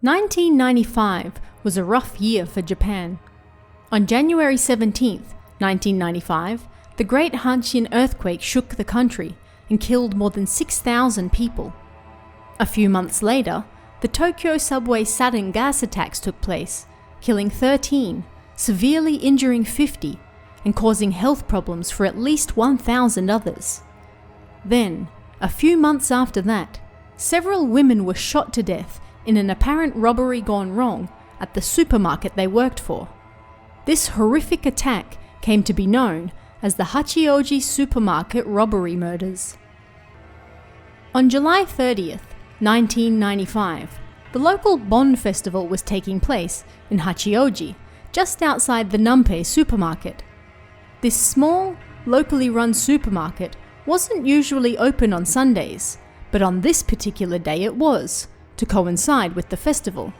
1995 was a rough year for Japan. On January 17, 1995, the Great Hanshin earthquake shook the country and killed more than 6,000 people. A few months later, the Tokyo subway sarin gas attacks took place, killing 13, severely injuring 50, and causing health problems for at least 1,000 others. Then, a few months after that, several women were shot to death in an apparent robbery gone wrong at the supermarket they worked for. This horrific attack came to be known as the Hachiouji supermarket robbery murders. On July 30th, 1995, the local Bon Festival was taking place in Hachiouji, just outside the Nanpei supermarket. This small, locally run supermarket wasn't usually open on Sundays, but on this particular day it was, to coincide with the festival.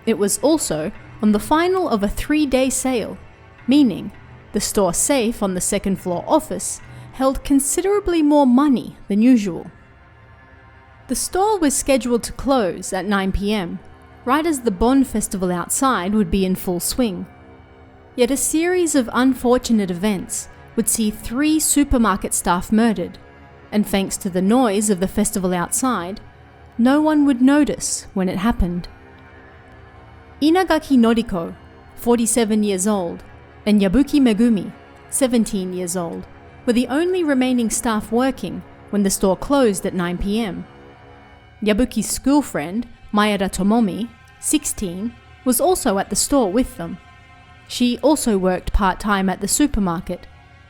It was also on the final of a 3-day sale, meaning the store safe on the second floor office held considerably more money than usual. The store was scheduled to close at 9 p.m, right as the Bon Festival outside would be in full swing. Yet a series of unfortunate events would see 3 supermarket staff murdered, and thanks to the noise of the festival outside, no one would notice when it happened. Inagaki Noriko, 47 years old, and Yabuki Megumi, 17 years old, were the only remaining staff working when the store closed at 9 p.m. Yabuki's school friend, Maeda Tomomi, 16, was also at the store with them. She also worked part-time at the supermarket,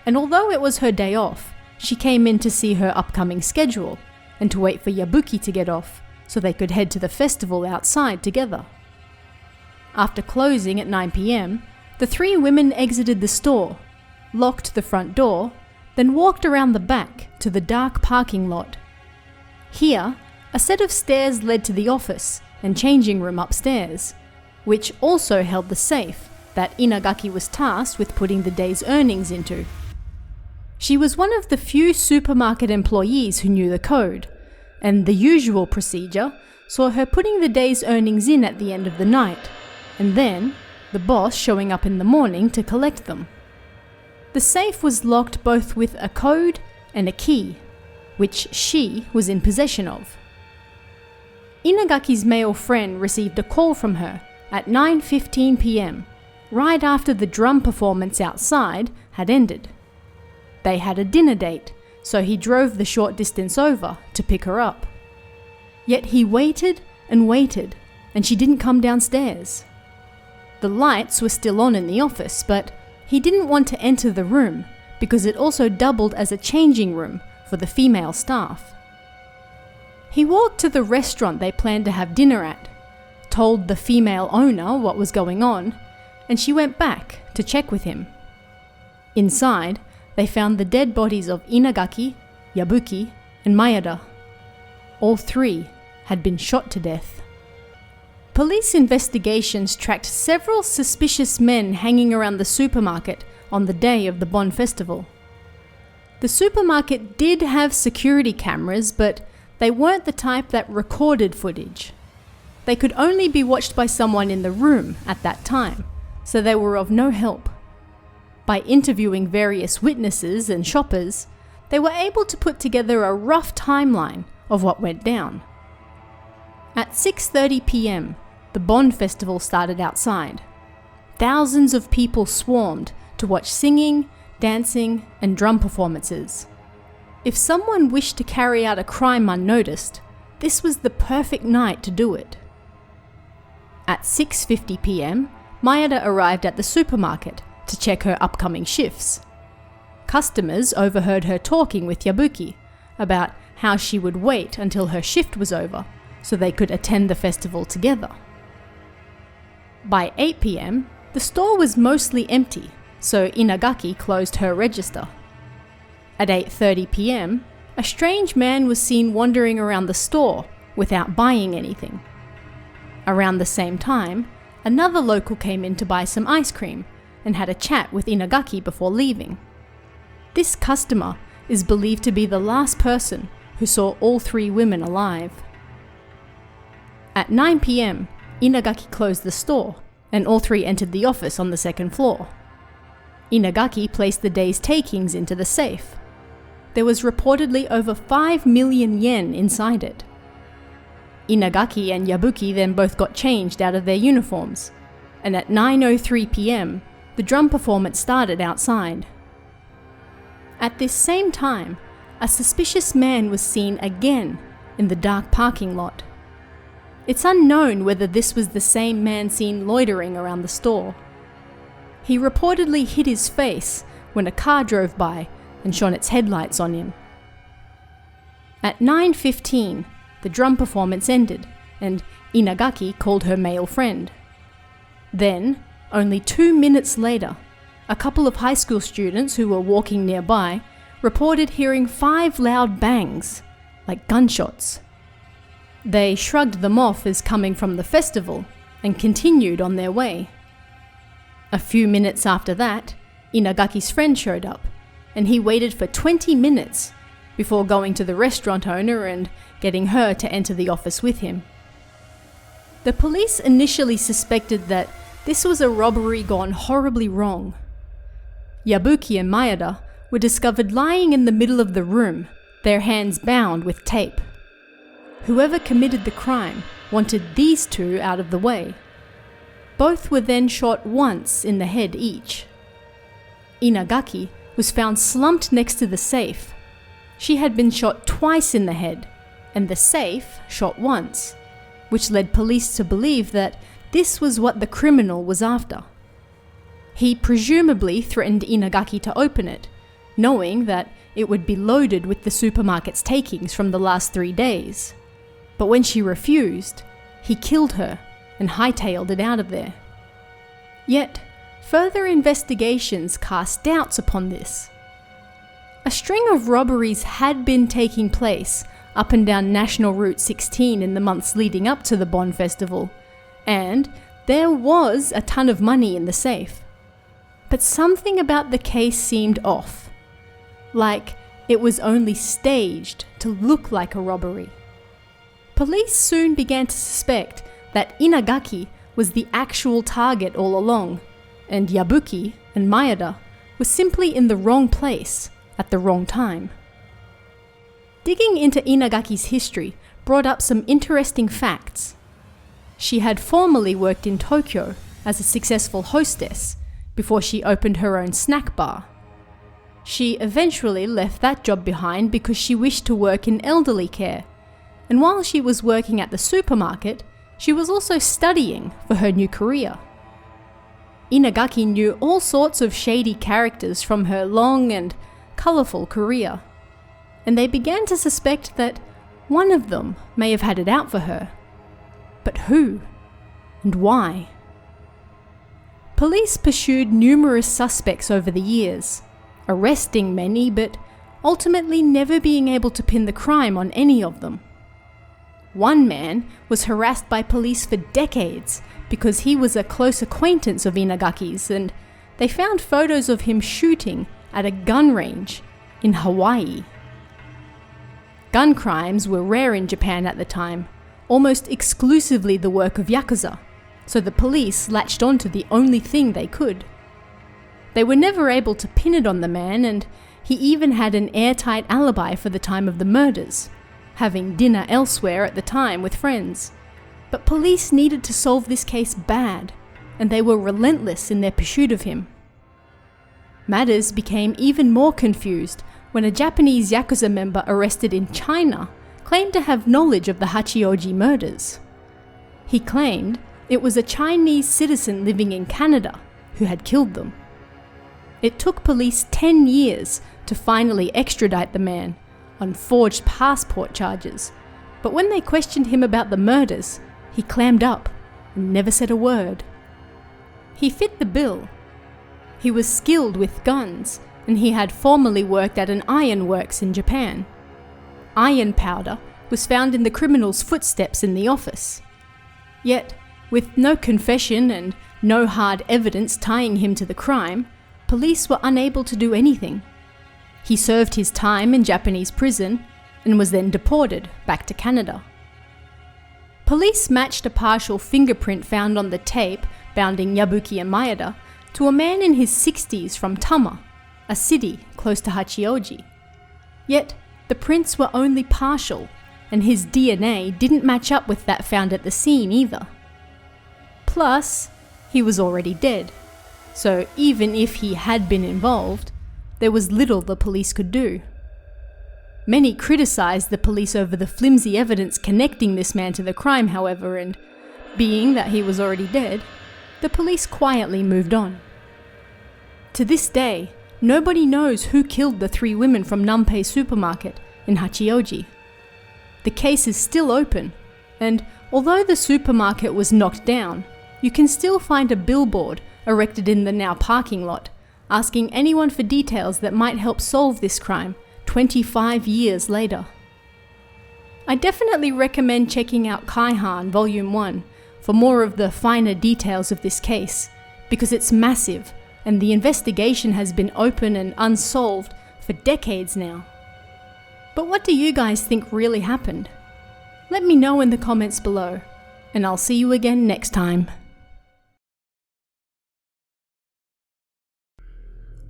and although it was her day off, she came in to see her upcoming schedule and to wait for Yabuki to get off so they could head to the festival outside together. After closing at 9 p.m, the 3 women exited the store, locked the front door, then walked around the back to the dark parking lot. Here, a set of stairs led to the office and changing room upstairs, which also held the safe that Inagaki was tasked with putting the day's earnings into. She was one of the few supermarket employees who knew the code, and the usual procedure saw her putting the day's earnings in at the end of the night, and then the boss showing up in the morning to collect them. The safe was locked both with a code and a key, which she was in possession of. Inagaki's male friend received a call from her at 9:15 p.m, right after the drum performance outside had ended. They had a dinner date, so he drove the short distance over to pick her up. Yet he waited and waited, and she didn't come downstairs. The lights were still on in the office, but he didn't want to enter the room because it also doubled as a changing room for the female staff. He walked to the restaurant they planned to have dinner at, told the female owner what was going on, and she went back to check with him. Inside, they found the dead bodies of Inagaki, Yabuki, and Maeda. All 3 had been shot to death. Police investigations tracked several suspicious men hanging around the supermarket on the day of the Bon Festival. The supermarket did have security cameras, but they weren't the type that recorded footage. They could only be watched by someone in the room at that time, so they were of no help. By interviewing various witnesses and shoppers, they were able to put together a rough timeline of what went down. At 6:30 p.m, the Bon Festival started outside. Thousands of people swarmed to watch singing, dancing, and drum performances. If someone wished to carry out a crime unnoticed, this was the perfect night to do it. At 6:50 p.m, Maeda arrived at the supermarket to check her upcoming shifts. Customers overheard her talking with Yabuki about how she would wait until her shift was over so they could attend the festival together. By 8 p.m, the store was mostly empty, so Inagaki closed her register. At 8:30 p.m, a strange man was seen wandering around the store without buying anything. Around the same time, another local came in to buy some ice cream and had a chat with Inagaki before leaving. This customer is believed to be the last person who saw all 3 women alive. At 9 p.m, Inagaki closed the store, and all three entered the office on the second floor. Inagaki placed the day's takings into the safe. There was reportedly over 5 million yen inside it. Inagaki and Yabuki then both got changed out of their uniforms, and at 9:03 p.m, the drum performance started outside. At this same time, a suspicious man was seen again in the dark parking lot. It's unknown whether this was the same man seen loitering around the store. He reportedly hid his face when a car drove by and shone its headlights on him. At 9:15, the drum performance ended, and Inagaki called her male friend. Then, only 2 minutes later, a couple of high school students who were walking nearby reported hearing 5 loud bangs, like gunshots. They shrugged them off as coming from the festival and continued on their way. A few minutes after that, Inagaki's friend showed up, and he waited for 20 minutes before going to the restaurant owner and getting her to enter the office with him. The police initially suspected that this was a robbery gone horribly wrong. Yabuki and Maeda were discovered lying in the middle of the room, their hands bound with tape. Whoever committed the crime wanted these two out of the way. Both were then shot once in the head each. Inagaki was found slumped next to the safe. She had been shot twice in the head, and the safe shot once, which led police to believe that this was what the criminal was after. He presumably threatened Inagaki to open it, knowing that it would be loaded with the supermarket's takings from the last 3 days. But when she refused, he killed her and hightailed it out of there. Yet, further investigations cast doubts upon this. A string of robberies had been taking place up and down National Route 16 in the months leading up to the Bon Festival, and there was a ton of money in the safe. But something about the case seemed off, like it was only staged to look like a robbery. Police soon began to suspect that Inagaki was the actual target all along, and Yabuki and Maeda were simply in the wrong place at the wrong time. Digging into Inagaki's history brought up some interesting facts. She had formerly worked in Tokyo as a successful hostess before she opened her own snack bar. She eventually left that job behind because she wished to work in elderly care, and while she was working at the supermarket, she was also studying for her new career. Inagaki knew all sorts of shady characters from her long and colourful career, and they began to suspect that one of them may have had it out for her. But who? And why? Police pursued numerous suspects over the years, arresting many, but ultimately never being able to pin the crime on any of them. One man was harassed by police for decades because he was a close acquaintance of Inagaki's, and they found photos of him shooting at a gun range in Hawaii. Gun crimes were rare in Japan at the time, almost exclusively the work of Yakuza, so the police latched onto the only thing they could. They were never able to pin it on the man, and he even had an airtight alibi for the time of the murders, having dinner elsewhere at the time with friends. But police needed to solve this case bad, and they were relentless in their pursuit of him. Matters became even more confused when a Japanese Yakuza member arrested in China claimed to have knowledge of the Hachiouji murders. He claimed it was a Chinese citizen living in Canada who had killed them. It took police 10 years to finally extradite the man on forged passport charges, but when they questioned him about the murders, he clammed up and never said a word. He fit the bill. He was skilled with guns, and he had formerly worked at an iron works in Japan. Iron powder was found in the criminal's footsteps in the office. Yet, with no confession and no hard evidence tying him to the crime, police were unable to do anything. He served his time in Japanese prison and was then deported back to Canada. Police matched a partial fingerprint found on the tape bounding Yabuki and Maeda to a man in his 60s from Tama, a city close to Hachiouji. Yet, the prints were only partial, and his DNA didn't match up with that found at the scene either. Plus, he was already dead, so even if he had been involved, there was little the police could do. Many criticised the police over the flimsy evidence connecting this man to the crime, however, and being that he was already dead, the police quietly moved on. To this day, nobody knows who killed the 3 women from Nanpei Supermarket in Hachiouji. The case is still open, and although the supermarket was knocked down, you can still find a billboard erected in the now parking lot, asking anyone for details that might help solve this crime 25 years later. I definitely recommend checking out Kaihan Volume 1 for more of the finer details of this case, because it's massive and the investigation has been open and unsolved for decades now. But what do you guys think really happened? Let me know in the comments below, and I'll see you again next time.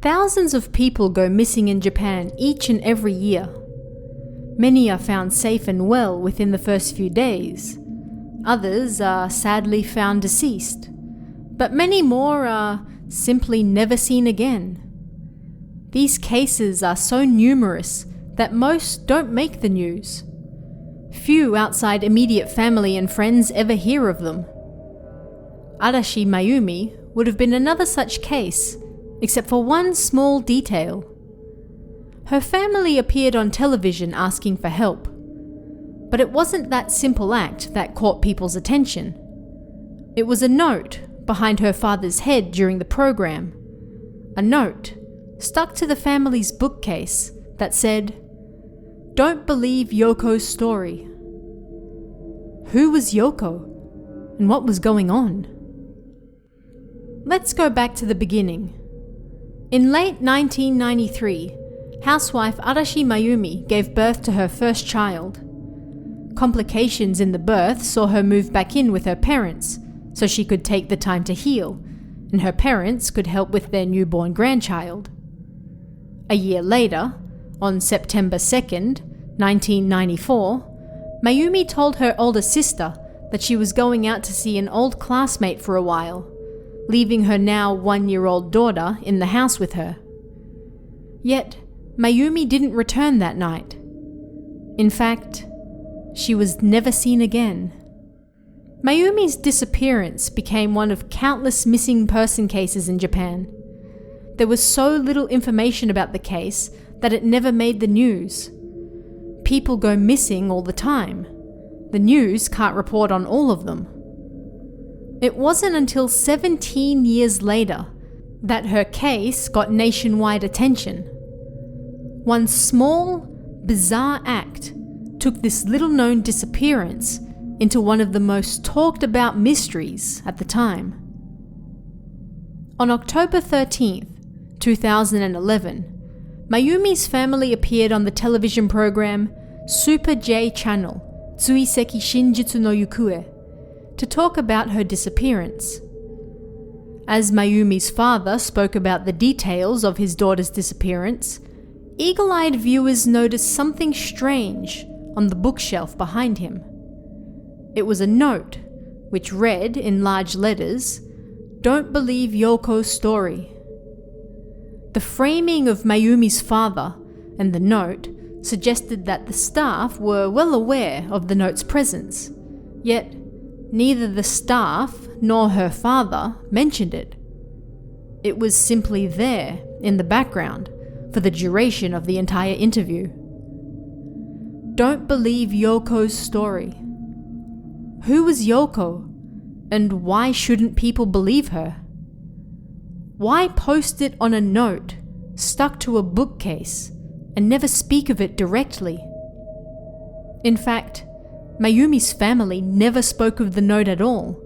Thousands of people go missing in Japan each and every year. Many are found safe and well within the first few days. Others are sadly found deceased. But many more are simply never seen again. These cases are so numerous that most don't make the news. Few outside immediate family and friends ever hear of them. Arashi Mayumi would have been another such case, except for one small detail. Her family appeared on television asking for help, but it wasn't that simple act that caught people's attention. It was a note behind her father's head during the program. A note stuck to the family's bookcase that said, "Don't believe Yoko's story." Who was Yoko? And what was going on? Let's go back to the beginning. In late 1993, housewife Arashi Mayumi gave birth to her first child. Complications in the birth saw her move back in with her parents, so she could take the time to heal, and her parents could help with their newborn grandchild. A year later, on September 2nd, 1994, Mayumi told her older sister that she was going out to see an old classmate for a while, leaving her now 1-year-old daughter in the house with her. Yet, Mayumi didn't return that night. In fact, she was never seen again. Mayumi's disappearance became one of countless missing person cases in Japan. There was so little information about the case that it never made the news. People go missing all the time. The news can't report on all of them. It wasn't until 17 years later that her case got nationwide attention. One small, bizarre act took this little-known disappearance into one of the most talked-about mysteries at the time. On October 13th, 2011, Mayumi's family appeared on the television program Super J Channel, Tsuiseki Shinjutsu no Yukue, to talk about her disappearance. As Mayumi's father spoke about the details of his daughter's disappearance, eagle-eyed viewers noticed something strange on the bookshelf behind him. It was a note, which read in large letters, "Don't believe Yoko's story." The framing of Mayumi's father and the note suggested that the staff were well aware of the note's presence, yet neither the staff nor her father mentioned it. It was simply there in the background for the duration of the entire interview. Don't believe Yoko's story. Who was Yoko, and why shouldn't people believe her? Why post it on a note stuck to a bookcase and never speak of it directly? In fact, Mayumi's family never spoke of the note at all,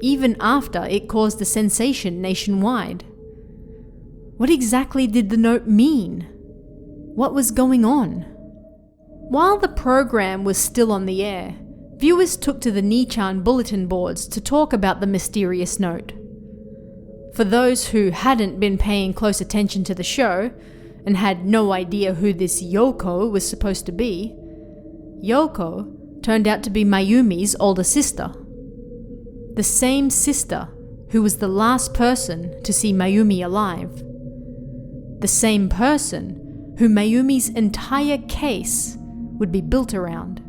even after it caused a sensation nationwide. What exactly did the note mean? What was going on? While the program was still on the air, viewers took to the Nichan bulletin boards to talk about the mysterious note. For those who hadn't been paying close attention to the show and had no idea who this Yoko was supposed to be, Yoko turned out to be Mayumi's older sister. The same sister who was the last person to see Mayumi alive. The same person who Mayumi's entire case would be built around.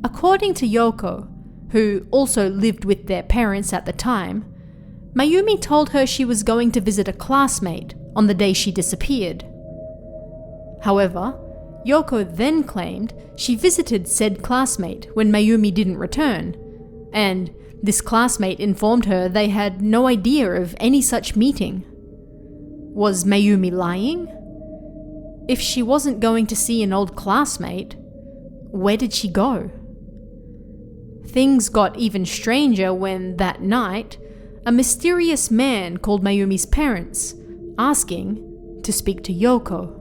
According to Yoko, who also lived with their parents at the time, Mayumi told her she was going to visit a classmate on the day she disappeared. However, Yoko then claimed she visited said classmate when Mayumi didn't return, and this classmate informed her they had no idea of any such meeting. Was Mayumi lying? If she wasn't going to see an old classmate, where did she go? Things got even stranger when, that night, a mysterious man called Mayumi's parents, asking to speak to Yoko.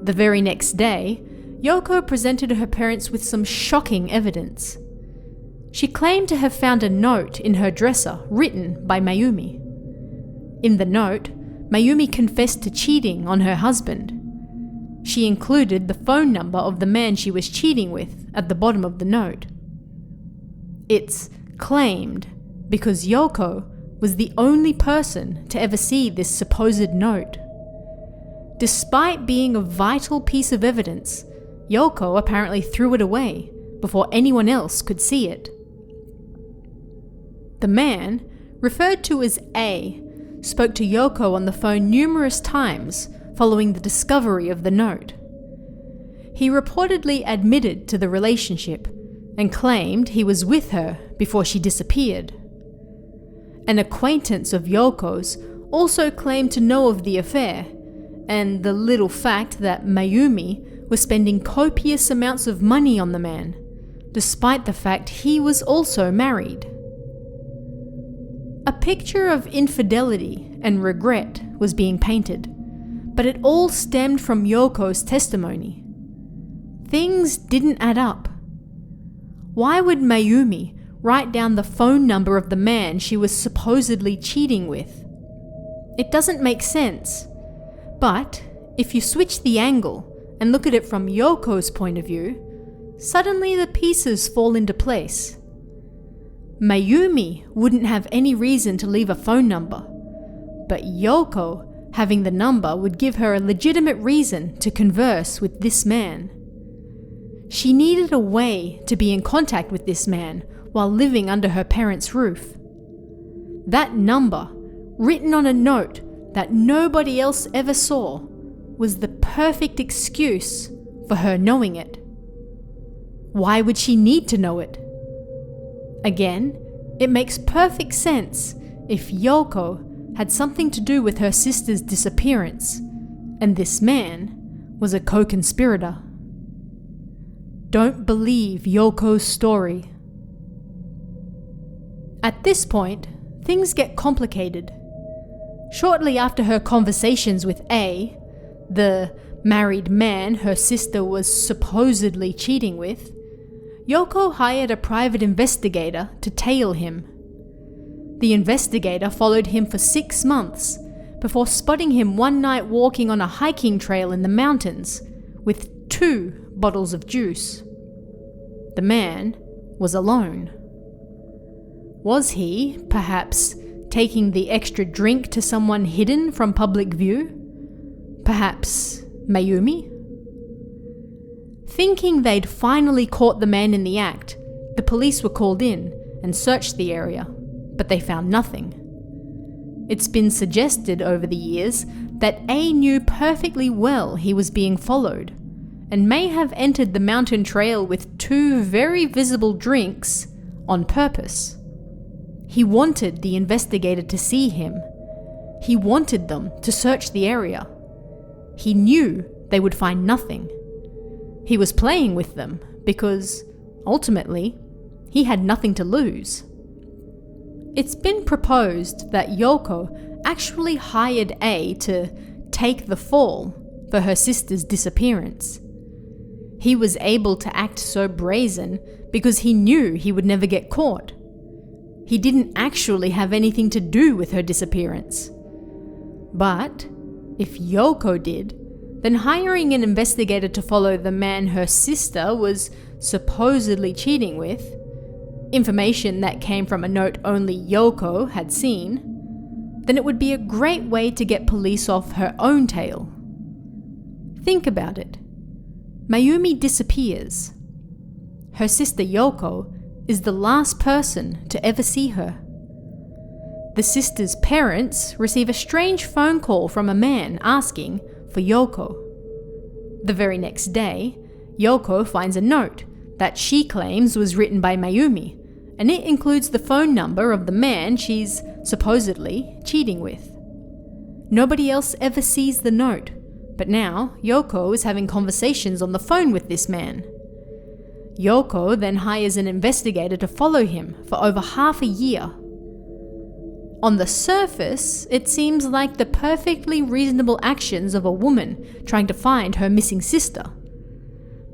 The very next day, Yoko presented her parents with some shocking evidence. She claimed to have found a note in her dresser written by Mayumi. In the note, Mayumi confessed to cheating on her husband. She included the phone number of the man she was cheating with at the bottom of the note. It's claimed because Yoko was the only person to ever see this supposed note. Despite being a vital piece of evidence, Yoko apparently threw it away before anyone else could see it. The man, referred to as A, spoke to Yoko on the phone numerous times following the discovery of the note. He reportedly admitted to the relationship and claimed he was with her before she disappeared. An acquaintance of Yoko's also claimed to know of the affair, and the little fact that Mayumi was spending copious amounts of money on the man, despite the fact he was also married. A picture of infidelity and regret was being painted, but it all stemmed from Yoko's testimony. Things didn't add up. Why would Mayumi write down the phone number of the man she was supposedly cheating with? It doesn't make sense. But if you switch the angle and look at it from Yoko's point of view, suddenly the pieces fall into place. Mayumi wouldn't have any reason to leave a phone number, but Yoko having the number would give her a legitimate reason to converse with this man. She needed a way to be in contact with this man while living under her parents' roof. That number, written on a note that nobody else ever saw, was the perfect excuse for her knowing it. Why would she need to know it? Again, it makes perfect sense if Yoko had something to do with her sister's disappearance, and this man was a co-conspirator. Don't believe Yoko's story. At this point, things get complicated. Shortly after her conversations with A, the married man her sister was supposedly cheating with, Yoko hired a private investigator to tail him. The investigator followed him for 6 months before spotting him one night walking on a hiking trail in the mountains with 2 bottles of juice. The man was alone. Was he, perhaps, taking the extra drink to someone hidden from public view? Perhaps Mayumi? Thinking they'd finally caught the man in the act, the police were called in and searched the area, but they found nothing. It's been suggested over the years that A knew perfectly well he was being followed, and may have entered the mountain trail with 2 very visible drinks on purpose. He wanted the investigator to see him. He wanted them to search the area. He knew they would find nothing. He was playing with them because, ultimately, he had nothing to lose. It's been proposed that Yoko actually hired A to take the fall for her sister's disappearance. He was able to act so brazen because he knew he would never get caught. He didn't actually have anything to do with her disappearance. But if Yoko did, then hiring an investigator to follow the man her sister was supposedly cheating with, information that came from a note only Yoko had seen, then it would be a great way to get police off her own tail. Think about it. Mayumi disappears. Her sister Yoko is the last person to ever see her. The sister's parents receive a strange phone call from a man asking for Yoko. The very next day, Yoko finds a note that she claims was written by Mayumi, and it includes the phone number of the man she's supposedly cheating with. Nobody else ever sees the note, but now Yoko is having conversations on the phone with this man. Yoko then hires an investigator to follow him for over half a year. On the surface, it seems like the perfectly reasonable actions of a woman trying to find her missing sister.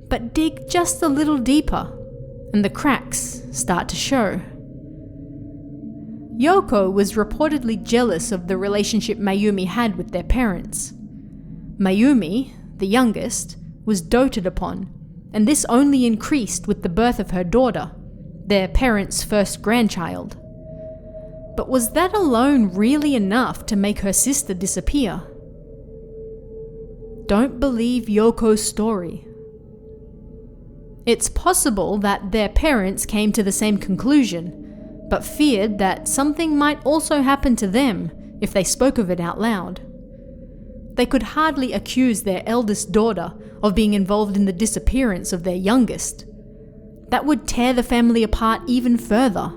But dig just a little deeper, and the cracks start to show. Yoko was reportedly jealous of the relationship Mayumi had with their parents. Mayumi, the youngest, was doted upon, and this only increased with the birth of her daughter, their parents' first grandchild. But was that alone really enough to make her sister disappear? Don't believe Yoko's story. It's possible that their parents came to the same conclusion, but feared that something might also happen to them if they spoke of it out loud. They could hardly accuse their eldest daughter of being involved in the disappearance of their youngest. That would tear the family apart even further.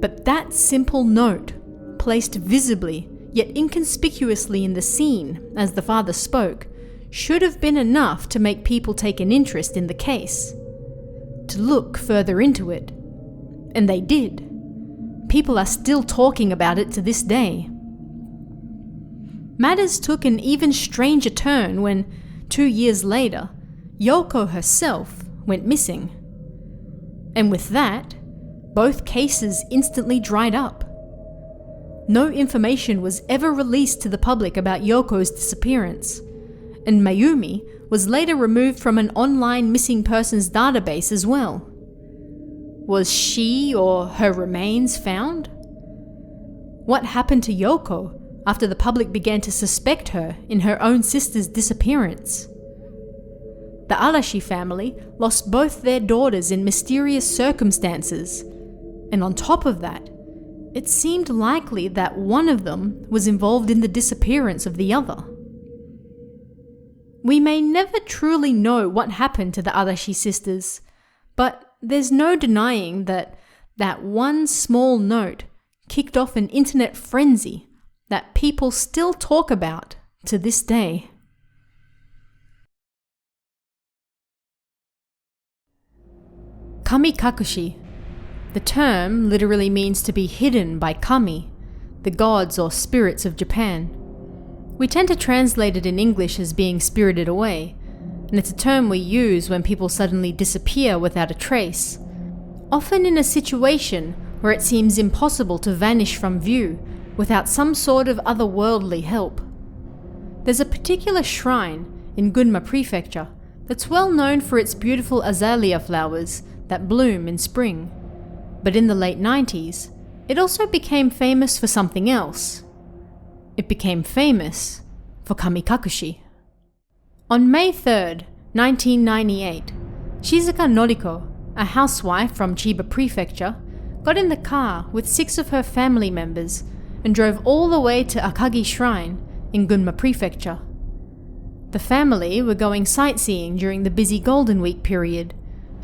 But that simple note, placed visibly yet inconspicuously in the scene as the father spoke, should have been enough to make people take an interest in the case, to look further into it. And they did. People are still talking about it to this day. Matters took an even stranger turn when, 2 years later, Yoko herself went missing. And with that, both cases instantly dried up. No information was ever released to the public about Yoko's disappearance, and Mayumi was later removed from an online missing persons database as well. Was she or her remains found? What happened to Yoko after the public began to suspect her in her own sister's disappearance? The Arashi family lost both their daughters in mysterious circumstances, and on top of that, it seemed likely that one of them was involved in the disappearance of the other. We may never truly know what happened to the Arashi sisters, but there's no denying that that one small note kicked off an internet frenzy that people still talk about to this day. Kamikakushi. The term literally means to be hidden by kami, the gods or spirits of Japan. We tend to translate it in English as being spirited away, and it's a term we use when people suddenly disappear without a trace, often in a situation where it seems impossible to vanish from view without some sort of otherworldly help. There's a particular shrine in Gunma Prefecture that's well known for its beautiful azalea flowers that bloom in spring. But in the late 90s, it also became famous for something else. It became famous for Kamikakushi. On May 3rd, 1998, Shizuka Noriko, a housewife from Chiba Prefecture, got in the car with 6 of her family members and drove all the way to Akagi Shrine in Gunma Prefecture. The family were going sightseeing during the busy Golden Week period,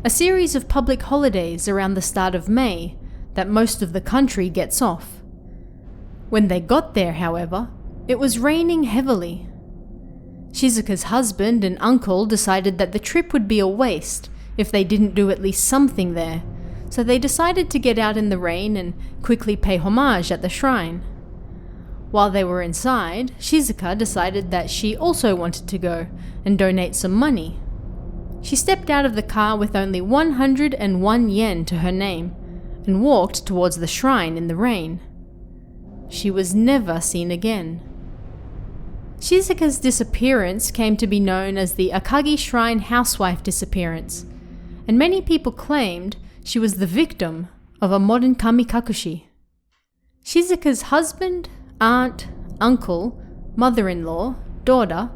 a series of public holidays around the start of May that most of the country gets off. When they got there, however, it was raining heavily. Shizuka's husband and uncle decided that the trip would be a waste if they didn't do at least something there, so they decided to get out in the rain and quickly pay homage at the shrine. While they were inside, Shizuka decided that she also wanted to go and donate some money. She stepped out of the car with only 101 yen to her name and walked towards the shrine in the rain. She was never seen again. Shizuka's disappearance came to be known as the Akagi Shrine Housewife Disappearance, and many people claimed she was the victim of a modern kamikakushi. Shizuka's husband, aunt, uncle, mother-in-law, daughter,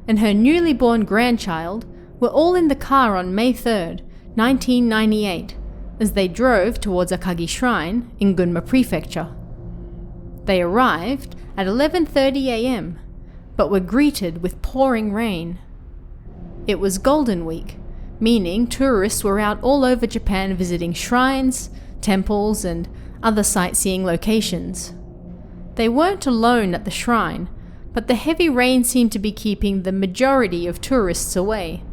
and her newly born grandchild were all in the car on May 3rd, 1998, as they drove towards Akagi Shrine in Gunma Prefecture. They arrived at 11:30 a.m., but were greeted with pouring rain. It was Golden Week, meaning tourists were out all over Japan visiting shrines, temples, and other sightseeing locations. They weren't alone at the shrine, but the heavy rain seemed to be keeping the majority of tourists away.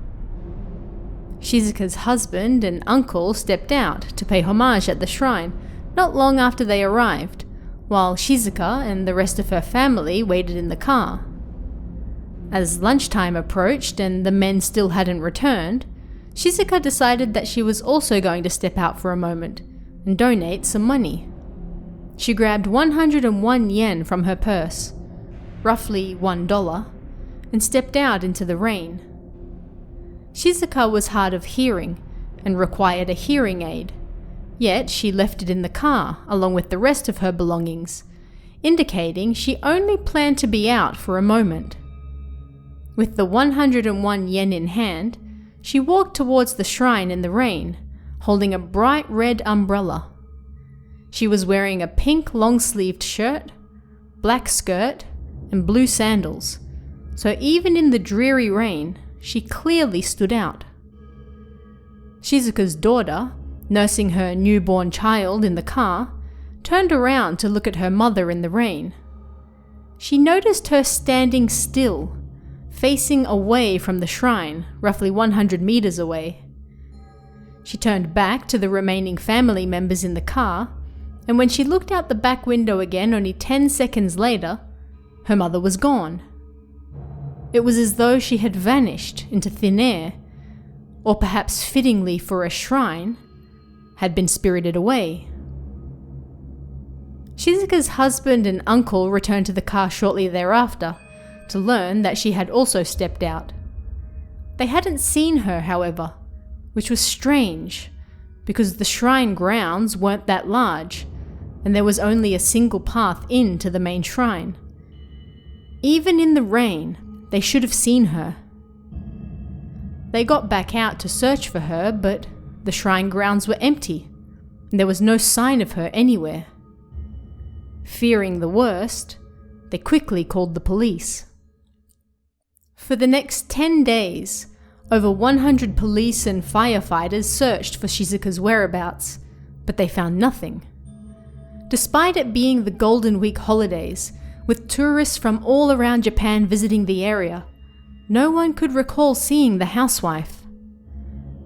Shizuka's husband and uncle stepped out to pay homage at the shrine not long after they arrived, while Shizuka and the rest of her family waited in the car. As lunchtime approached and the men still hadn't returned, Shizuka decided that she was also going to step out for a moment and donate some money. She grabbed 101 yen from her purse, roughly $1, and stepped out into the rain. Shizuka was hard of hearing and required a hearing aid, yet she left it in the car along with the rest of her belongings, indicating she only planned to be out for a moment. With the 101 yen in hand, she walked towards the shrine in the rain, holding a bright red umbrella. She was wearing a pink long-sleeved shirt, black skirt, and blue sandals, so even in the dreary rain, she clearly stood out. Shizuka's daughter, nursing her newborn child in the car, turned around to look at her mother in the rain. She noticed her standing still, facing away from the shrine, roughly 100 meters away. She turned back to the remaining family members in the car, and when she looked out the back window again only 10 seconds later, her mother was gone. It was as though she had vanished into thin air, or perhaps fittingly for a shrine, had been spirited away. Shizuka's husband and uncle returned to the car shortly thereafter to learn that she had also stepped out. They hadn't seen her, however, which was strange, because the shrine grounds weren't that large, and there was only a single path in to the main shrine. Even in the rain, they should have seen her. They got back out to search for her, but the shrine grounds were empty, and there was no sign of her anywhere. Fearing the worst, they quickly called the police. For the next 10 days, over 100 police and firefighters searched for Shizuka's whereabouts, but they found nothing. Despite it being the Golden Week holidays, with tourists from all around Japan visiting the area, no one could recall seeing the housewife.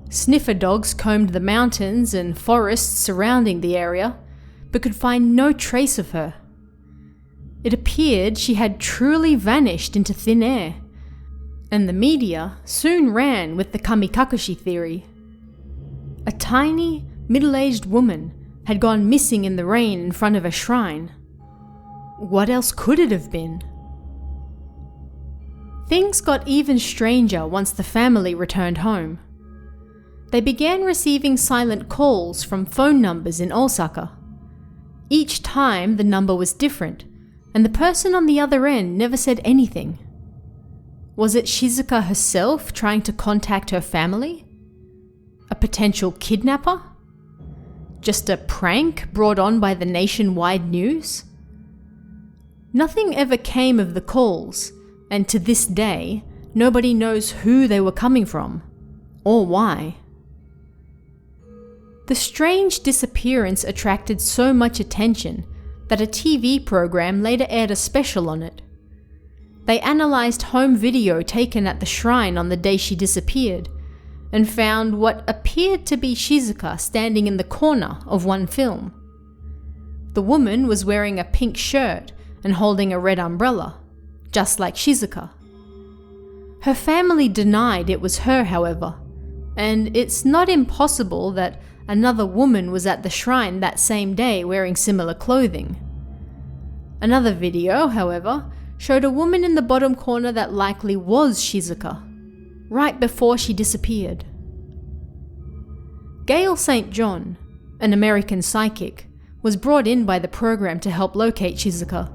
Sniffer dogs combed the mountains and forests surrounding the area, but could find no trace of her. It appeared she had truly vanished into thin air, and the media soon ran with the kamikakushi theory. A tiny, middle-aged woman had gone missing in the rain in front of a shrine. What else could it have been? Things got even stranger once the family returned home. They began receiving silent calls from phone numbers in Osaka. Each time the number was different, and the person on the other end never said anything. Was it Shizuka herself trying to contact her family? A potential kidnapper? Just a prank brought on by the nationwide news? Nothing ever came of the calls, and to this day, nobody knows who they were coming from, or why. The strange disappearance attracted so much attention that a TV program later aired a special on it. They analysed home video taken at the shrine on the day she disappeared, and found what appeared to be Shizuka standing in the corner of one film. The woman was wearing a pink shirt and holding a red umbrella, just like Shizuka. Her family denied it was her, however, And it's not impossible that another woman was at the shrine that same day wearing similar clothing. Another video, however, showed a woman in the bottom corner that likely was Shizuka, right before she disappeared. Gail St. John, an American psychic, was brought in by the program to help locate Shizuka,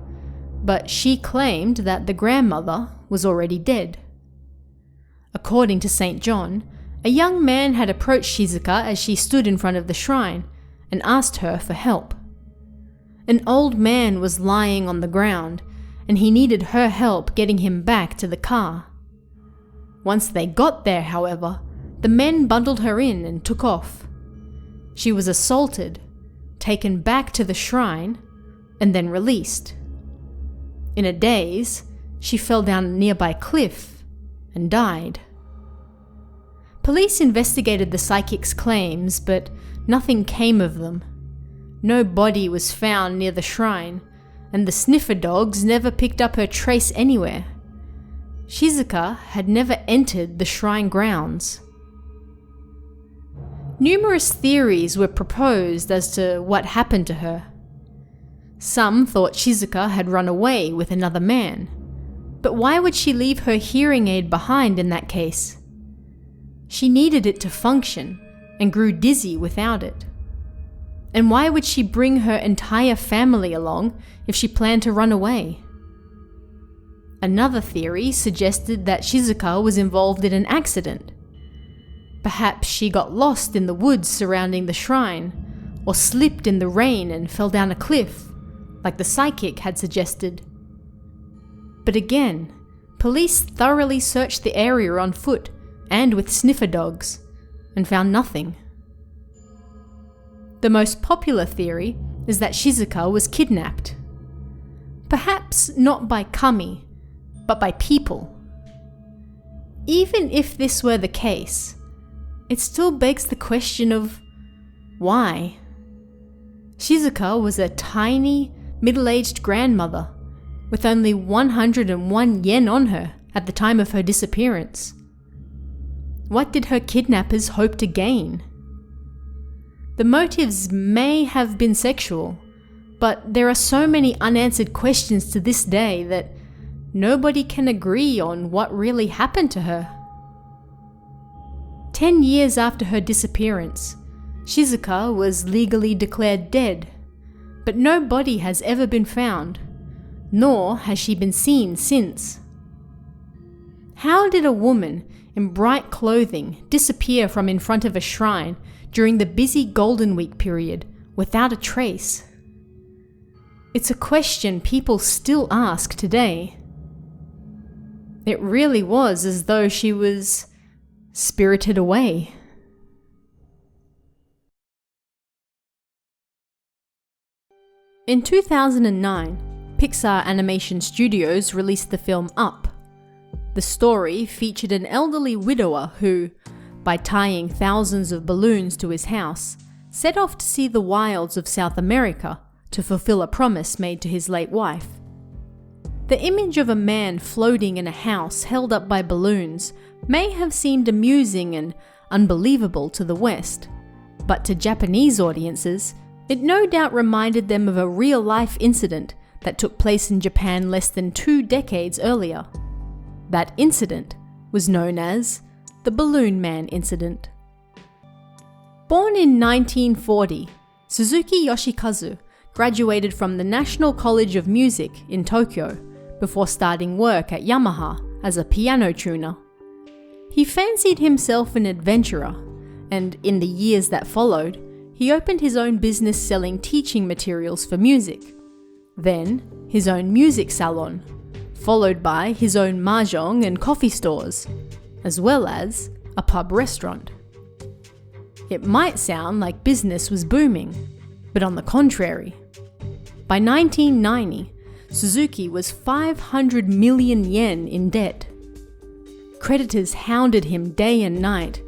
but she claimed that the grandmother was already dead. According to St. John, a young man had approached Shizuka as she stood in front of the shrine and asked her for help. An old man was lying on the ground, and he needed her help getting him back to the car. Once they got there, however, the men bundled her in and took off. She was assaulted, taken back to the shrine, and then released. In a daze, she fell down a nearby cliff and died. Police investigated the psychic's claims, but nothing came of them. No body was found near the shrine, and the sniffer dogs never picked up her trace anywhere. Shizuka had never entered the shrine grounds. Numerous theories were proposed as to what happened to her. Some thought Shizuka had run away with another man, but why would she leave her hearing aid behind in that case? She needed it to function and grew dizzy without it. And why would she bring her entire family along if she planned to run away? Another theory suggested that Shizuka was involved in an accident. Perhaps she got lost in the woods surrounding the shrine, or slipped in the rain and fell down a cliff, like the psychic had suggested. But again, police thoroughly searched the area on foot and with sniffer dogs, and found nothing. The most popular theory is that Shizuka was kidnapped. Perhaps not by kami, but by people. Even if this were the case, it still begs the question of why? Shizuka was a tiny, middle-aged grandmother with only 101 yen on her at the time of her disappearance. What did her kidnappers hope to gain? The motives may have been sexual, but there are so many unanswered questions to this day that nobody can agree on what really happened to her. 10 years after her disappearance, Shizuka was legally declared dead, but no body has ever been found, nor has she been seen since. How did a woman in bright clothing disappear from in front of a shrine during the busy Golden Week period without a trace? It's a question people still ask today. It really was as though she was spirited away. In 2009, Pixar Animation Studios released the film Up. The story featured an elderly widower who, by tying thousands of balloons to his house, set off to see the wilds of South America to fulfill a promise made to his late wife. The image of a man floating in a house held up by balloons may have seemed amusing and unbelievable to the West, but to Japanese audiences, it no doubt reminded them of a real-life incident that took place in Japan less than 2 decades earlier. That incident was known as the Balloon Man Incident. Born in 1940, Suzuki Yoshikazu graduated from the National College of Music in Tokyo before starting work at Yamaha as a piano tuner. He fancied himself an adventurer, and in the years that followed, he opened his own business selling teaching materials for music, then his own music salon, followed by his own mahjong and coffee stores, as well as a pub restaurant. It might sound like business was booming, but on the contrary. By 1990, Suzuki was 500 million yen in debt. Creditors hounded him day and night,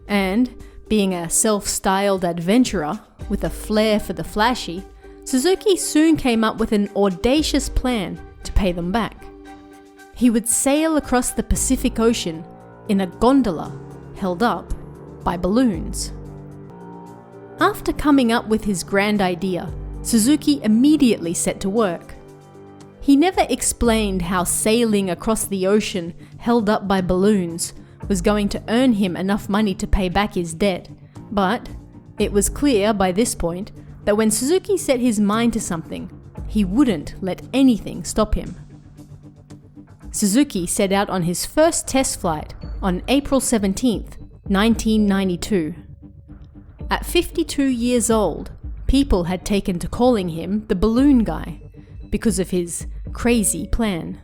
and being a self-styled adventurer with a flair for the flashy, Suzuki soon came up with an audacious plan to pay them back. He would sail across the Pacific Ocean in a gondola held up by balloons. After coming up with his grand idea, Suzuki immediately set to work. He never explained how sailing across the ocean held up by balloons was going to earn him enough money to pay back his debt, but it was clear by this point that when Suzuki set his mind to something, he wouldn't let anything stop him. Suzuki set out on his first test flight on April 17th, 1992. At 52 years old, people had taken to calling him the balloon guy because of his crazy plan.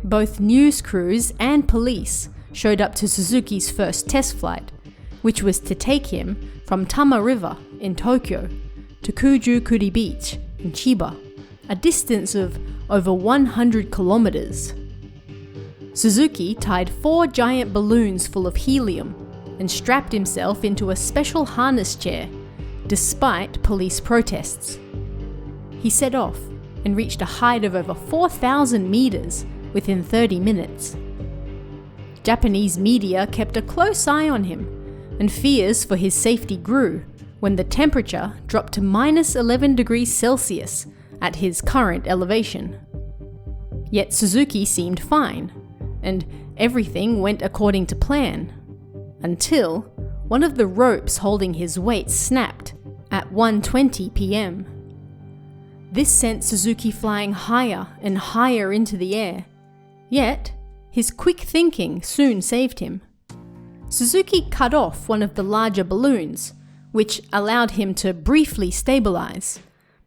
Both news crews and police showed up to Suzuki's first test flight, which was to take him from Tama River in Tokyo to Kujukuri Beach in Chiba, a distance of over 100 kilometers. Suzuki tied 4 giant balloons full of helium and strapped himself into a special harness chair, despite police protests. He set off and reached a height of over 4,000 meters within 30 minutes. Japanese media kept a close eye on him, and fears for his safety grew when the temperature dropped to -11 degrees Celsius at his current elevation. Yet Suzuki seemed fine, and everything went according to plan, until one of the ropes holding his weight snapped at 1:20 p.m. This sent Suzuki flying higher and higher into the air, yet his quick thinking soon saved him. Suzuki cut off one of the larger balloons, which allowed him to briefly stabilize,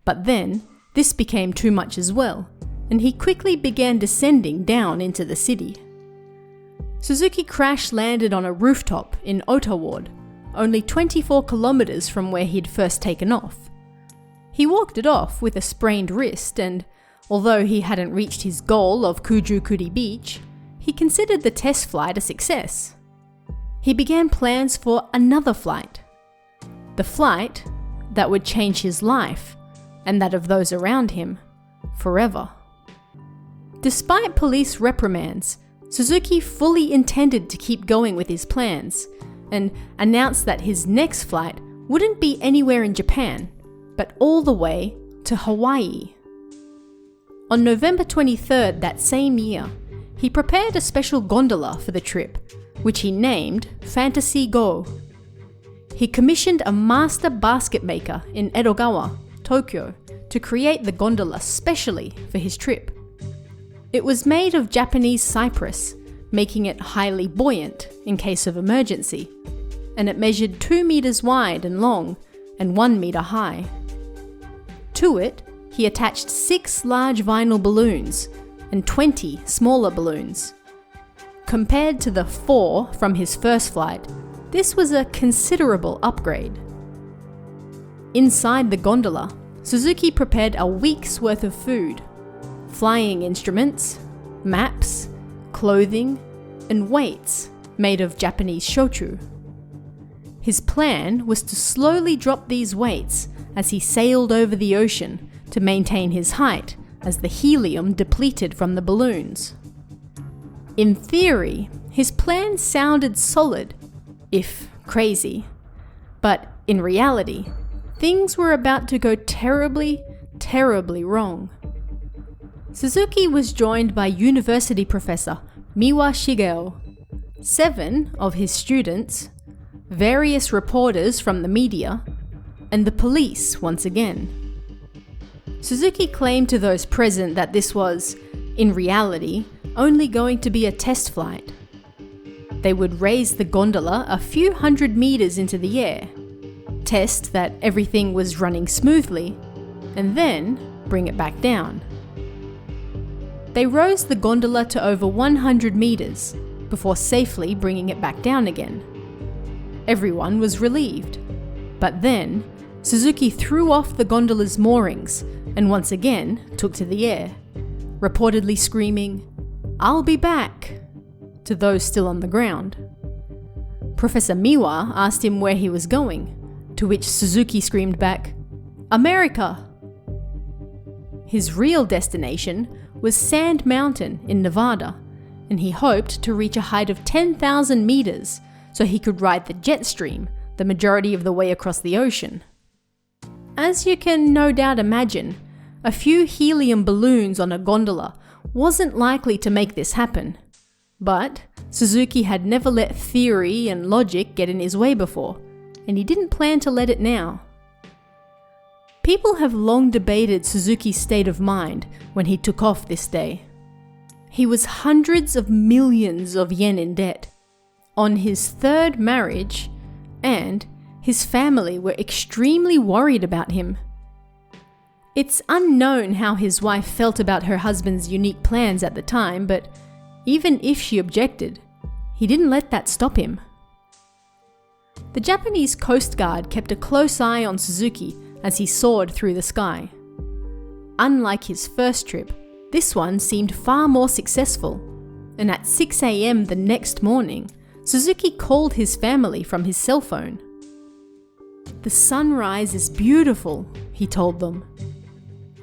but then this became too much as well, and he quickly began descending down into the city. Suzuki crash-landed on a rooftop in Ota Ward, only 24 kilometers from where he'd first taken off. He walked it off with a sprained wrist, and although he hadn't reached his goal of Kujukuri Beach, he considered the test flight a success. He began plans for another flight. The flight that would change his life, and that of those around him, forever. Despite police reprimands, Suzuki fully intended to keep going with his plans, and announced that his next flight wouldn't be anywhere in Japan, but all the way to Hawaii. On November 23rd that same year, he prepared a special gondola for the trip, which he named Fantasy Go. He commissioned a master basket maker in Edogawa, Tokyo, to create the gondola specially for his trip. It was made of Japanese cypress, making it highly buoyant in case of emergency, and it measured 2 meters wide and long and 1 meter high. To it, he attached 6 large vinyl balloons and 20 smaller balloons. Compared to the 4 from his first flight, this was a considerable upgrade. Inside the gondola, Suzuki prepared a week's worth of food, flying instruments, maps, clothing, and weights made of Japanese shochu. His plan was to slowly drop these weights as he sailed over the ocean to maintain his height as the helium depleted from the balloons. In theory, his plan sounded solid, if crazy, but in reality, things were about to go terribly, terribly wrong. Suzuki was joined by university professor Miwa Shigeo, 7 of his students, various reporters from the media, and the police once again. Suzuki claimed to those present that this was, in reality, only going to be a test flight. They would raise the gondola a few hundred meters into the air, test that everything was running smoothly, and then bring it back down. They rose the gondola to over 100 meters before safely bringing it back down again. Everyone was relieved, but then Suzuki threw off the gondola's moorings and once again took to the air, reportedly screaming, "I'll be back," to those still on the ground. Professor Miwa asked him where he was going, to which Suzuki screamed back, "America!" His real destination was Sand Mountain in Nevada, and he hoped to reach a height of 10,000 meters so he could ride the jet stream the majority of the way across the ocean. As you can no doubt imagine, a few helium balloons on a gondola wasn't likely to make this happen. But Suzuki had never let theory and logic get in his way before, and he didn't plan to let it now. People have long debated Suzuki's state of mind when he took off this day. He was hundreds of millions of yen in debt, on his third marriage, and his family were extremely worried about him. It's unknown how his wife felt about her husband's unique plans at the time, but even if she objected, he didn't let that stop him. The Japanese Coast Guard kept a close eye on Suzuki as he soared through the sky. Unlike his first trip, this one seemed far more successful, and at 6 a.m. the next morning, Suzuki called his family from his cell phone. "The sunrise is beautiful," he told them.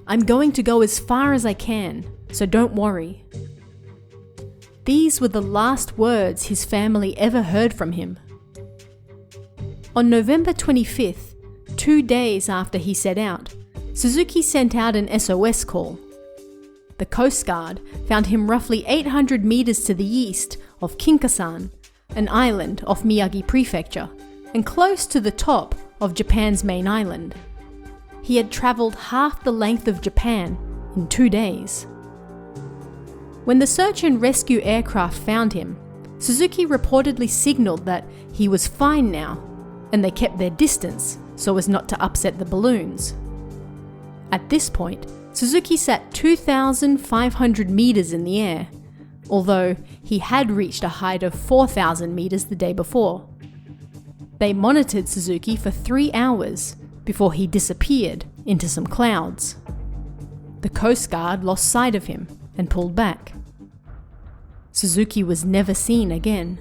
"I'm going to go as far as I can, so don't worry." These were the last words his family ever heard from him. On November 25th, 2 days after he set out, Suzuki sent out an SOS call. The Coast Guard found him roughly 800 meters to the east of Shinkansen, an island off Miyagi Prefecture, and close to the top of Japan's main island. He had traveled half the length of Japan in 2 days. When the search and rescue aircraft found him, Suzuki reportedly signaled that he was fine now, and they kept their distance so as not to upset the balloons. At this point, Suzuki sat 2,500 meters in the air, although he had reached a height of 4,000 meters the day before. They monitored Suzuki for 3 hours before he disappeared into some clouds. The Coast Guard lost sight of him and pulled back. Suzuki was never seen again.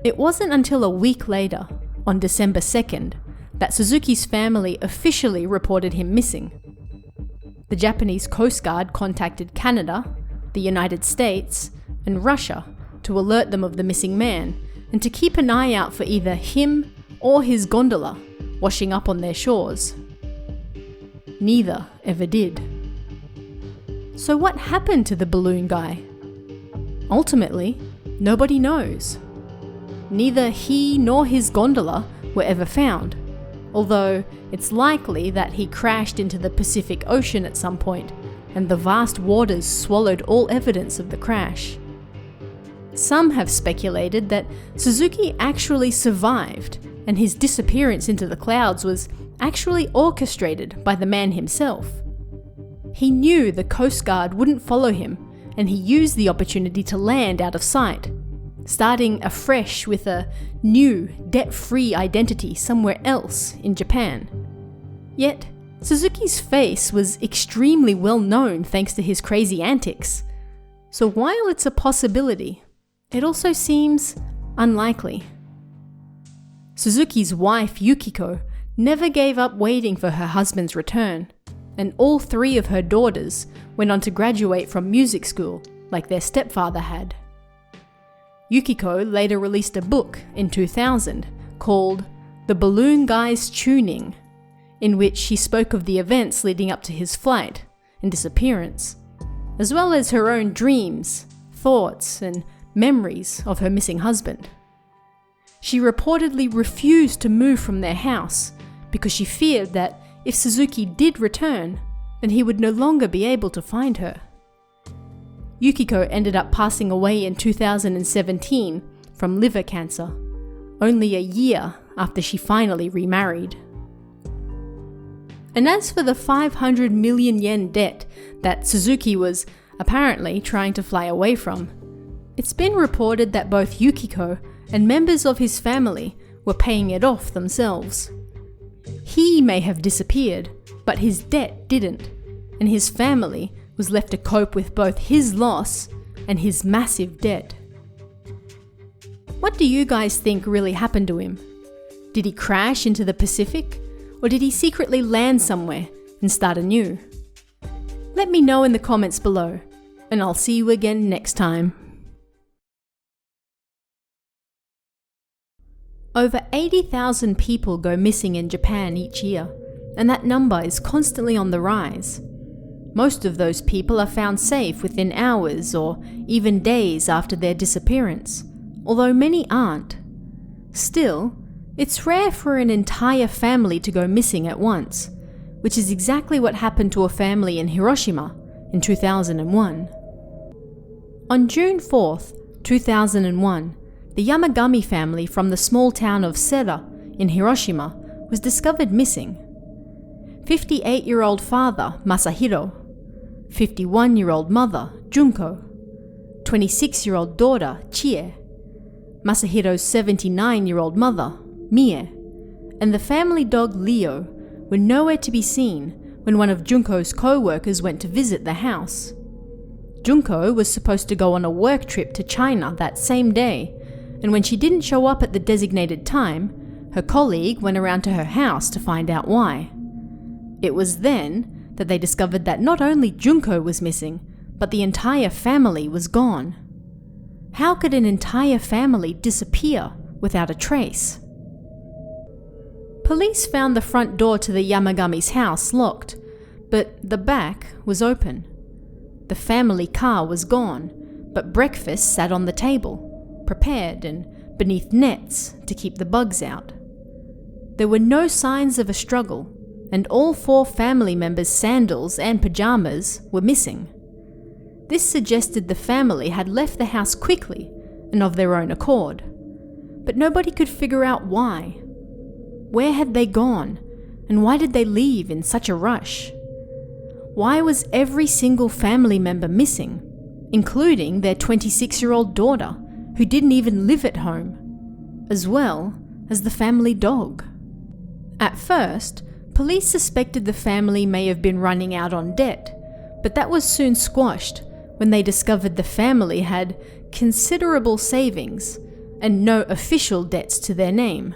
It wasn't until a week later, on December 2nd, that Suzuki's family officially reported him missing. The Japanese Coast Guard contacted Canada, the United States, and Russia to alert them of the missing man and to keep an eye out for either him or his gondola washing up on their shores. Neither ever did. So what happened to the balloon guy? Ultimately, nobody knows. Neither he nor his gondola were ever found, although it's likely that he crashed into the Pacific Ocean at some point, and the vast waters swallowed all evidence of the crash. Some have speculated that Suzuki actually survived, and his disappearance into the clouds was actually orchestrated by the man himself. He knew the Coast Guard wouldn't follow him, and he used the opportunity to land out of sight, starting afresh with a new, debt-free identity somewhere else in Japan. Yet, Suzuki's face was extremely well known thanks to his crazy antics. So while it's a possibility, it also seems unlikely. Suzuki's wife Yukiko never gave up waiting for her husband's return, and all 3 of her daughters went on to graduate from music school like their stepfather had. Yukiko later released a book in 2000 called The Balloon Guy's Tuning, in which she spoke of the events leading up to his flight and disappearance, as well as her own dreams, thoughts, and memories of her missing husband. She reportedly refused to move from their house because she feared that if Suzuki did return, then he would no longer be able to find her. Yukiko ended up passing away in 2017 from liver cancer, only a year after she finally remarried. And as for the 500 million yen debt that Suzuki was apparently trying to fly away from, it's been reported that both Yukiko and members of his family were paying it off themselves. He may have disappeared, but his debt didn't, and his family was left to cope with both his loss and his massive debt. What do you guys think really happened to him? Did he crash into the Pacific, or did he secretly land somewhere and start anew? Let me know in the comments below, and I'll see you again next time. Over 80,000 people go missing in Japan each year, and that number is constantly on the rise. Most of those people are found safe within hours or even days after their disappearance, although many aren't. Still, it's rare for an entire family to go missing at once, which is exactly what happened to a family in Hiroshima in 2001. On June 4th, 2001, the Yamagami family from the small town of Sera in Hiroshima was discovered missing. 58-year-old father Masahiro, 51-year-old mother Junko, 26-year-old daughter Chie, Masahiro's 79-year-old mother Mie, and the family dog Leo were nowhere to be seen when one of Junko's co-workers went to visit the house. Junko was supposed to go on a work trip to China that same day, and when she didn't show up at the designated time, her colleague went around to her house to find out why. It was then that they discovered that not only Junko was missing, but the entire family was gone. How could an entire family disappear without a trace? Police found the front door to the Yamagami's house locked, but the back was open. The family car was gone, but breakfast sat on the table, prepared and beneath nets to keep the bugs out. There were no signs of a struggle, and all 4 family members' sandals and pajamas were missing. This suggested the family had left the house quickly and of their own accord, but nobody could figure out why. Where had they gone, and why did they leave in such a rush? Why was every single family member missing, including their 26-year-old daughter, who didn't even live at home, as well as the family dog? At first, police suspected the family may have been running out on debt, but that was soon squashed when they discovered the family had considerable savings and no official debts to their name.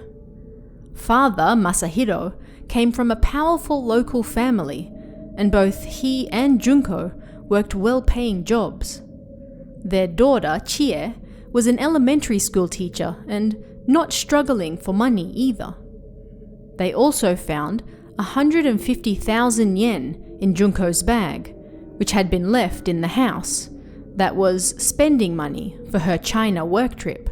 Father Masahiro came from a powerful local family, and both he and Junko worked well-paying jobs. Their daughter, Chie, was an elementary school teacher and not struggling for money either. They also found 150,000 yen in Junko's bag, which had been left in the house. That was spending money for her China work trip.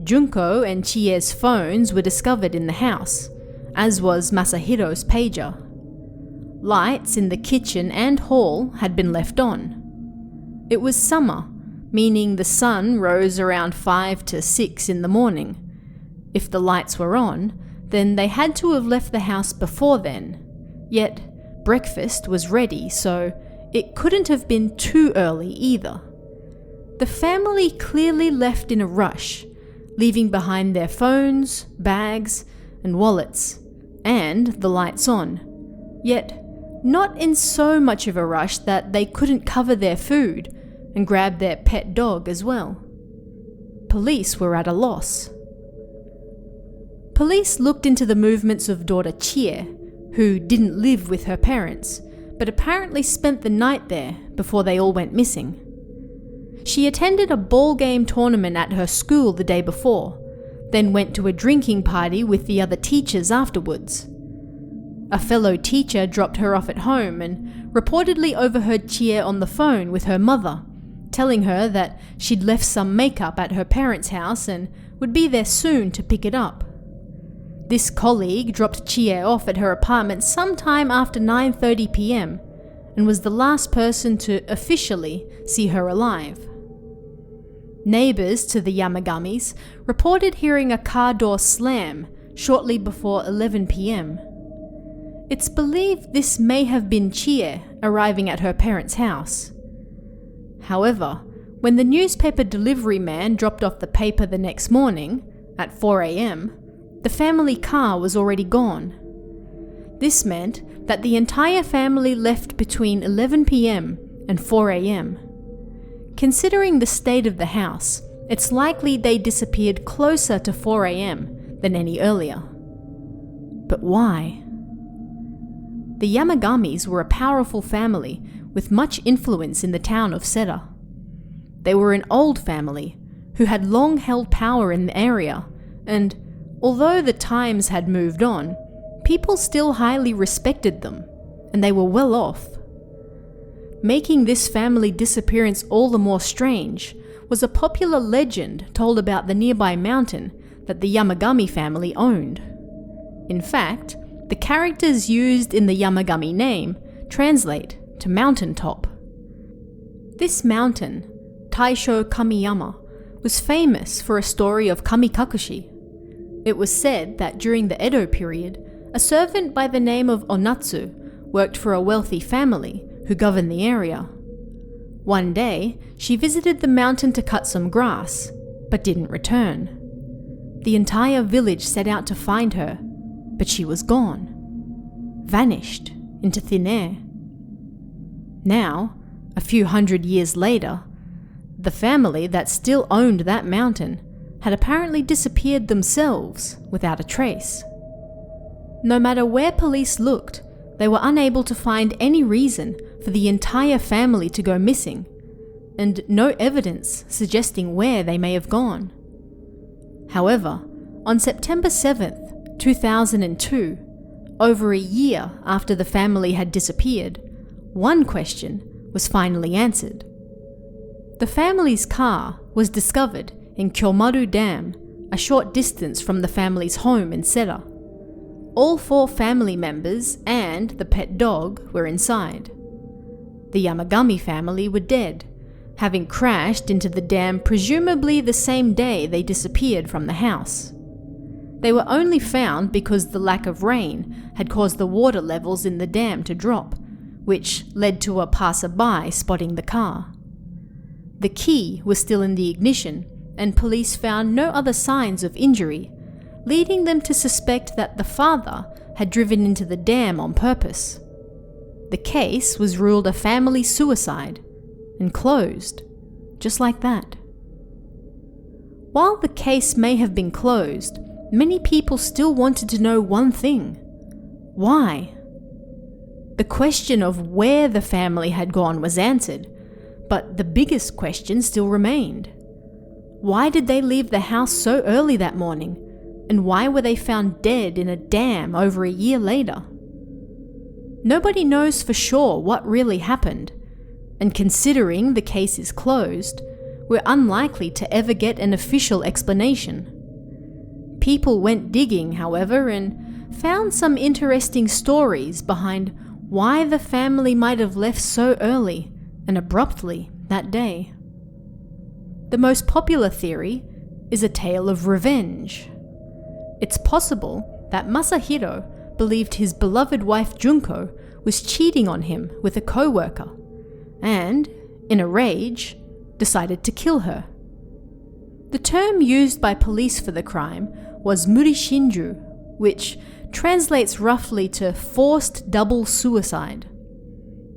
Junko and Chie's phones were discovered in the house, as was Masahiro's pager. Lights in the kitchen and hall had been left on. It was summer, meaning the sun rose around 5 to 6 in the morning. If the lights were on, then they had to have left the house before then. Yet, breakfast was ready, so it couldn't have been too early either. The family clearly left in a rush, leaving behind their phones, bags, and wallets, and the lights on. Yet, not in so much of a rush that they couldn't cover their food and grab their pet dog as well. Police were at a loss. Police looked into the movements of daughter Chie, who didn't live with her parents, but apparently spent the night there before they all went missing. She attended a ball game tournament at her school the day before, then went to a drinking party with the other teachers afterwards. A fellow teacher dropped her off at home and reportedly overheard Chie on the phone with her mother, telling her that she'd left some makeup at her parents' house and would be there soon to pick it up. This colleague dropped Chie off at her apartment sometime after 9:30 p.m. and was the last person to officially see her alive. Neighbors to the Yamagamis reported hearing a car door slam shortly before 11 p.m. It's believed this may have been Chie arriving at her parents' house. However, when the newspaper delivery man dropped off the paper the next morning, at 4 a.m., the family car was already gone. This meant that the entire family left between 11 p.m. and 4 a.m. Considering the state of the house, it's likely they disappeared closer to 4 a.m. than any earlier. But why? The Yamagamis were a powerful family with much influence in the town of Sera. They were an old family who had long held power in the area and although the times had moved on, people still highly respected them, and they were well off. Making this family disappearance all the more strange was a popular legend told about the nearby mountain that the Yamagami family owned. In fact, the characters used in the Yamagami name translate to mountaintop. This mountain, Taisho Kamiyama, was famous for a story of kamikakushi. It was said that during the Edo period, a servant by the name of Onatsu worked for a wealthy family who governed the area. One day, she visited the mountain to cut some grass, but didn't return. The entire village set out to find her, but she was gone, vanished into thin air. Now, a few hundred years later, the family that still owned that mountain had apparently disappeared themselves without a trace. No matter where police looked, they were unable to find any reason for the entire family to go missing, and no evidence suggesting where they may have gone. However, on September 7th, 2002, over a year after the family had disappeared, one question was finally answered. The family's car was discovered in Kyomaru Dam, a short distance from the family's home in Sera. All 4 family members and the pet dog were inside. The Yamagami family were dead, having crashed into the dam presumably the same day they disappeared from the house. They were only found because the lack of rain had caused the water levels in the dam to drop, which led to a passerby spotting the car. The key was still in the ignition, and police found no other signs of injury, leading them to suspect that the father had driven into the dam on purpose. The case was ruled a family suicide and closed, just like that. While the case may have been closed, many people still wanted to know one thing: why? The question of where the family had gone was answered, but the biggest question still remained. Why did they leave the house so early that morning? And why were they found dead in a dam over a year later? Nobody knows for sure what really happened, and considering the case is closed, we're unlikely to ever get an official explanation. People went digging, however, and found some interesting stories behind why the family might have left so early and abruptly that day. The most popular theory is a tale of revenge. It's possible that Masahiro believed his beloved wife Junko was cheating on him with a co-worker, and, in a rage, decided to kill her. The term used by police for the crime was murishinju, which translates roughly to forced double suicide.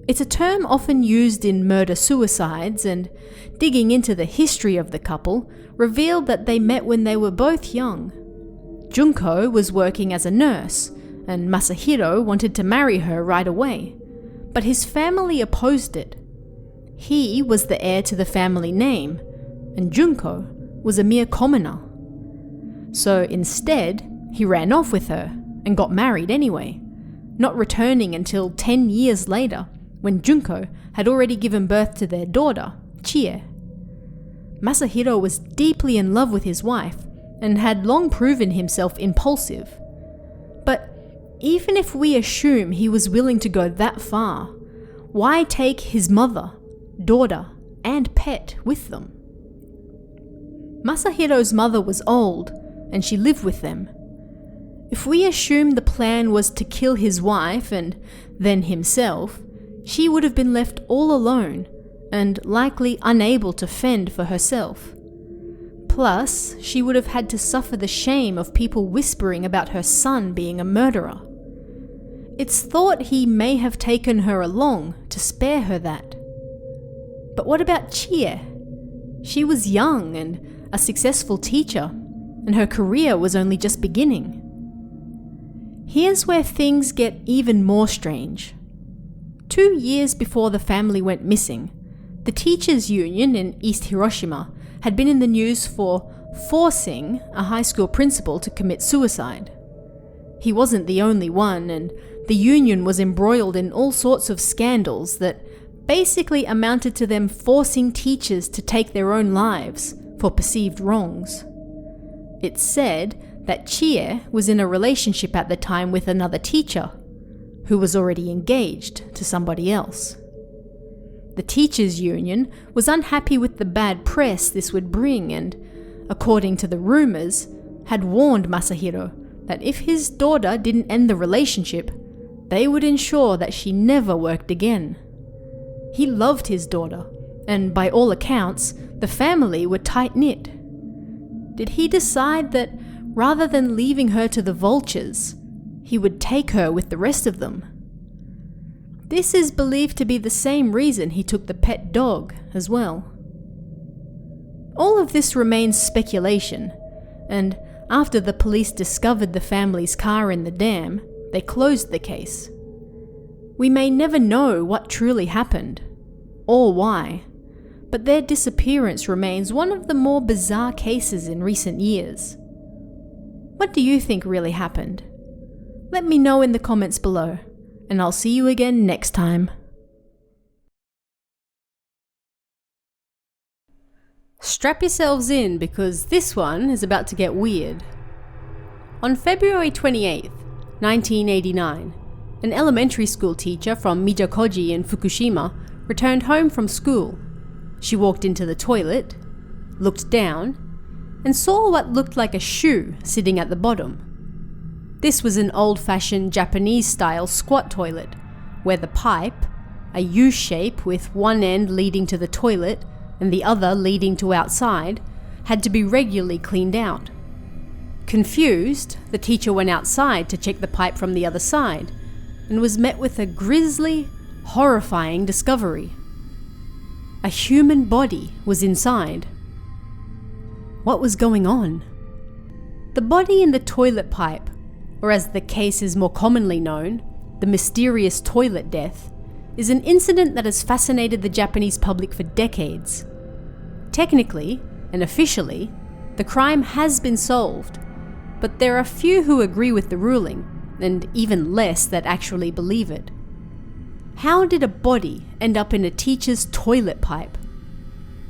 It's a term often used in murder-suicides, and digging into the history of the couple revealed that they met when they were both young. Junko was working as a nurse, and Masahiro wanted to marry her right away, but his family opposed it. He was the heir to the family name, and Junko was a mere commoner. So instead, he ran off with her and got married anyway, not returning until 10 years later, when Junko had already given birth to their daughter, Chie. Masahiro was deeply in love with his wife and had long proven himself impulsive. But even if we assume he was willing to go that far, why take his mother, daughter, and pet with them? Masahiro's mother was old, and she lived with them. If we assume the plan was to kill his wife and then himself, she would have been left all alone and likely unable to fend for herself. Plus, she would have had to suffer the shame of people whispering about her son being a murderer. It's thought he may have taken her along to spare her that. But what about Chie? She was young and a successful teacher, and her career was only just beginning. Here's where things get even more strange. 2 years before the family went missing, the teachers' union in East Hiroshima had been in the news for forcing a high school principal to commit suicide. He wasn't the only one, and the union was embroiled in all sorts of scandals that basically amounted to them forcing teachers to take their own lives for perceived wrongs. It's said that Chie was in a relationship at the time with another teacher, who was already engaged to somebody else. The teachers' union was unhappy with the bad press this would bring and, according to the rumors, had warned Masahiro that if his daughter didn't end the relationship, they would ensure that she never worked again. He loved his daughter, and by all accounts, the family were tight-knit. Did he decide that rather than leaving her to the vultures, he would take her with the rest of them? This is believed to be the same reason he took the pet dog as well. All of this remains speculation, and after the police discovered the family's car in the dam, they closed the case. We may never know what truly happened, or why, but their disappearance remains one of the more bizarre cases in recent years. What do you think really happened? Let me know in the comments below, and I'll see you again next time. Strap yourselves in because this one is about to get weird. On February 28th, 1989, an elementary school teacher from Mijakoji in Fukushima returned home from school. She walked into the toilet, looked down, and saw what looked like a shoe sitting at the bottom. This was an old-fashioned Japanese-style squat toilet, where the pipe, a U-shape with one end leading to the toilet and the other leading to outside, had to be regularly cleaned out. Confused, the teacher went outside to check the pipe from the other side, and was met with a grisly, horrifying discovery. A human body was inside. What was going on? The body in the toilet pipe, or as the case is more commonly known, the mysterious toilet death, is an incident that has fascinated the Japanese public for decades. Technically, and officially, the crime has been solved, but there are few who agree with the ruling, and even less that actually believe it. How did a body end up in a teacher's toilet pipe?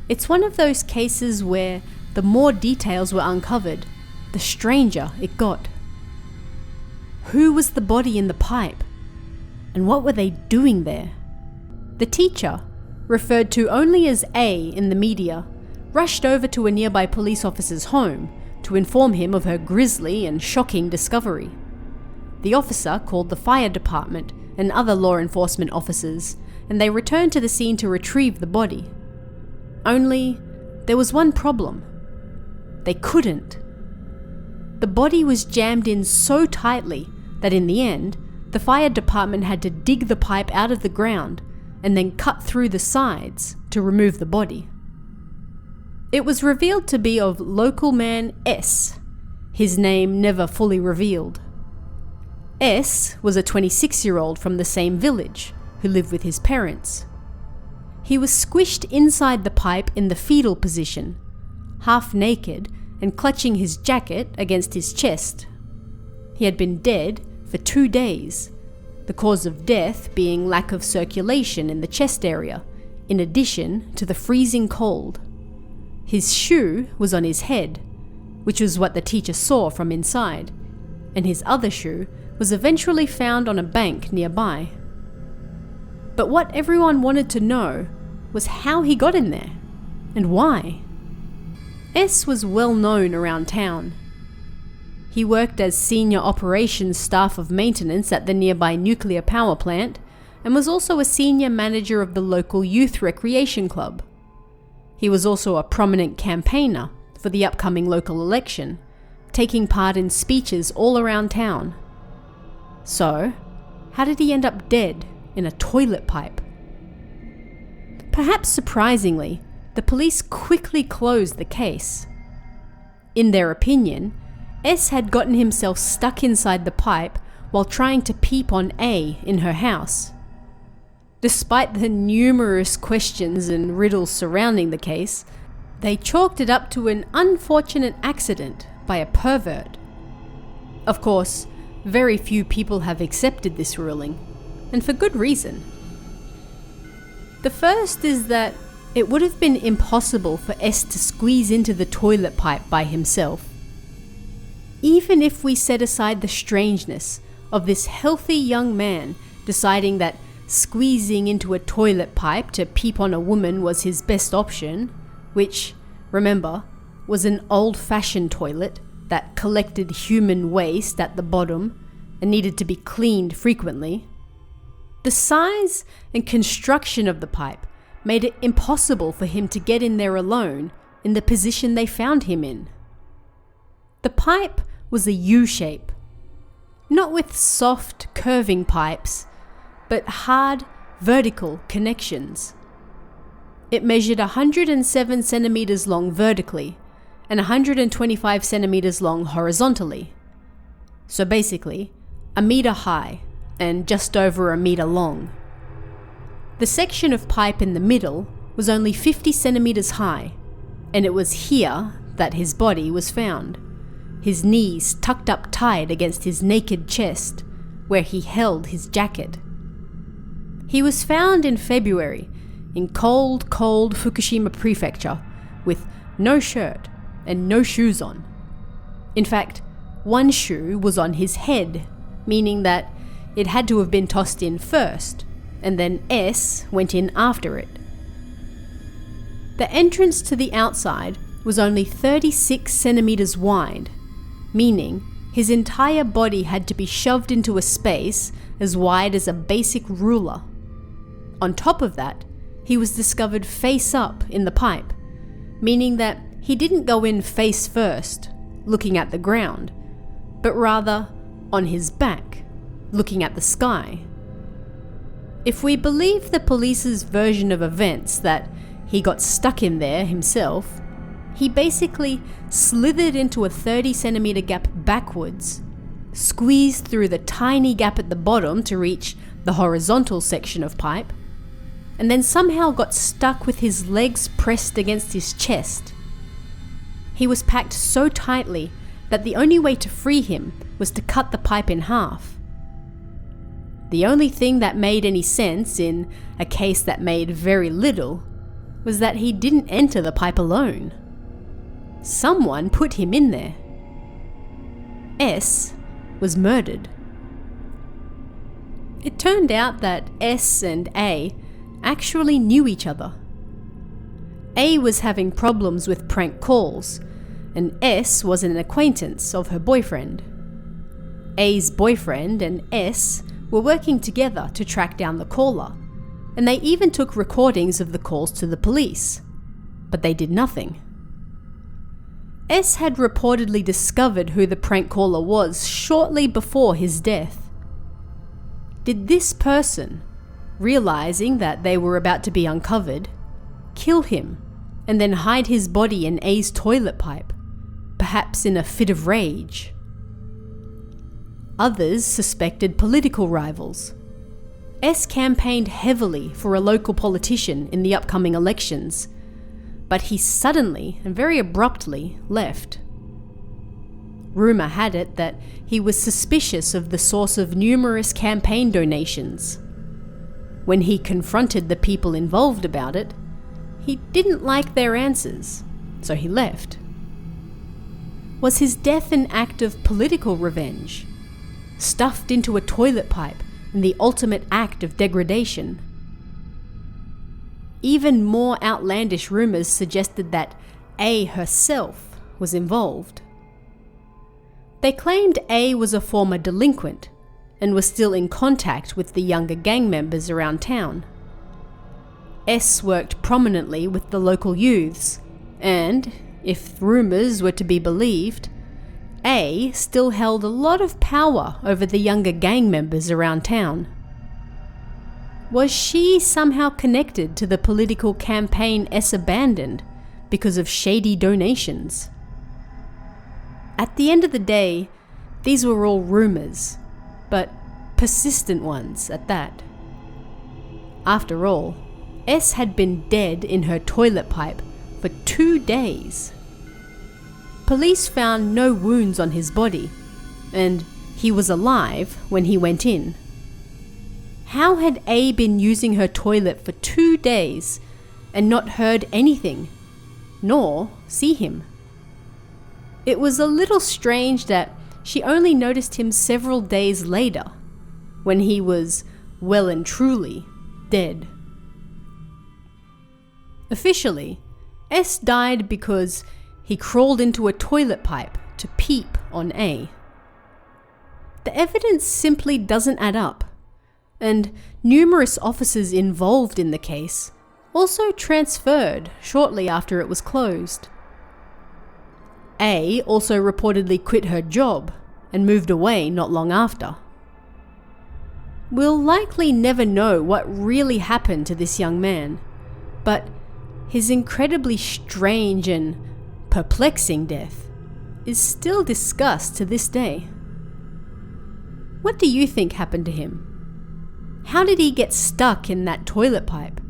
It's one of those cases where the more details were uncovered, the stranger it got. Who was the body in the pipe? And what were they doing there? The teacher, referred to only as A in the media, rushed over to a nearby police officer's home to inform him of her grisly and shocking discovery. The officer called the fire department and other law enforcement officers, and they returned to the scene to retrieve the body. Only, there was one problem. They couldn't. The body was jammed in so tightly that in the end, the fire department had to dig the pipe out of the ground and then cut through the sides to remove the body. It was revealed to be of local man S, his name never fully revealed. S was a 26-year-old from the same village who lived with his parents. He was squished inside the pipe in the fetal position, half naked and clutching his jacket against his chest. He had been dead for 2 days, the cause of death being lack of circulation in the chest area, in addition to the freezing cold. His shoe was on his head, which was what the teacher saw from inside, and his other shoe was eventually found on a bank nearby. But what everyone wanted to know was how he got in there, and why. S was well known around town. He worked as senior operations staff of maintenance at the nearby nuclear power plant, and was also a senior manager of the local youth recreation club. He was also a prominent campaigner for the upcoming local election, taking part in speeches all around town. So, how did he end up dead in a toilet pipe? Perhaps surprisingly, the police quickly closed the case. In their opinion, S had gotten himself stuck inside the pipe while trying to peep on A in her house. Despite the numerous questions and riddles surrounding the case, They chalked it up to an unfortunate accident by a pervert. Of course, very few people have accepted this ruling, and for good reason. The first is that it would have been impossible for S to squeeze into the toilet pipe by himself. Even if we set aside the strangeness of this healthy young man deciding that squeezing into a toilet pipe to peep on a woman was his best option, which, remember, was an old-fashioned toilet that collected human waste at the bottom and needed to be cleaned frequently, the size and construction of the pipe made it impossible for him to get in there alone in the position they found him in. The pipe was a U-shape, not with soft, curving pipes, but hard, vertical connections. It measured 107 centimeters long vertically and 125 centimeters long horizontally. So basically, a meter high and just over a meter long. The section of pipe in the middle was only 50 centimeters high, and it was here that his body was found, his knees tucked up tight against his naked chest, where he held his jacket. He was found in February in cold Fukushima prefecture with no shirt and no shoes on. In fact, one shoe was on his head, meaning that it had to have been tossed in first, and then S went in after it. The entrance to the outside was only 36 centimeters wide, meaning his entire body had to be shoved into a space as wide as a basic ruler. On top of that, he was discovered face up in the pipe, meaning that he didn't go in face first, looking at the ground, but rather on his back, looking at the sky. If we believe the police's version of events that he got stuck in there himself, he basically slithered into a 30 centimeter gap backwards, squeezed through the tiny gap at the bottom to reach the horizontal section of pipe, and then somehow got stuck with his legs pressed against his chest. He was packed so tightly that the only way to free him was to cut the pipe in half. The only thing that made any sense in a case that made very little was that he didn't enter the pipe alone. Someone put him in there. S was murdered. It turned out that S and A actually knew each other. A was having problems with prank calls, and S was an acquaintance of her boyfriend. A's boyfriend and S were working together to track down the caller, and they even took recordings of the calls to the police, but they did nothing. S had reportedly discovered who the prank caller was shortly before his death. Did this person, realizing that they were about to be uncovered, kill him and then hide his body in A's toilet pipe, perhaps in a fit of rage? Others suspected political rivals. S campaigned heavily for a local politician in the upcoming elections, but he suddenly and very abruptly left. Rumor had it that he was suspicious of the source of numerous campaign donations. When he confronted the people involved about it, he didn't like their answers, so he left. Was his death an act of political revenge, stuffed into a toilet pipe in the ultimate act of degradation? Even more outlandish rumors suggested that A herself was involved. They claimed A was a former delinquent and was still in contact with the younger gang members around town. S worked prominently with the local youths, and, if rumors were to be believed, A still held a lot of power over the younger gang members around town. Was she somehow connected to the political campaign S abandoned because of shady donations? At the end of the day, these were all rumors, but persistent ones at that. After all, S had been dead in her toilet pipe for 2 days. Police found no wounds on his body, and he was alive when he went in. How had A been using her toilet for 2 days and not heard anything, nor see him? It was a little strange that she only noticed him several days later, when he was well and truly dead. Officially, S died because he crawled into a toilet pipe to peep on A. The evidence simply doesn't add up, and numerous officers involved in the case also transferred shortly after it was closed. A also reportedly quit her job and moved away not long after. We'll likely never know what really happened to this young man, but his incredibly strange and perplexing death is still discussed to this day. What do you think happened to him? How did he get stuck in that toilet pipe?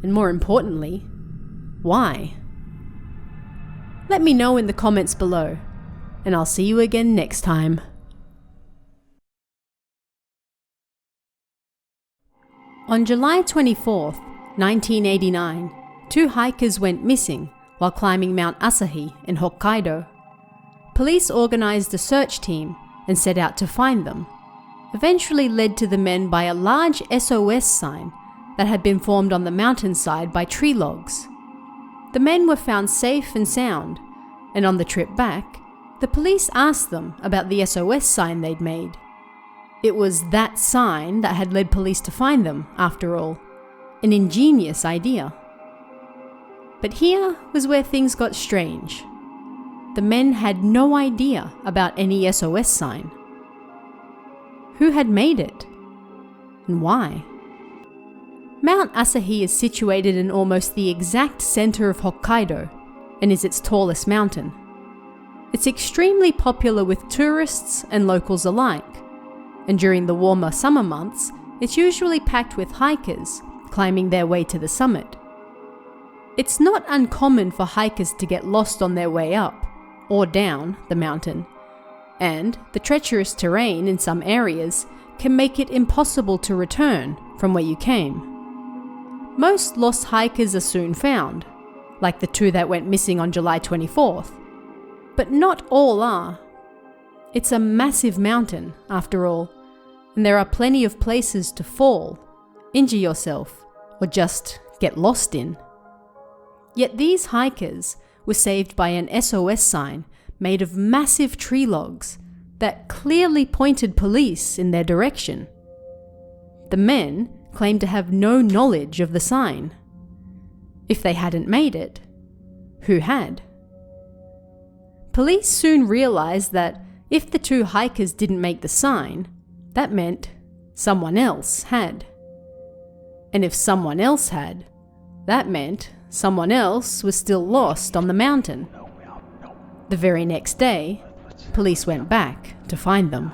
And more importantly, why? Let me know in the comments below, and I'll see you again next time. On July 24th, 1989, 2 hikers went missing while climbing Mount Asahi in Hokkaido. Police organized a search team and set out to find them, eventually led to the men by a large SOS sign that had been formed on the mountainside by tree logs. The men were found safe and sound, and on the trip back, the police asked them about the SOS sign they'd made. It was that sign that had led police to find them, after all. An ingenious idea. But here was where things got strange. The men had no idea about any SOS sign. Who had made it? And why? Mount Asahi is situated in almost the exact center of Hokkaido and is its tallest mountain. It's extremely popular with tourists and locals alike, and during the warmer summer months, it's usually packed with hikers climbing their way to the summit. It's not uncommon for hikers to get lost on their way up or down the mountain, and the treacherous terrain in some areas can make it impossible to return from where you came. Most lost hikers are soon found, like the 2 that went missing on July 24th, but not all are. It's a massive mountain, after all, and there are plenty of places to fall, injure yourself, or just get lost in. Yet these hikers were saved by an SOS sign made of massive tree logs that clearly pointed police in their direction. The men claimed to have no knowledge of the sign. If they hadn't made it, who had? Police soon realized that if the 2 hikers didn't make the sign, that meant someone else had. And if someone else had, that meant someone else was still lost on the mountain. The very next day, police went back to find them.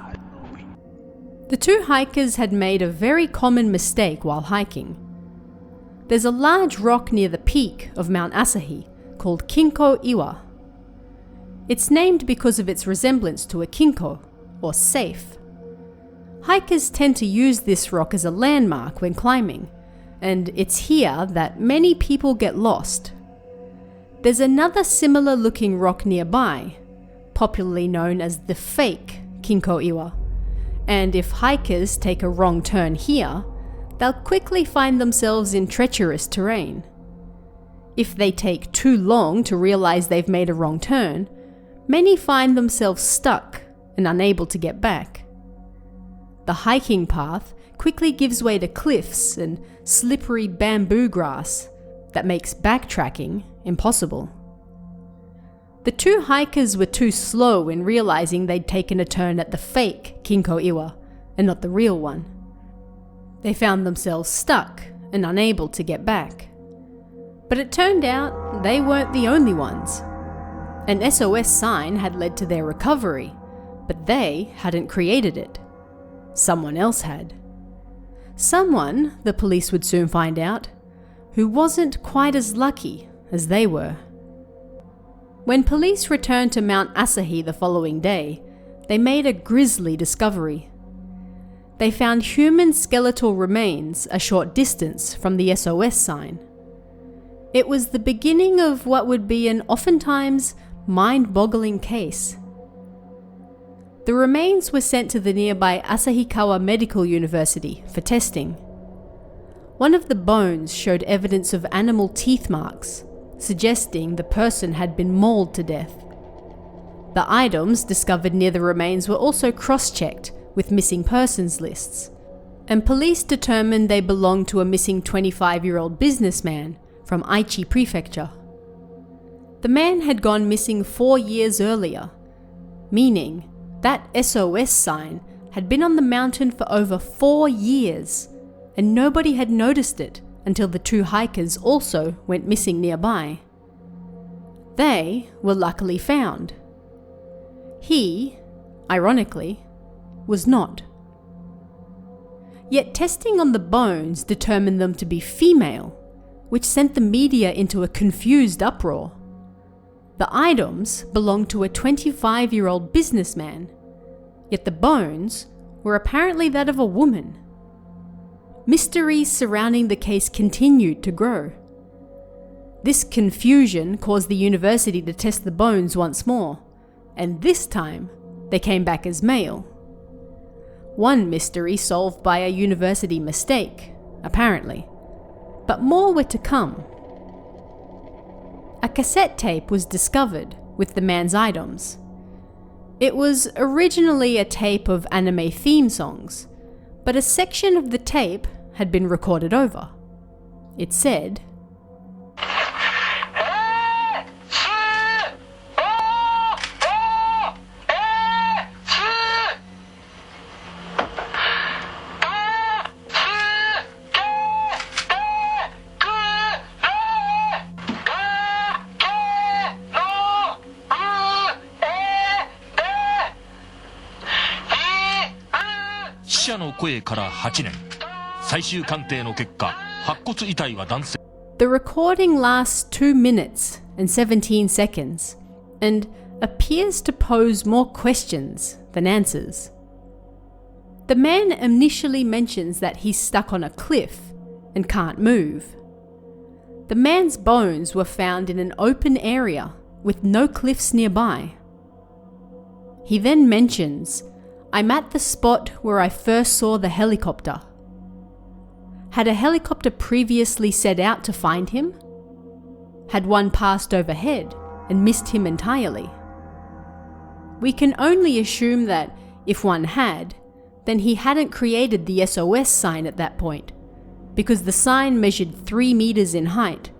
The 2 hikers had made a very common mistake while hiking. There's a large rock near the peak of Mount Asahi called Kinko Iwa. It's named because of its resemblance to a kinko, or safe. Hikers tend to use this rock as a landmark when climbing, and it's here that many people get lost. There's another similar looking rock nearby, popularly known as the fake Kinko Iwa, and if hikers take a wrong turn here, they'll quickly find themselves in treacherous terrain. If they take too long to realize they've made a wrong turn, many find themselves stuck and unable to get back. The hiking path quickly gives way to cliffs and slippery bamboo grass that makes backtracking impossible. The 2 hikers were too slow in realizing they'd taken a turn at the fake Kinko Iwa and not the real one. They found themselves stuck and unable to get back. But it turned out they weren't the only ones. An SOS sign had led to their recovery, but they hadn't created it. Someone else had. Someone, the police would soon find out, who wasn't quite as lucky as they were. When police returned to Mount Asahi the following day, they made a grisly discovery. They found human skeletal remains a short distance from the SOS sign. It was the beginning of what would be an oftentimes mind-boggling case. The remains were sent to the nearby Asahikawa Medical University for testing. One of the bones showed evidence of animal teeth marks, suggesting the person had been mauled to death. The items discovered near the remains were also cross-checked with missing persons lists, and police determined they belonged to a missing 25-year-old businessman from Aichi Prefecture. The man had gone missing 4 years earlier, meaning that SOS sign had been on the mountain for over 4 years, and nobody had noticed it until the two hikers also went missing nearby. They were luckily found. He, ironically, was not. Yet testing on the bones determined them to be female, which sent the media into a confused uproar. The items belonged to a 25-year-old businessman, yet the bones were apparently that of a woman. Mysteries surrounding the case continued to grow. This confusion caused the university to test the bones once more, and this time they came back as male. One mystery solved by a university mistake, apparently, but more were to come. A cassette tape was discovered with the man's items. It was originally a tape of anime theme songs, but a section of the tape had been recorded over. It said, The recording lasts 2 minutes and 17 seconds and appears to pose more questions than answers. The man initially mentions that he's stuck on a cliff and can't move. The man's bones were found in an open area with no cliffs nearby. He then mentions, "I'm at the spot where I first saw the helicopter." Had a helicopter previously set out to find him? Had one passed overhead and missed him entirely? We can only assume that if one had, then he hadn't created the SOS sign at that point, because the sign measured 3 meters in height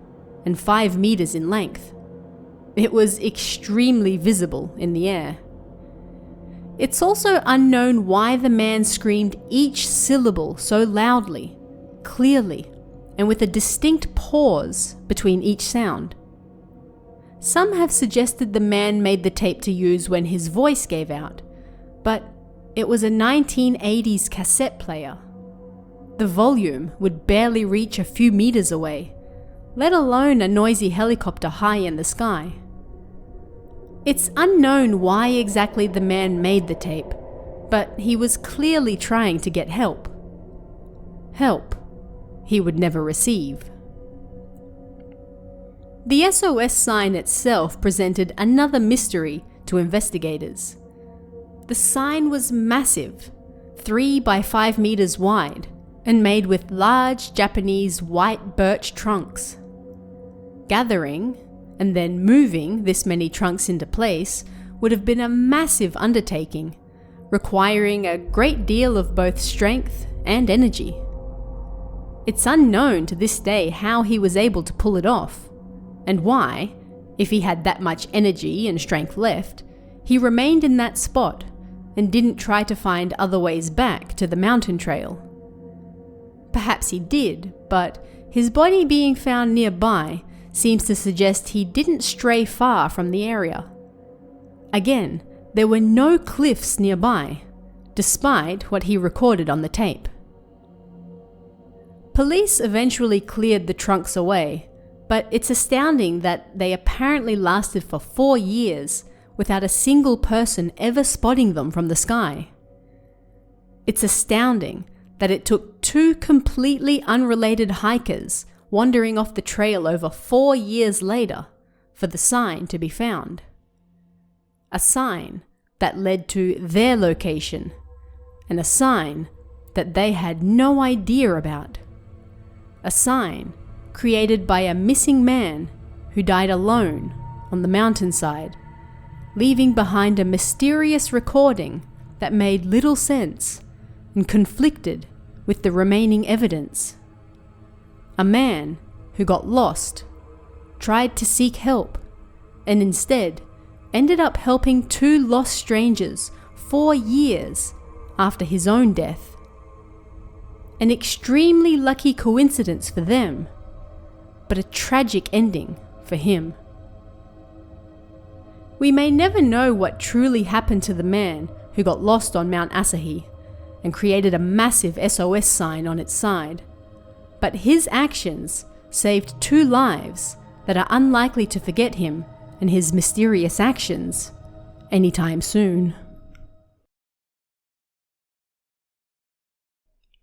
and 5 meters in length. It was extremely visible in the air. It's also unknown why the man screamed each syllable so loudly, clearly, and with a distinct pause between each sound. Some have suggested the man made the tape to use when his voice gave out, but it was a 1980s cassette player. The volume would barely reach a few meters away, let alone a noisy helicopter high in the sky. It's unknown why exactly the man made the tape, but he was clearly trying to get help. Help he would never receive. The SOS sign itself presented another mystery to investigators. The sign was massive, 3 by 5 meters wide, and made with large Japanese white birch trunks. Gathering and then moving this many trunks into place would have been a massive undertaking, requiring a great deal of both strength and energy. It's unknown to this day how he was able to pull it off, and why, if he had that much energy and strength left, he remained in that spot and didn't try to find other ways back to the mountain trail. Perhaps he did, but his body being found nearby seems to suggest he didn't stray far from the area. Again, there were no cliffs nearby, despite what he recorded on the tape. Police eventually cleared the trunks away, But it's astounding that they apparently lasted for 4 years without a single person ever spotting them from the sky. It's astounding that it took 2 completely unrelated hikers wandering off the trail over 4 years later for the sign to be found. A sign that led to their location, and a sign that they had no idea about. A sign created by a missing man who died alone on the mountainside, leaving behind a mysterious recording that made little sense and conflicted with the remaining evidence. A man who got lost, tried to seek help, and instead ended up helping 2 lost strangers 4 years after his own death. An extremely lucky coincidence for them, but a tragic ending for him. We may never know what truly happened to the man who got lost on Mount Asahi and created a massive SOS sign on its side, but his actions saved 2 lives that are unlikely to forget him and his mysterious actions anytime soon.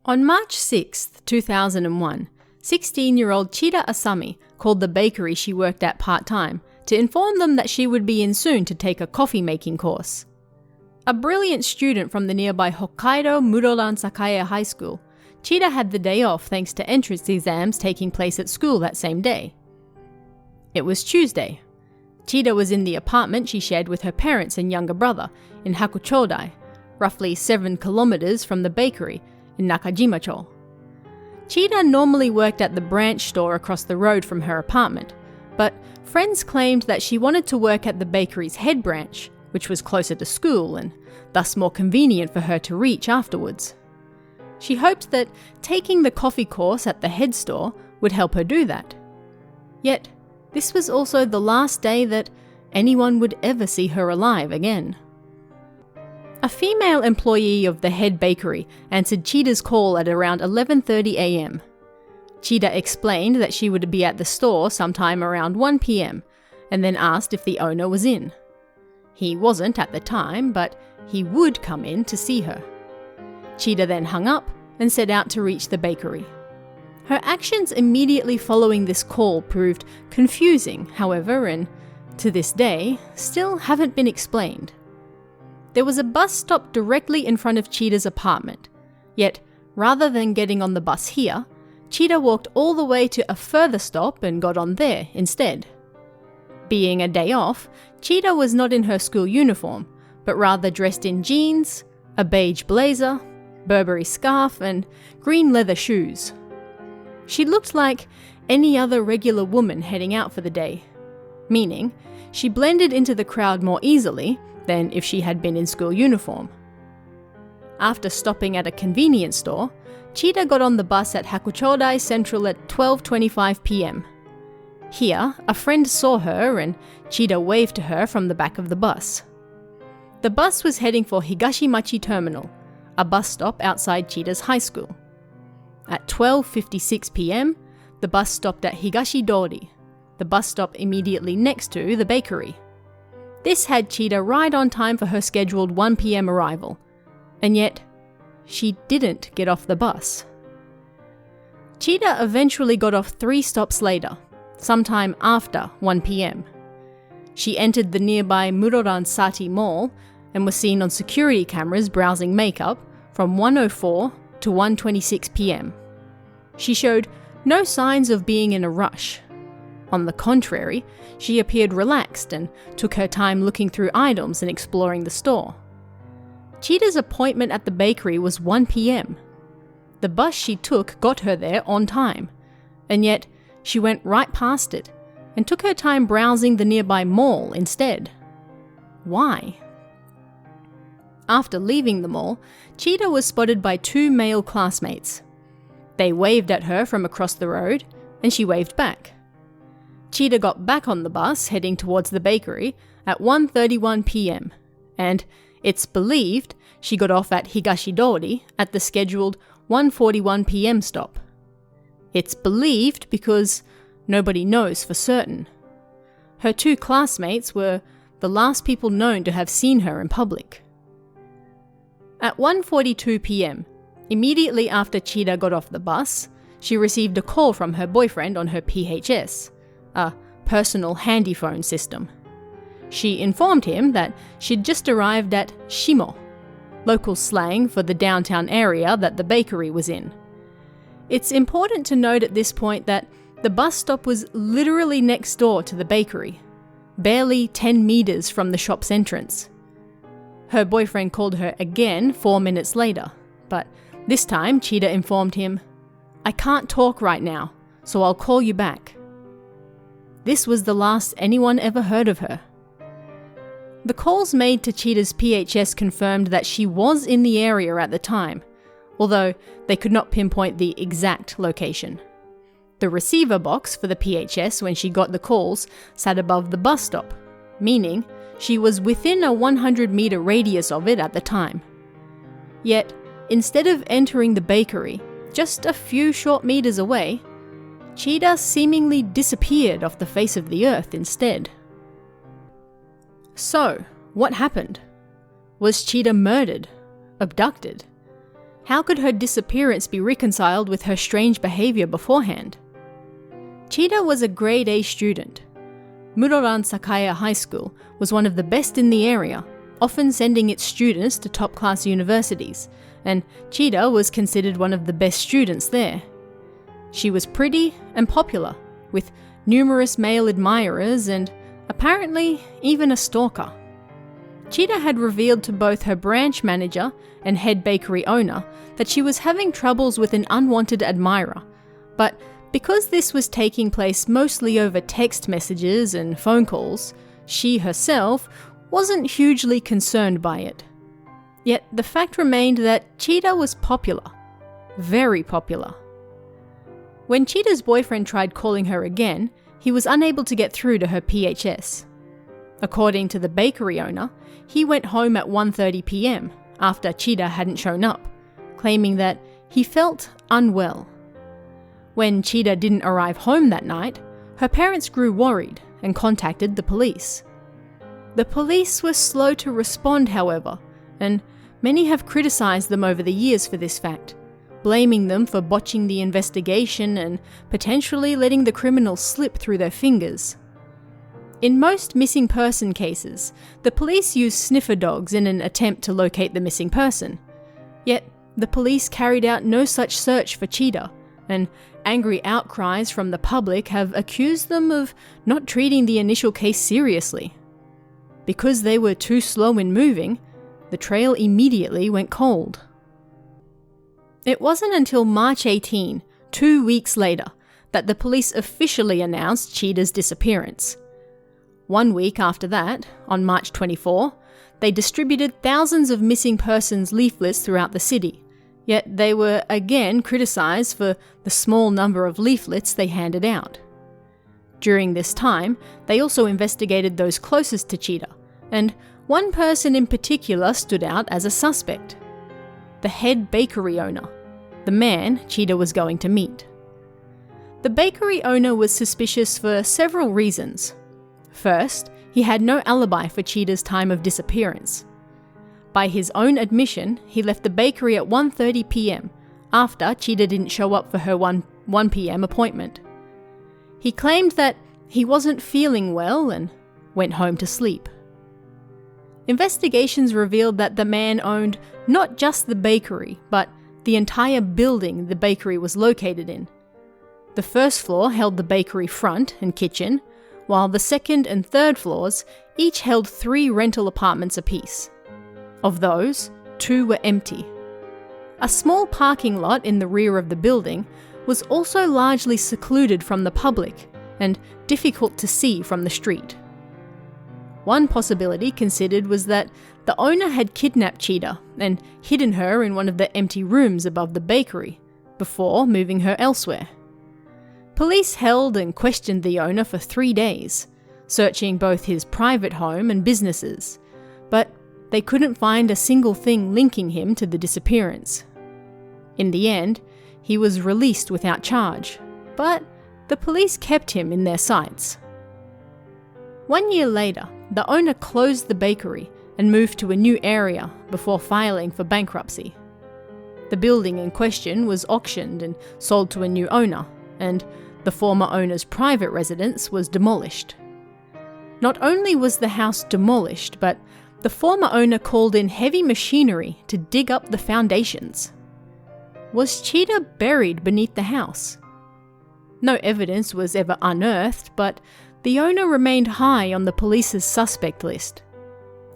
On March 6, 2001, 16-year-old Chida Asami called the bakery she worked at part-time to inform them that she would be in soon to take a coffee-making course. A brilliant student from the nearby Hokkaido Muroran Sakae High School, Chida had the day off thanks to entrance exams taking place at school that same day. It was Tuesday. Chida was in the apartment she shared with her parents and younger brother in Hakuchodai, roughly 7 kilometers from the bakery in Nakajima-cho. Chida normally worked at the branch store across the road from her apartment, but friends claimed that she wanted to work at the bakery's head branch, which was closer to school and thus more convenient for her to reach afterwards. She hoped that taking the coffee course at the head store would help her do that. Yet, this was also the last day that anyone would ever see her alive again. A female employee of the head bakery answered Chida's call at around 11:30 a.m. Chida explained that she would be at the store sometime around 1 p.m. and then asked if the owner was in. He wasn't at the time, but he would come in to see her. Chida then hung up and set out to reach the bakery. Her actions immediately following this call proved confusing, however, and to this day, still haven't been explained. There was a bus stop directly in front of Chida's apartment, yet rather than getting on the bus here, Chida walked all the way to a further stop and got on there instead. Being a day off, Chida was not in her school uniform, but rather dressed in jeans, a beige blazer, Burberry scarf, and green leather shoes. She looked like any other regular woman heading out for the day, meaning she blended into the crowd more easily than if she had been in school uniform. After stopping at a convenience store, Chida got on the bus at Hakuchodai Central at 12:25 p.m. Here, a friend saw her and Chida waved to her from the back of the bus. The bus was heading for Higashimachi Terminal, a bus stop outside Chida's high school. At 12:56 p.m, the bus stopped at Higashidori, the bus stop immediately next to the bakery. This had Chida right on time for her scheduled 1 p.m. arrival, and yet she didn't get off the bus. Chida eventually got off 3 stops later, sometime after 1 p.m. She entered the nearby Muroran Sati Mall and was seen on security cameras browsing makeup from 1:04 to 1:26 p.m. She showed no signs of being in a rush. On the contrary, she appeared relaxed and took her time looking through items and exploring the store. Chida's appointment at the bakery was 1 p.m. The bus she took got her there on time, and yet she went right past it and took her time browsing the nearby mall instead. Why? After leaving the mall, Chida was spotted by 2 male classmates. They waved at her from across the road, and she waved back. Chida got back on the bus heading towards the bakery at 1:31 p.m, and it's believed she got off at Higashidori at the scheduled 1:41 p.m. stop. It's believed because nobody knows for certain. Her 2 classmates were the last people known to have seen her in public. At 1:42 p.m, immediately after Chida got off the bus, she received a call from her boyfriend on her PHS, a personal handyphone system. She informed him that she'd just arrived at Shimo, local slang for the downtown area that the bakery was in. It's important to note at this point that the bus stop was literally next door to the bakery, barely 10 meters from the shop's entrance. Her boyfriend called her again 4 minutes later, but this time Chida informed him, "I can't talk right now, so I'll call you back." This was the last anyone ever heard of her. The calls made to Chida's PHS confirmed that she was in the area at the time, although they could not pinpoint the exact location. The receiver box for the PHS when she got the calls sat above the bus stop, meaning she was within a 100-meter radius of it at the time. Yet, instead of entering the bakery, just a few short meters away, Chida seemingly disappeared off the face of the earth instead. So, what happened? Was Chida murdered? Abducted? How could her disappearance be reconciled with her strange behavior beforehand? Chida was a grade A student. Muroran Sakaya High School was one of the best in the area, often sending its students to top-class universities, and Chida was considered one of the best students there. She was pretty and popular, with numerous male admirers and apparently even a stalker. Chida had revealed to both her branch manager and head bakery owner that she was having troubles with an unwanted admirer, but because this was taking place mostly over text messages and phone calls, she herself wasn't hugely concerned by it. Yet the fact remained that Chida was popular. Very popular. When Chida's boyfriend tried calling her again, he was unable to get through to her PHS. According to the bakery owner, he went home at 1:30 p.m. after Chida hadn't shown up, claiming that he felt unwell. When Chida didn't arrive home that night, her parents grew worried and contacted the police. The police were slow to respond, however, and many have criticized them over the years for this fact, blaming them for botching the investigation and potentially letting the criminals slip through their fingers. In most missing person cases, the police use sniffer dogs in an attempt to locate the missing person. Yet, the police carried out no such search for Chida, and angry outcries from the public have accused them of not treating the initial case seriously. Because they were too slow in moving, the trail immediately went cold. It wasn't until March 18, 2 weeks later, that the police officially announced Chida's disappearance. 1 week after that, on March 24, they distributed thousands of missing persons leaflets throughout the city, yet they were again criticized for the small number of leaflets they handed out. During this time, they also investigated those closest to Chida, and one person in particular stood out as a suspect: the head bakery owner, the man Chida was going to meet. The bakery owner was suspicious for several reasons. First, he had no alibi for Chida's time of disappearance. By his own admission, he left the bakery at 1:30 p.m. after Chida didn't show up for her 1 p.m. appointment. He claimed that he wasn't feeling well and went home to sleep. Investigations revealed that the man owned not just the bakery, but the entire building the bakery was located in. The first floor held the bakery front and kitchen, while the second and third floors each held 3 rental apartments apiece. Of those, 2 were empty. A small parking lot in the rear of the building was also largely secluded from the public and difficult to see from the street. One possibility considered was that the owner had kidnapped Chida and hidden her in one of the empty rooms above the bakery before moving her elsewhere. Police held and questioned the owner for 3 days, searching both his private home and businesses, but they couldn't find a single thing linking him to the disappearance. In the end, he was released without charge, but the police kept him in their sights. 1 year later, the owner closed the bakery and moved to a new area before filing for bankruptcy. The building in question was auctioned and sold to a new owner, and the former owner's private residence was demolished. Not only was the house demolished, but the former owner called in heavy machinery to dig up the foundations. Was Chida buried beneath the house? No evidence was ever unearthed, but the owner remained high on the police's suspect list.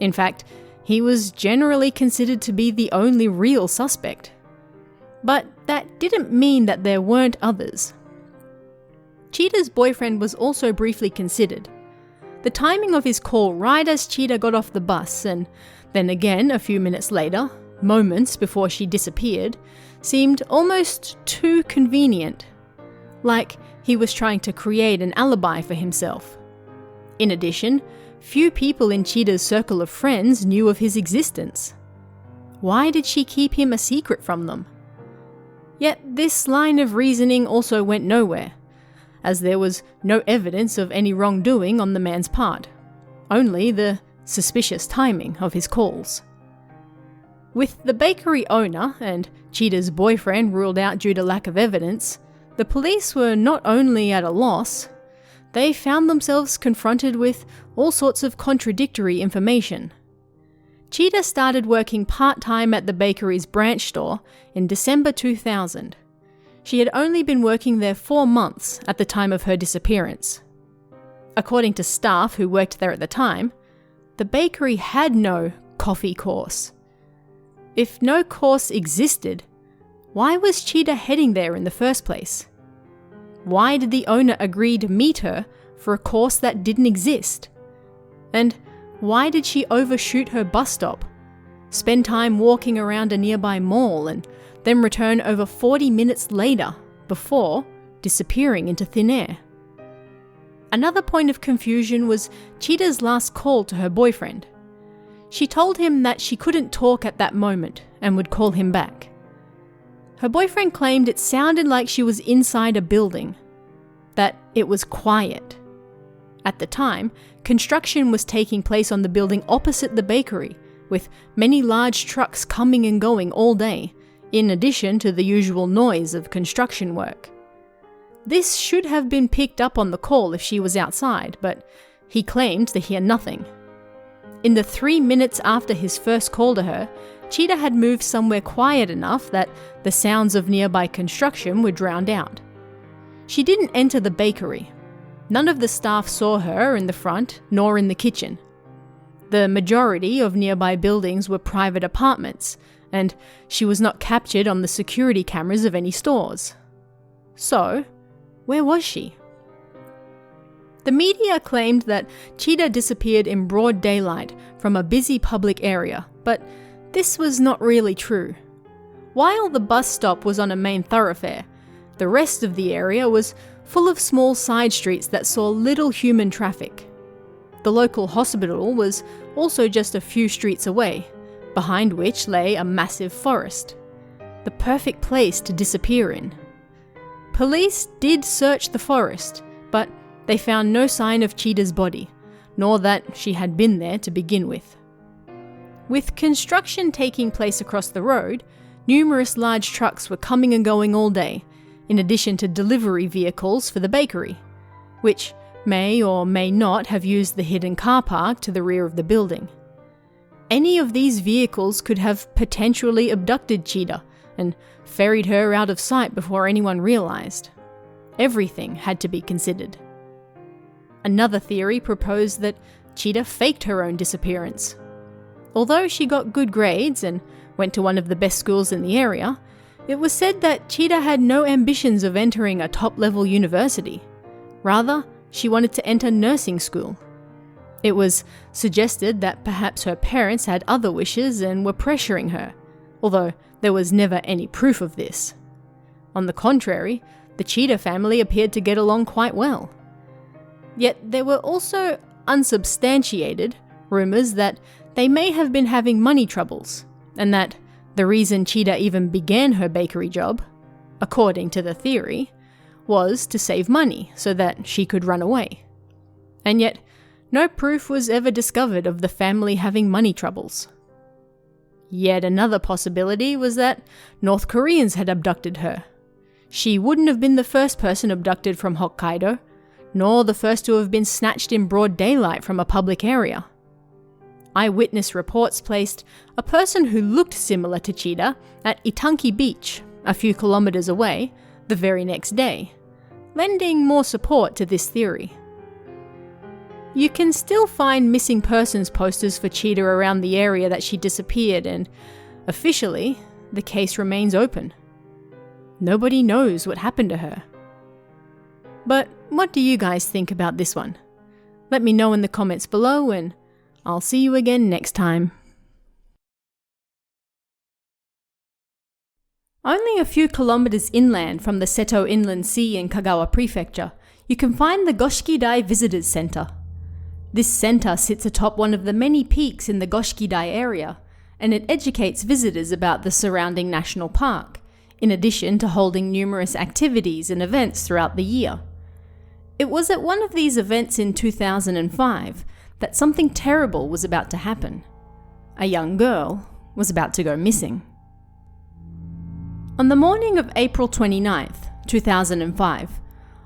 In fact, he was generally considered to be the only real suspect. But that didn't mean that there weren't others. Chida's boyfriend was also briefly considered. The timing of his call right as Chida got off the bus, and then again a few minutes later, moments before she disappeared, seemed almost too convenient. Like he was trying to create an alibi for himself. In addition, few people in Chida's circle of friends knew of his existence. Why did she keep him a secret from them? Yet this line of reasoning also went nowhere, as there was no evidence of any wrongdoing on the man's part, only the suspicious timing of his calls. With the bakery owner and Chida's boyfriend ruled out due to lack of evidence, the police were not only at a loss, they found themselves confronted with all sorts of contradictory information. Chida started working part-time at the bakery's branch store in December 2000. She had only been working there 4 months at the time of her disappearance. According to staff who worked there at the time, the bakery had no coffee course. If no course existed, why was Chida heading there in the first place? Why did the owner agree to meet her for a course that didn't exist? And why did she overshoot her bus stop, spend time walking around a nearby mall, and then return over 40 minutes later before disappearing into thin air? Another point of confusion was Chida's last call to her boyfriend. She told him that she couldn't talk at that moment and would call him back. Her boyfriend claimed it sounded like she was inside a building, that it was quiet. At the time, construction was taking place on the building opposite the bakery, with many large trucks coming and going all day, in addition to the usual noise of construction work. This should have been picked up on the call if she was outside, but he claimed to hear nothing. In the 3 minutes after his first call to her, Chida had moved somewhere quiet enough that the sounds of nearby construction were drowned out. She didn't enter the bakery. None of the staff saw her in the front nor in the kitchen. The majority of nearby buildings were private apartments, and she was not captured on the security cameras of any stores. So, where was she? The media claimed that Chida disappeared in broad daylight from a busy public area, but this was not really true. While the bus stop was on a main thoroughfare, the rest of the area was full of small side streets that saw little human traffic. The local hospital was also just a few streets away, behind which lay a massive forest. The perfect place to disappear in. Police did search the forest, but they found no sign of Chida's body, nor that she had been there to begin with. With construction taking place across the road, numerous large trucks were coming and going all day, in addition to delivery vehicles for the bakery, which may or may not have used the hidden car park to the rear of the building. Any of these vehicles could have potentially abducted Chida and ferried her out of sight before anyone realized. Everything had to be considered. Another theory proposed that Chida faked her own disappearance. Although she got good grades and went to one of the best schools in the area, it was said that Chida had no ambitions of entering a top-level university. Rather, she wanted to enter nursing school. It was suggested that perhaps her parents had other wishes and were pressuring her, although there was never any proof of this. On the contrary, the Chida family appeared to get along quite well. Yet there were also unsubstantiated rumors that they may have been having money troubles, and that the reason Chida even began her bakery job, according to the theory, was to save money so that she could run away. And yet, no proof was ever discovered of the family having money troubles. Yet another possibility was that North Koreans had abducted her. She wouldn't have been the first person abducted from Hokkaido, nor the first to have been snatched in broad daylight from a public area. Eyewitness reports placed a person who looked similar to Chida at Itanki Beach, a few kilometers away, the very next day, lending more support to this theory. You can still find missing persons posters for Chida around the area that she disappeared, and officially, the case remains open. Nobody knows what happened to her. But what do you guys think about this one? Let me know in the comments below, and I'll see you again next time. Only a few kilometers inland from the Seto Inland Sea in Kagawa Prefecture, you can find the Goshikidai Visitors Center. This center sits atop one of the many peaks in the Goshikidai area, and it educates visitors about the surrounding national park, in addition to holding numerous activities and events throughout the year. It was at one of these events in 2005 that something terrible was about to happen. A young girl was about to go missing. On the morning of April 29th, 2005,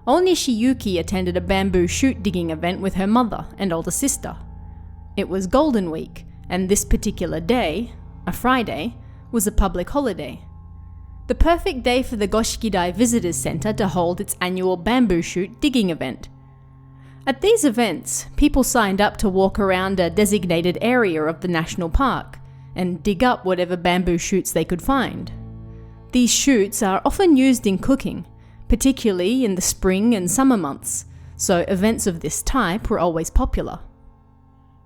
Onishi Yuki attended a bamboo shoot digging event with her mother and older sister. It was Golden Week, and this particular day, a Friday, was a public holiday. The perfect day for the Goshikidai Visitors Center to hold its annual bamboo shoot digging event. At these events, people signed up to walk around a designated area of the national park and dig up whatever bamboo shoots they could find. These shoots are often used in cooking, particularly in the spring and summer months, so events of this type were always popular.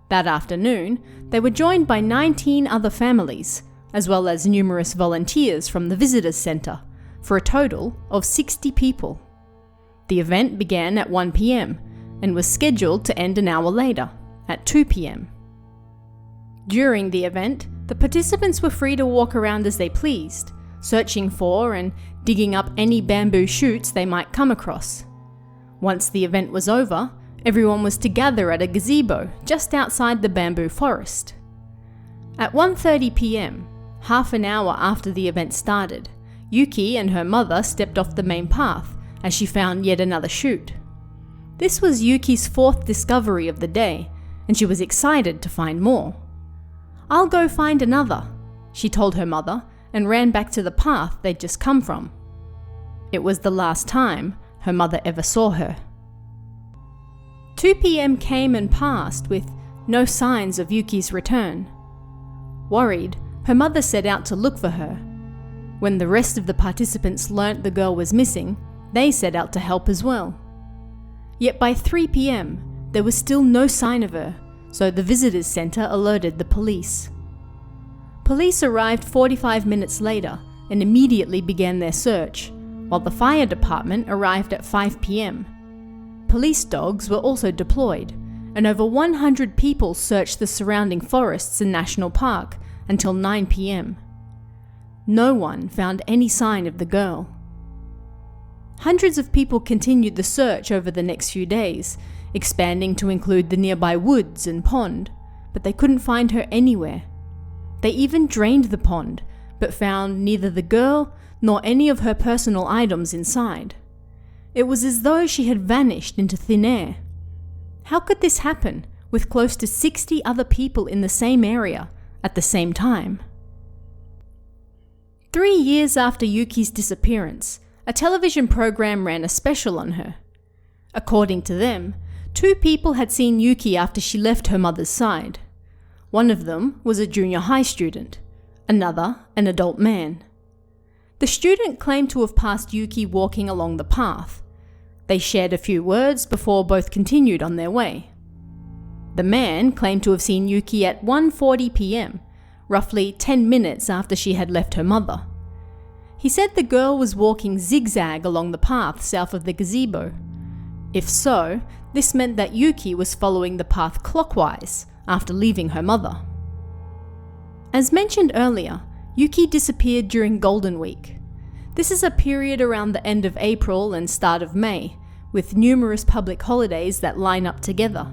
That afternoon, they were joined by 19 other families, as well as numerous volunteers from the visitors center, for a total of 60 people. The event began at 1 p.m. and was scheduled to end an hour later, at 2 p.m. During the event, the participants were free to walk around as they pleased, searching for and digging up any bamboo shoots they might come across. Once the event was over, everyone was to gather at a gazebo just outside the bamboo forest. At 1:30 p.m., half an hour after the event started, Yuki and her mother stepped off the main path as she found yet another shoot. This was Yuki's fourth discovery of the day, and she was excited to find more. "I'll go find another," she told her mother, and ran back to the path they'd just come from. It was the last time her mother ever saw her. 2 p.m. came and passed with no signs of Yuki's return. Worried, her mother set out to look for her. When the rest of the participants learnt the girl was missing, they set out to help as well. Yet by 3 p.m., there was still no sign of her, so the visitors center alerted the police. Police arrived 45 minutes later and immediately began their search, while the fire department arrived at 5 p.m. Police dogs were also deployed, and over 100 people searched the surrounding forests and national park until 9 p.m. No one found any sign of the girl. Hundreds of people continued the search over the next few days, expanding to include the nearby woods and pond, but they couldn't find her anywhere. They even drained the pond, but found neither the girl nor any of her personal items inside. It was as though she had vanished into thin air. How could this happen with close to 60 other people in the same area at the same time? 3 years after Yuki's disappearance, a television program ran a special on her. According to them, 2 people had seen Yuki after she left her mother's side. One of them was a junior high student, another an adult man. The student claimed to have passed Yuki walking along the path. They shared a few words before both continued on their way. The man claimed to have seen Yuki at 1:40 p.m., roughly 10 minutes after she had left her mother. He said the girl was walking zigzag along the path south of the gazebo. If so, this meant that Yuki was following the path clockwise after leaving her mother. As mentioned earlier, Yuki disappeared during Golden Week. This is a period around the end of April and start of May, with numerous public holidays that line up together.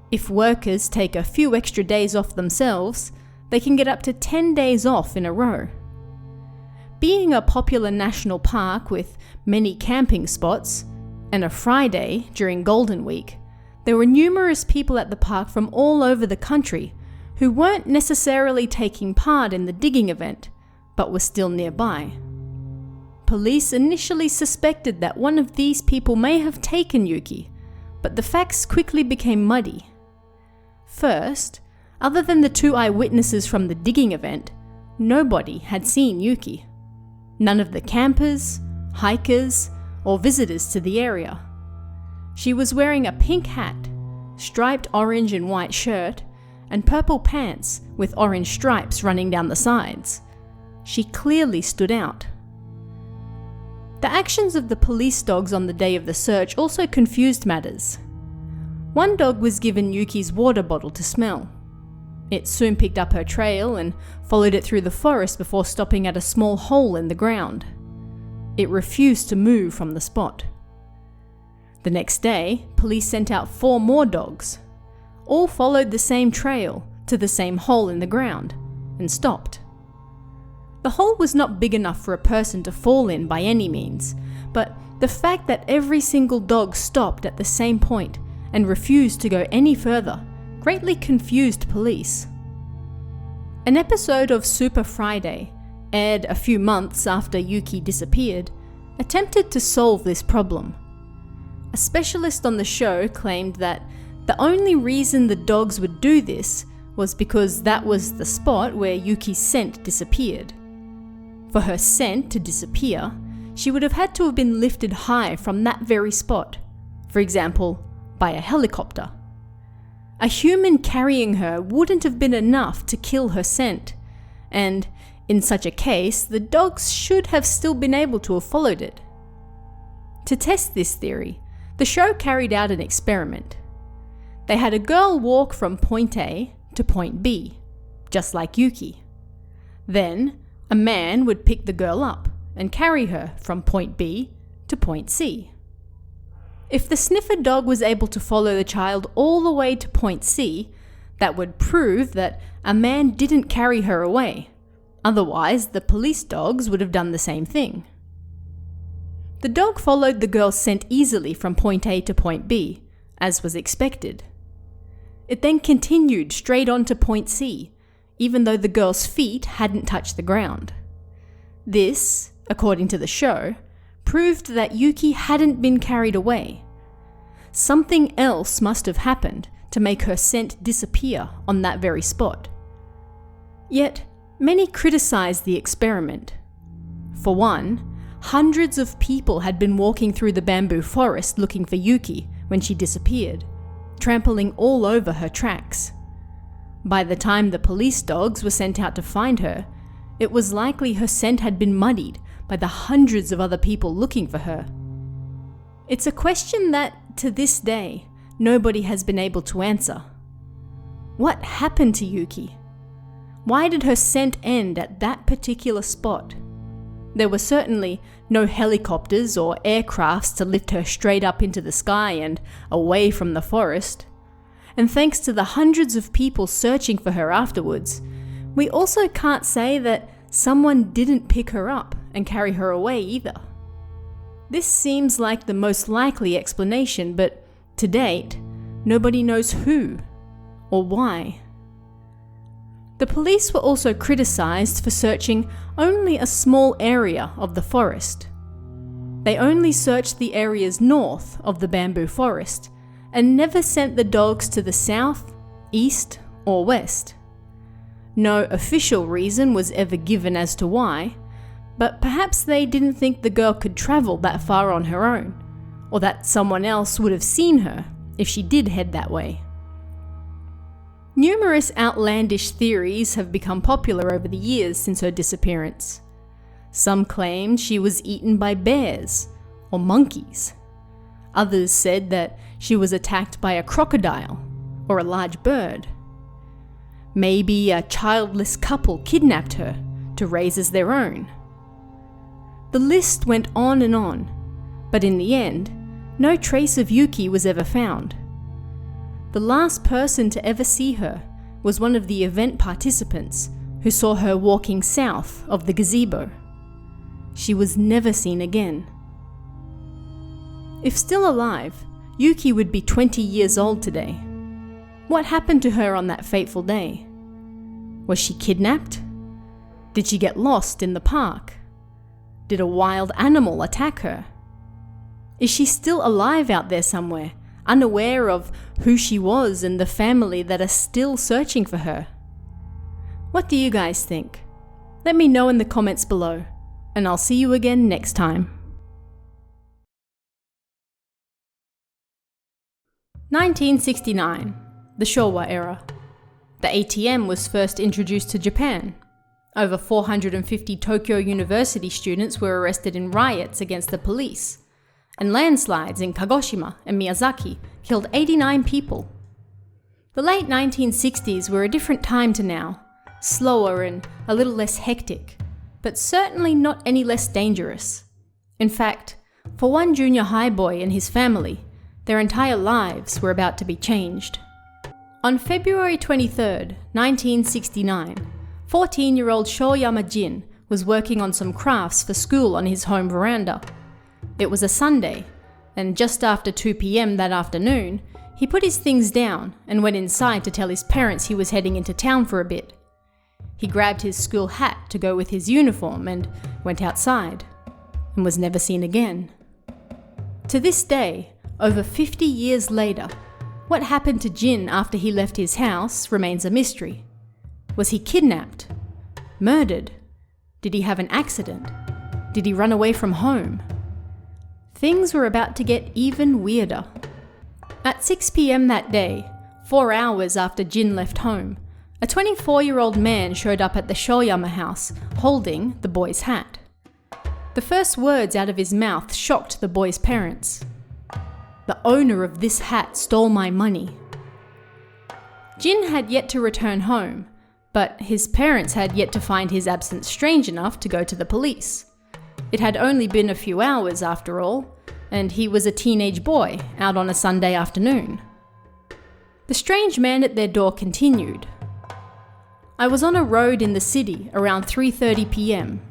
If workers take a few extra days off themselves, they can get up to 10 days off in a row. Being a popular national park with many camping spots, and a Friday during Golden Week, there were numerous people at the park from all over the country who weren't necessarily taking part in the digging event, but were still nearby. Police initially suspected that one of these people may have taken Yuki, but the facts quickly became muddy. First, other than the 2 eyewitnesses from the digging event, nobody had seen Yuki. None of the campers, hikers, or visitors to the area. She was wearing a pink hat, striped orange and white shirt, and purple pants with orange stripes running down the sides. She clearly stood out. The actions of the police dogs on the day of the search also confused matters. One dog was given Yuki's water bottle to smell. It soon picked up her trail and followed it through the forest before stopping at a small hole in the ground. It refused to move from the spot. The next day, police sent out 4 more dogs. All followed the same trail to the same hole in the ground and stopped. The hole was not big enough for a person to fall in by any means, but the fact that every single dog stopped at the same point and refused to go any further greatly confused police. An episode of Super Friday, aired a few months after Yuki disappeared, attempted to solve this problem. A specialist on the show claimed that the only reason the dogs would do this was because that was the spot where Yuki's scent disappeared. For her scent to disappear, she would have had to have been lifted high from that very spot, for example, by a helicopter. A human carrying her wouldn't have been enough to kill her scent, and in such a case, the dogs should have still been able to have followed it. To test this theory, the show carried out an experiment. They had a girl walk from point A to point B, just like Yuki. Then, a man would pick the girl up and carry her from point B to point C. If the sniffer dog was able to follow the child all the way to point C, that would prove that a man didn't carry her away. Otherwise, the police dogs would have done the same thing. The dog followed the girl's scent easily from point A to point B, as was expected. It then continued straight on to point C, even though the girl's feet hadn't touched the ground. This, according to the show, proved that Yuki hadn't been carried away. Something else must have happened to make her scent disappear on that very spot. Yet, many criticized the experiment. For one, hundreds of people had been walking through the bamboo forest looking for Yuki when she disappeared, trampling all over her tracks. By the time the police dogs were sent out to find her, it was likely her scent had been muddied by the hundreds of other people looking for her. It's a question that, to this day, nobody has been able to answer. What happened to Yuki? Why did her scent end at that particular spot? There were certainly no helicopters or aircrafts to lift her straight up into the sky and away from the forest. And thanks to the hundreds of people searching for her afterwards, we also can't say that someone didn't pick her up and carry her away either. This seems like the most likely explanation, but to date, nobody knows who or why. The police were also criticized for searching only a small area of the forest. They only searched the areas north of the bamboo forest and never sent the dogs to the south, east, or west. No official reason was ever given as to why, but perhaps they didn't think the girl could travel that far on her own, or that someone else would have seen her if she did head that way. Numerous outlandish theories have become popular over the years since her disappearance. Some claimed she was eaten by bears or monkeys. Others said that she was attacked by a crocodile or a large bird. Maybe a childless couple kidnapped her to raise as their own. The list went on, but in the end, no trace of Yuki was ever found. The last person to ever see her was one of the event participants who saw her walking south of the gazebo. She was never seen again. If still alive, Yuki would be 20 years old today. What happened to her on that fateful day? Was she kidnapped? Did she get lost in the park? Did a wild animal attack her? Is she still alive out there somewhere, unaware of who she was and the family that are still searching for her? What do you guys think? Let me know in the comments below, and I'll see you again next time. 1969, the Showa era. The ATM was first introduced to Japan. Over 450 Tokyo University students were arrested in riots against the police, and landslides in Kagoshima and Miyazaki killed 89 people. The late 1960s were a different time to now, slower and a little less hectic, but certainly not any less dangerous. In fact, for one junior high boy and his family, their entire lives were about to be changed. On February 23, 1969, 14-year-old Shouyama Jin was working on some crafts for school on his home veranda. It was a Sunday, and just after 2 p.m. that afternoon, he put his things down and went inside to tell his parents he was heading into town for a bit. He grabbed his school hat to go with his uniform and went outside, and was never seen again. To this day, over 50 years later, what happened to Jin after he left his house remains a mystery. Was he kidnapped? Murdered? Did he have an accident? Did he run away from home? Things were about to get even weirder. At 6 p.m. that day, 4 hours after Jin left home, a 24-year-old man showed up at the Shouyama house, holding the boy's hat. The first words out of his mouth shocked the boy's parents. "The owner of this hat stole my money." Jin had yet to return home, but his parents had yet to find his absence strange enough to go to the police. It had only been a few hours after all, and he was a teenage boy out on a Sunday afternoon. The strange man at their door continued. "I was on a road in the city around 3:30 p.m.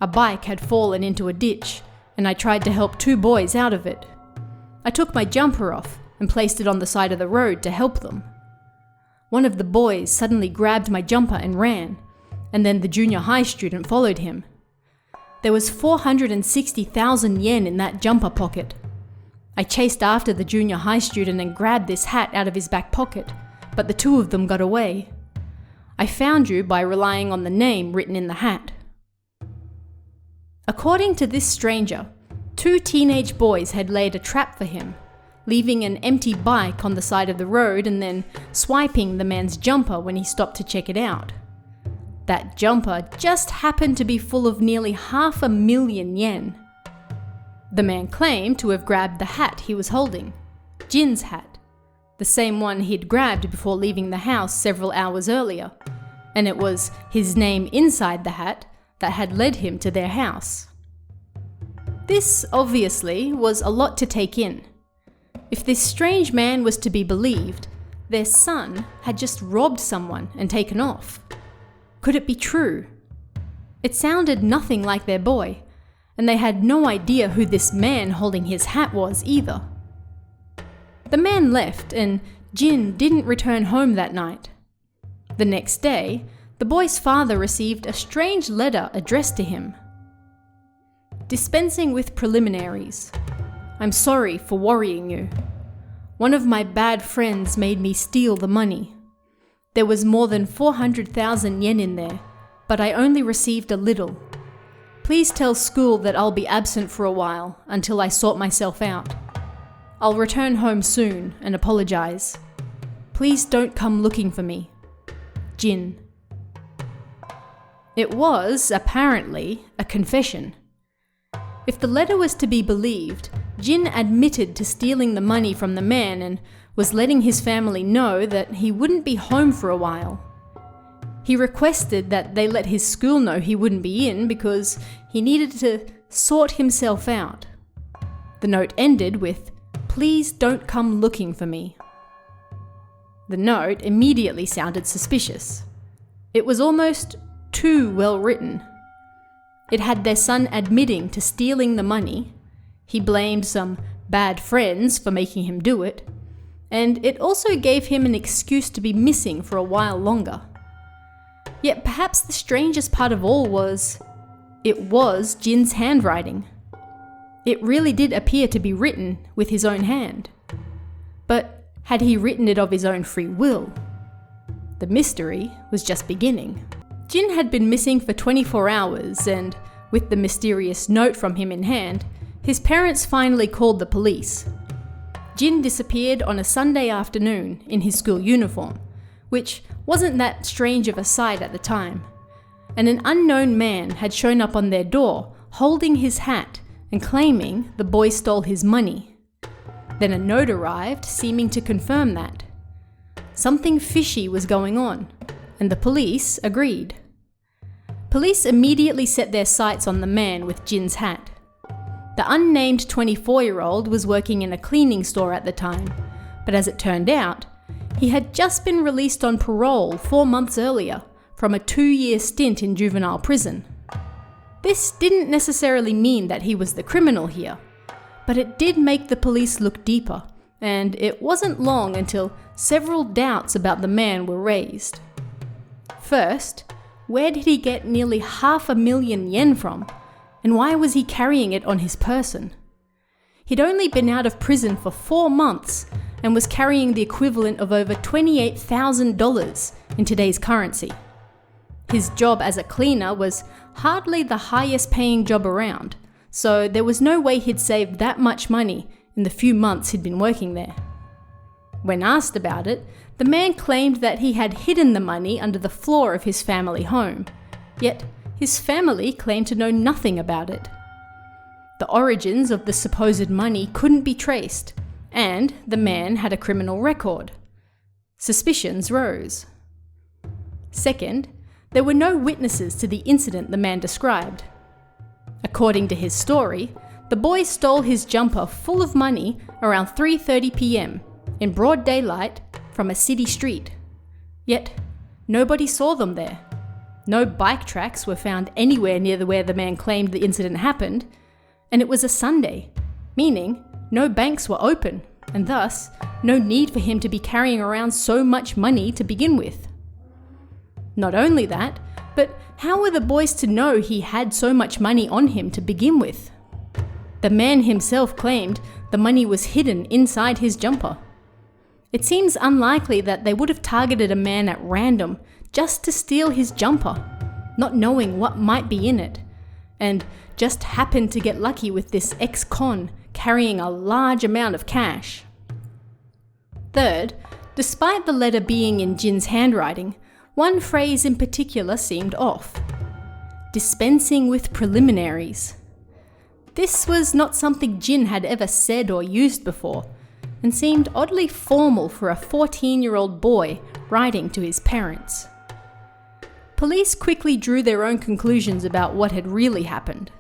A bike had fallen into a ditch, and I tried to help 2 boys out of it. I took my jumper off and placed it on the side of the road to help them. One of the boys suddenly grabbed my jumper and ran, and then the junior high student followed him. There was 460,000 yen in that jumper pocket. I chased after the junior high student and grabbed this hat out of his back pocket, but the 2 of them got away. I found you by relying on the name written in the hat." According to this stranger, 2 teenage boys had laid a trap for him, leaving an empty bike on the side of the road and then swiping the man's jumper when he stopped to check it out. That jumper just happened to be full of nearly 500,000 yen. The man claimed to have grabbed the hat he was holding, Jin's hat, the same one he'd grabbed before leaving the house several hours earlier, and it was his name inside the hat that had led him to their house. This, obviously, was a lot to take in. If this strange man was to be believed, their son had just robbed someone and taken off. Could it be true? It sounded nothing like their boy, and they had no idea who this man holding his hat was either. The man left, and Jin didn't return home that night. The next day, the boy's father received a strange letter addressed to him. "Dispensing with preliminaries. I'm sorry for worrying you. One of my bad friends made me steal the money. There was more than 400,000 yen in there, but I only received a little. Please tell school that I'll be absent for a while until I sort myself out. I'll return home soon and apologize. Please don't come looking for me. Jin." It was, apparently, a confession. If the letter was to be believed, Jin admitted to stealing the money from the man and was letting his family know that he wouldn't be home for a while. He requested that they let his school know he wouldn't be in because he needed to sought himself out. The note ended with, "Please don't come looking for me." The note immediately sounded suspicious. It was almost too well written. It had their son admitting to stealing the money. He blamed some bad friends for making him do it. And it also gave him an excuse to be missing for a while longer. Yet perhaps the strangest part of all was, it was Jin's handwriting. It really did appear to be written with his own hand. But had he written it of his own free will? The mystery was just beginning. Jin had been missing for 24 hours, and with the mysterious note from him in hand, his parents finally called the police. Jin disappeared on a Sunday afternoon in his school uniform, which wasn't that strange of a sight at the time. And an unknown man had shown up on their door, holding his hat and claiming the boy stole his money. Then a note arrived, seeming to confirm that. Something fishy was going on, and the police agreed. Police immediately set their sights on the man with Jin's hat. The unnamed 24-year-old was working in a cleaning store at the time, but as it turned out, he had just been released on parole 4 months earlier from a 2-year stint in juvenile prison. This didn't necessarily mean that he was the criminal here, but it did make the police look deeper, and it wasn't long until several doubts about the man were raised. First, where did he get nearly 500,000 yen from? And why was he carrying it on his person? He'd only been out of prison for 4 months and was carrying the equivalent of over $28,000 in today's currency. His job as a cleaner was hardly the highest paying job around, so there was no way he'd saved that much money in the few months he'd been working there. When asked about it, the man claimed that he had hidden the money under the floor of his family home, yet his family claimed to know nothing about it. The origins of the supposed money couldn't be traced, and the man had a criminal record. Suspicions rose. Second, there were no witnesses to the incident the man described. According to his story, the boy stole his jumper full of money around 3:30 p.m. in broad daylight from a city street. Yet, nobody saw them there. No bike tracks were found anywhere near where the man claimed the incident happened, and it was a Sunday, meaning no banks were open, and thus no need for him to be carrying around so much money to begin with. Not only that, but how were the boys to know he had so much money on him to begin with? The man himself claimed the money was hidden inside his jumper. It seems unlikely that they would have targeted a man at random just to steal his jumper, not knowing what might be in it, and just happened to get lucky with this ex-con carrying a large amount of cash. Third, despite the letter being in Jin's handwriting, one phrase in particular seemed off. Dispensing with preliminaries. This was not something Jin had ever said or used before, and seemed oddly formal for a 14-year-old boy writing to his parents. Police quickly drew their own conclusions about what had really happened.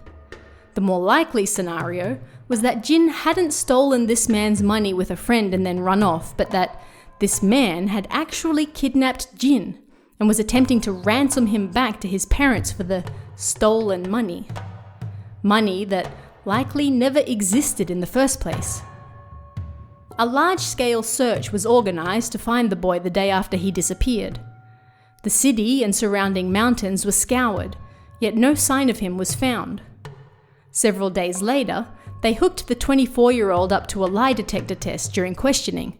The more likely scenario was that Jin hadn't stolen this man's money with a friend and then run off, but that this man had actually kidnapped Jin and was attempting to ransom him back to his parents for the stolen money. Money that likely never existed in the first place. A large-scale search was organized to find the boy the day after he disappeared. The city and surrounding mountains were scoured, yet no sign of him was found. Several days later, they hooked the 24-year-old up to a lie detector test during questioning,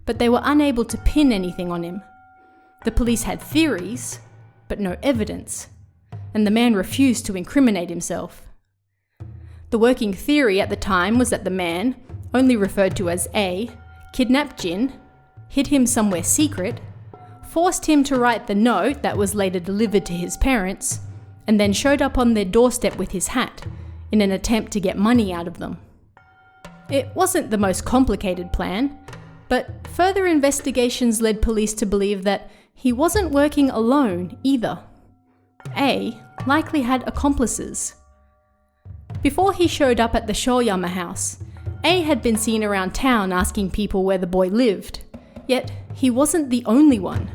but they were unable to pin anything on him. The police had theories, but no evidence, and the man refused to incriminate himself. The working theory at the time was that the man, only referred to as A, kidnapped Jin, hid him somewhere secret, forced him to write the note that was later delivered to his parents, and then showed up on their doorstep with his hat, in an attempt to get money out of them. It wasn't the most complicated plan, but further investigations led police to believe that he wasn't working alone either. A likely had accomplices. Before he showed up at the Shouyama house, A had been seen around town asking people where the boy lived, yet he wasn't the only one.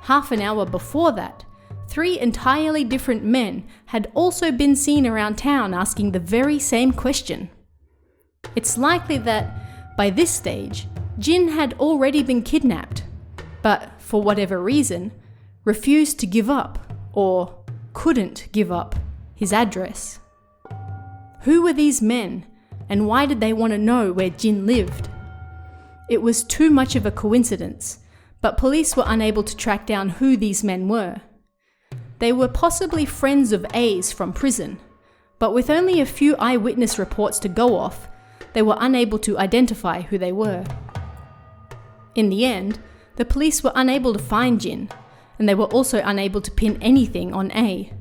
Half an hour before that, 3 entirely different men had also been seen around town asking the very same question. It's likely that, by this stage, Jin had already been kidnapped, but for whatever reason, refused to give up, or couldn't give up, his address. Who were these men, and why did they want to know where Jin lived? It was too much of a coincidence, but police were unable to track down who these men were. They were possibly friends of A's from prison, but with only a few eyewitness reports to go off, they were unable to identify who they were. In the end, the police were unable to find Jin, and they were also unable to pin anything on A.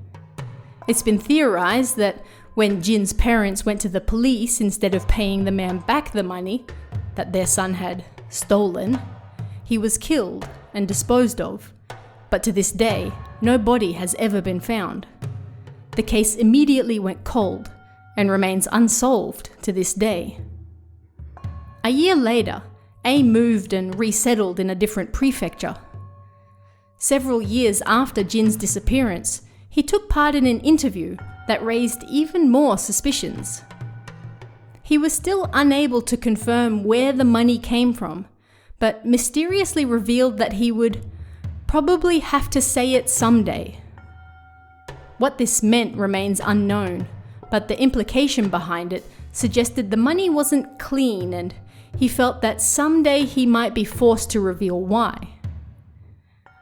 It's been theorized that when Jin's parents went to the police instead of paying the man back the money that their son had stolen, he was killed and disposed of, but to this day, no body has ever been found. The case immediately went cold and remains unsolved to this day. A year later, A moved and resettled in a different prefecture. Several years after Jin's disappearance, he took part in an interview that raised even more suspicions. He was still unable to confirm where the money came from, but mysteriously revealed that he would probably have to say it someday. What this meant remains unknown, but the implication behind it suggested the money wasn't clean, and he felt that someday he might be forced to reveal why.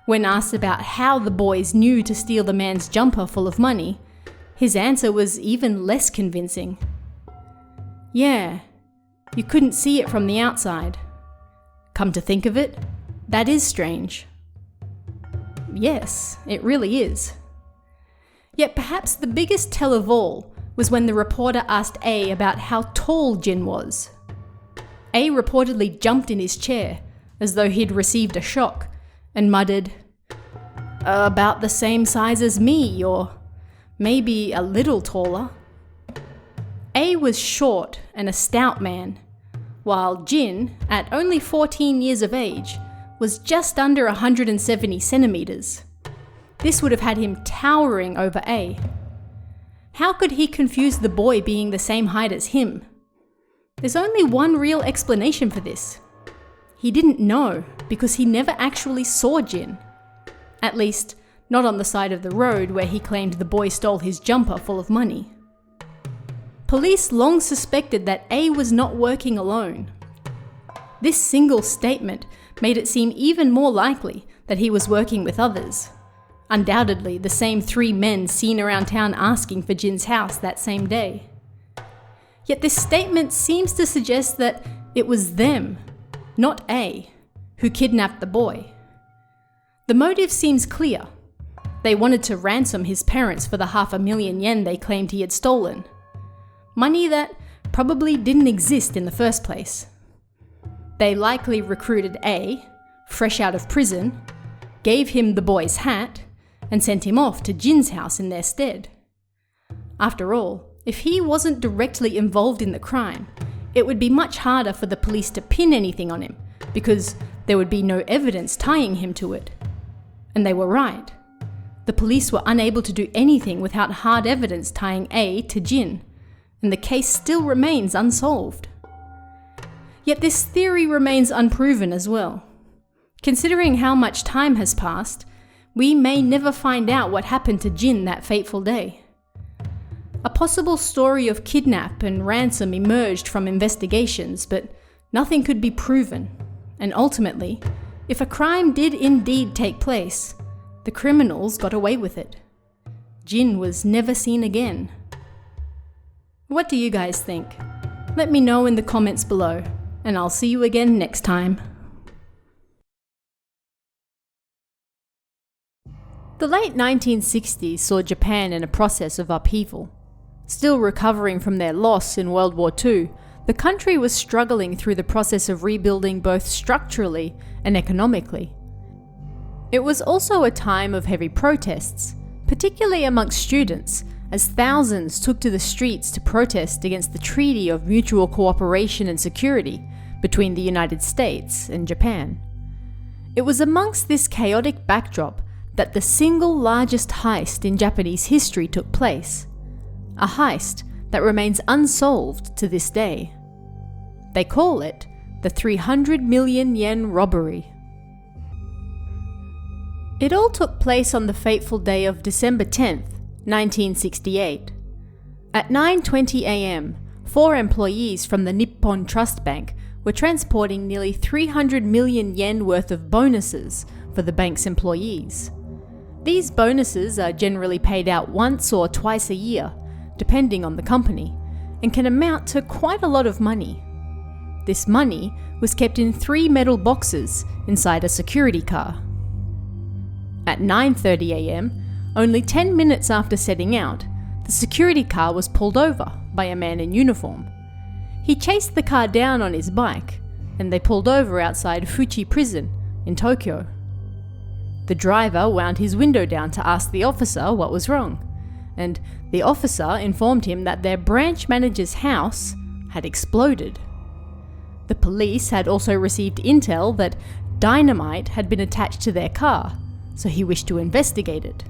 When asked about how the boys knew to steal the man's jumper full of money, his answer was even less convincing. Yeah, you couldn't see it from the outside. Come to think of it, that is strange. Yes, it really is. Yet perhaps the biggest tell of all was when the reporter asked A about how tall Jin was. A reportedly jumped in his chair, as though he'd received a shock, and muttered, "About the same size as me, or maybe a little taller." A was short and a stout man, while Jin, at only 14 years of age, was just under 170 centimeters. This would have had him towering over A. How could he confuse the boy being the same height as him? There's only one real explanation for this. He didn't know because he never actually saw Jin. At least, not on the side of the road where he claimed the boy stole his jumper full of money. Police long suspected that A was not working alone. This single statement made it seem even more likely that he was working with others. Undoubtedly, the same 3 men seen around town asking for Jin's house that same day. Yet this statement seems to suggest that it was them, not A, who kidnapped the boy. The motive seems clear. They wanted to ransom his parents for the 500,000 yen they claimed he had stolen. Money that probably didn't exist in the first place. They likely recruited A, fresh out of prison, gave him the boy's hat, and sent him off to Jin's house in their stead. After all, if he wasn't directly involved in the crime, it would be much harder for the police to pin anything on him, because there would be no evidence tying him to it. And they were right. The police were unable to do anything without hard evidence tying A to Jin, and the case still remains unsolved. Yet this theory remains unproven as well. Considering how much time has passed, we may never find out what happened to Jin that fateful day. A possible story of kidnap and ransom emerged from investigations, but nothing could be proven, and ultimately, if a crime did indeed take place, the criminals got away with it. Jin was never seen again. What do you guys think? Let me know in the comments below, and I'll see you again next time. The late 1960s saw Japan in a process of upheaval. Still recovering from their loss in World War II, the country was struggling through the process of rebuilding both structurally and economically. It was also a time of heavy protests, particularly amongst students, as thousands took to the streets to protest against the Treaty of Mutual Cooperation and Security between the United States and Japan. It was amongst this chaotic backdrop that the single largest heist in Japanese history took place, a heist that remains unsolved to this day. They call it the 300 Million Yen Robbery. It all took place on the fateful day of December 10th, 1968. At 9:20 a.m., 4 employees from the Nippon Trust Bank were transporting nearly 300 million yen worth of bonuses for the bank's employees. These bonuses are generally paid out once or twice a year, depending on the company, and can amount to quite a lot of money. This money was kept in 3 metal boxes inside a security car. At 9:30 a.m., only 10 minutes after setting out, the security car was pulled over by a man in uniform. He chased the car down on his bike, and they pulled over outside Fuchi Prison in Tokyo. The driver wound his window down to ask the officer what was wrong, and the officer informed him that their branch manager's house had exploded. The police had also received intel that dynamite had been attached to their car, so he wished to investigate it.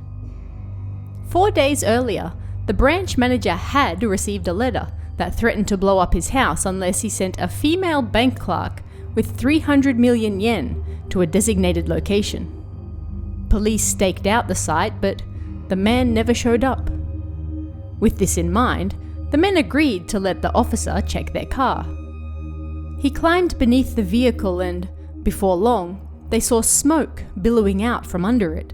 4 days earlier, the branch manager had received a letter that threatened to blow up his house unless he sent a female bank clerk with 300 million yen to a designated location. Police staked out the site, but the man never showed up. With this in mind, the men agreed to let the officer check their car. He climbed beneath the vehicle and, before long, they saw smoke billowing out from under it.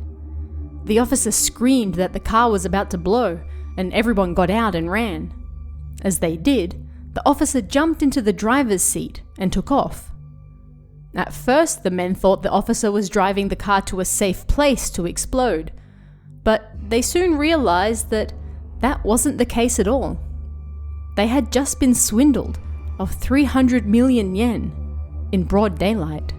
The officer screamed that the car was about to blow, and everyone got out and ran. As they did, the officer jumped into the driver's seat and took off. At first, the men thought the officer was driving the car to a safe place to explode, but they soon realized that that wasn't the case at all. They had just been swindled of 300 million yen in broad daylight.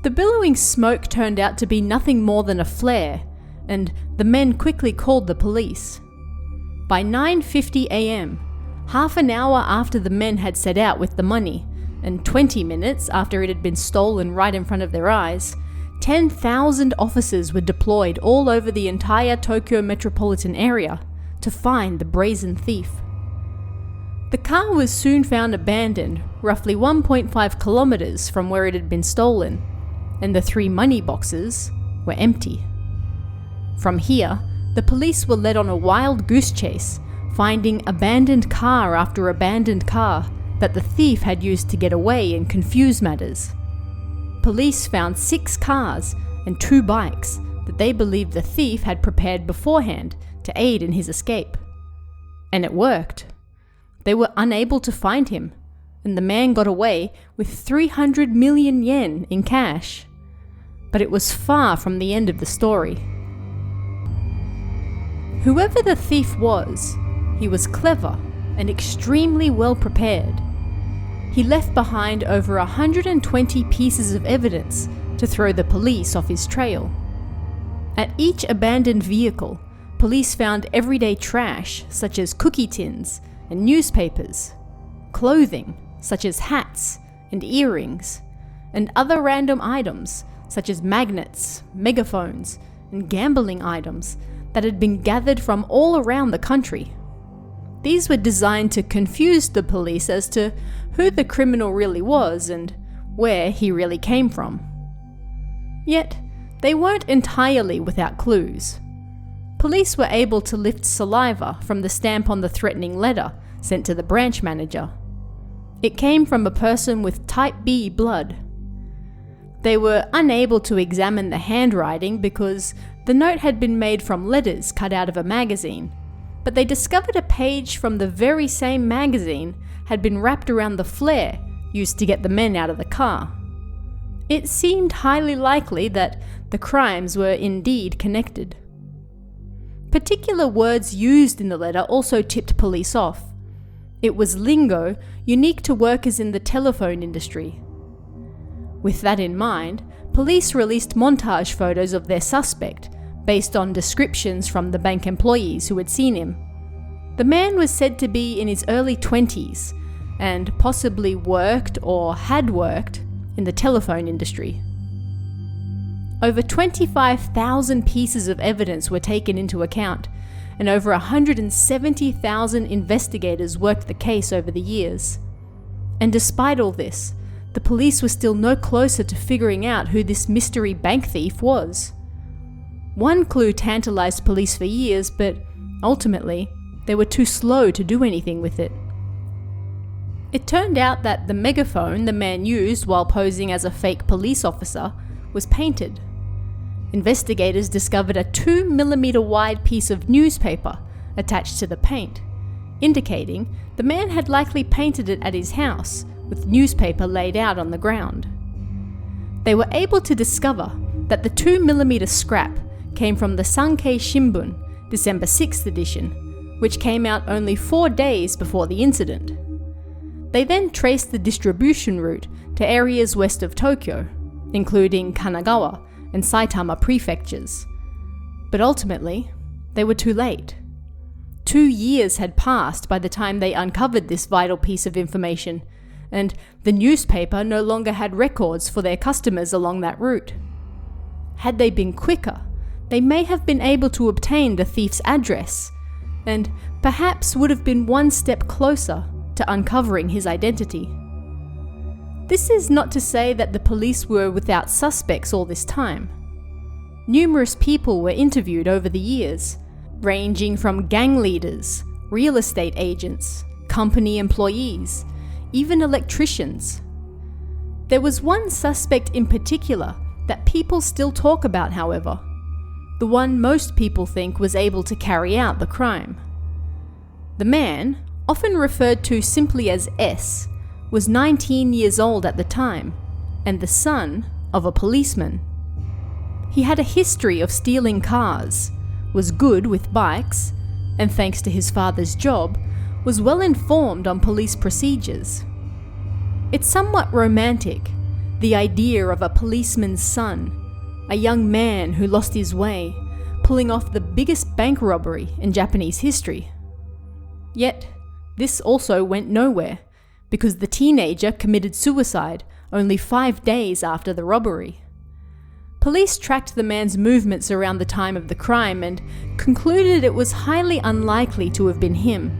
The billowing smoke turned out to be nothing more than a flare, and the men quickly called the police. By 9:50 a.m., half an hour after the men had set out with the money, and 20 minutes after it had been stolen right in front of their eyes, 10,000 officers were deployed all over the entire Tokyo metropolitan area to find the brazen thief. The car was soon found abandoned, roughly 1.5 kilometers from where it had been stolen, and the 3 money boxes were empty. From here, the police were led on a wild goose chase, finding abandoned car after abandoned car that the thief had used to get away and confuse matters. Police found 6 cars and 2 bikes that they believed the thief had prepared beforehand to aid in his escape. And it worked. They were unable to find him, and the man got away with 300 million yen in cash. But it was far from the end of the story. Whoever the thief was, he was clever and extremely well prepared. He left behind over 120 pieces of evidence to throw the police off his trail. At each abandoned vehicle, police found everyday trash such as cookie tins and newspapers, clothing such as hats and earrings, and other random items such as magnets, megaphones, and gambling items that had been gathered from all around the country. These were designed to confuse the police as to who the criminal really was and where he really came from. Yet, they weren't entirely without clues. Police were able to lift saliva from the stamp on the threatening letter sent to the branch manager. It came from a person with type B blood. They were unable to examine the handwriting because the note had been made from letters cut out of a magazine, but they discovered a page from the very same magazine had been wrapped around the flare used to get the men out of the car. It seemed highly likely that the crimes were indeed connected. Particular words used in the letter also tipped police off. It was lingo unique to workers in the telephone industry. With that in mind, police released montage photos of their suspect, based on descriptions from the bank employees who had seen him. The man was said to be in his early 20s and possibly worked or had worked in the telephone industry. Over 25,000 pieces of evidence were taken into account, and over 170,000 investigators worked the case over the years. And despite all this, the police were still no closer to figuring out who this mystery bank thief was. One clue tantalized police for years, but ultimately, they were too slow to do anything with it. It turned out that the megaphone the man used while posing as a fake police officer was painted. Investigators discovered a 2mm wide piece of newspaper attached to the paint, indicating the man had likely painted it at his house, with newspaper laid out on the ground. They were able to discover that the 2mm scrap came from the Sankei Shimbun, December 6th edition, which came out only 4 days before the incident. They then traced the distribution route to areas west of Tokyo, including Kanagawa and Saitama prefectures. But ultimately, they were too late. 2 years had passed by the time they uncovered this vital piece of information, and the newspaper no longer had records for their customers along that route. Had they been quicker, they may have been able to obtain the thief's address, and perhaps would have been one step closer to uncovering his identity. This is not to say that the police were without suspects all this time. Numerous people were interviewed over the years, ranging from gang leaders, real estate agents, company employees, even electricians. There was one suspect in particular that people still talk about, however, the one most people think was able to carry out the crime. The man, often referred to simply as S, was 19 years old at the time, and the son of a policeman. He had a history of stealing cars, was good with bikes, and thanks to his father's job, was well informed on police procedures. It's somewhat romantic, the idea of a policeman's son, a young man who lost his way, pulling off the biggest bank robbery in Japanese history. Yet, this also went nowhere, because the teenager committed suicide only 5 days after the robbery. Police tracked the man's movements around the time of the crime and concluded it was highly unlikely to have been him.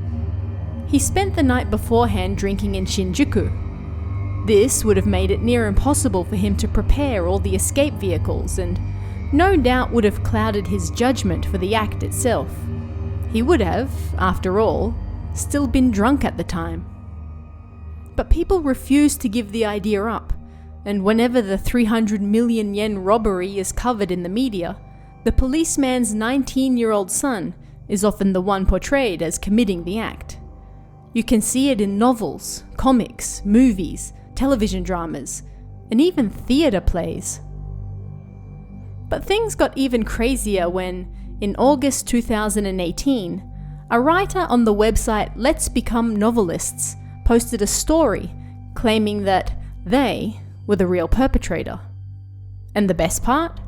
He spent the night beforehand drinking in Shinjuku. This would have made it near impossible for him to prepare all the escape vehicles and no doubt would have clouded his judgment for the act itself. He would have, after all, still been drunk at the time. But people refused to give the idea up, and whenever the 300 million yen robbery is covered in the media, the policeman's 19-year-old son is often the one portrayed as committing the act. You can see it in novels, comics, movies, television dramas, and even theatre plays. But things got even crazier when, in August 2018, a writer on the website Let's Become Novelists posted a story claiming that they were the real perpetrator. And the best part?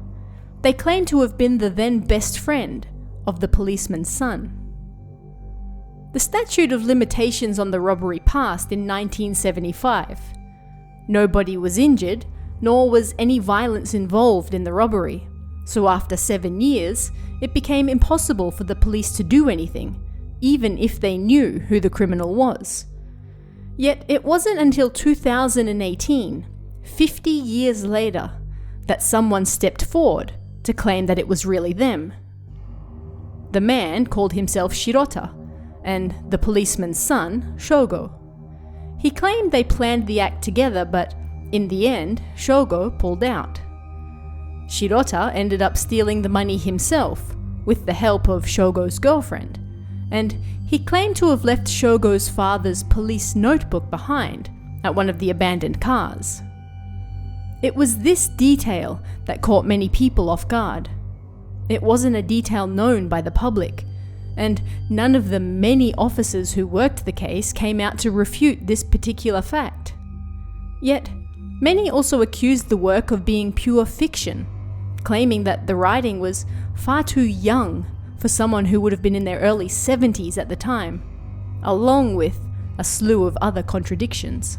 They claimed to have been the then best friend of the policeman's son. The statute of limitations on the robbery passed in 1975. Nobody was injured, nor was any violence involved in the robbery. So after 7 years, it became impossible for the police to do anything, even if they knew who the criminal was. Yet it wasn't until 2018, 50 years later, that someone stepped forward to claim that it was really them. The man called himself Shirota, and the policeman's son, Shogo. He claimed they planned the act together, but in the end, Shogo pulled out. Shirota ended up stealing the money himself, with the help of Shogo's girlfriend, and he claimed to have left Shogo's father's police notebook behind at one of the abandoned cars. It was this detail that caught many people off guard. It wasn't a detail known by the public, and none of the many officers who worked the case came out to refute this particular fact. Yet, many also accused the work of being pure fiction, claiming that the writing was far too young for someone who would have been in their early 70s at the time, along with a slew of other contradictions.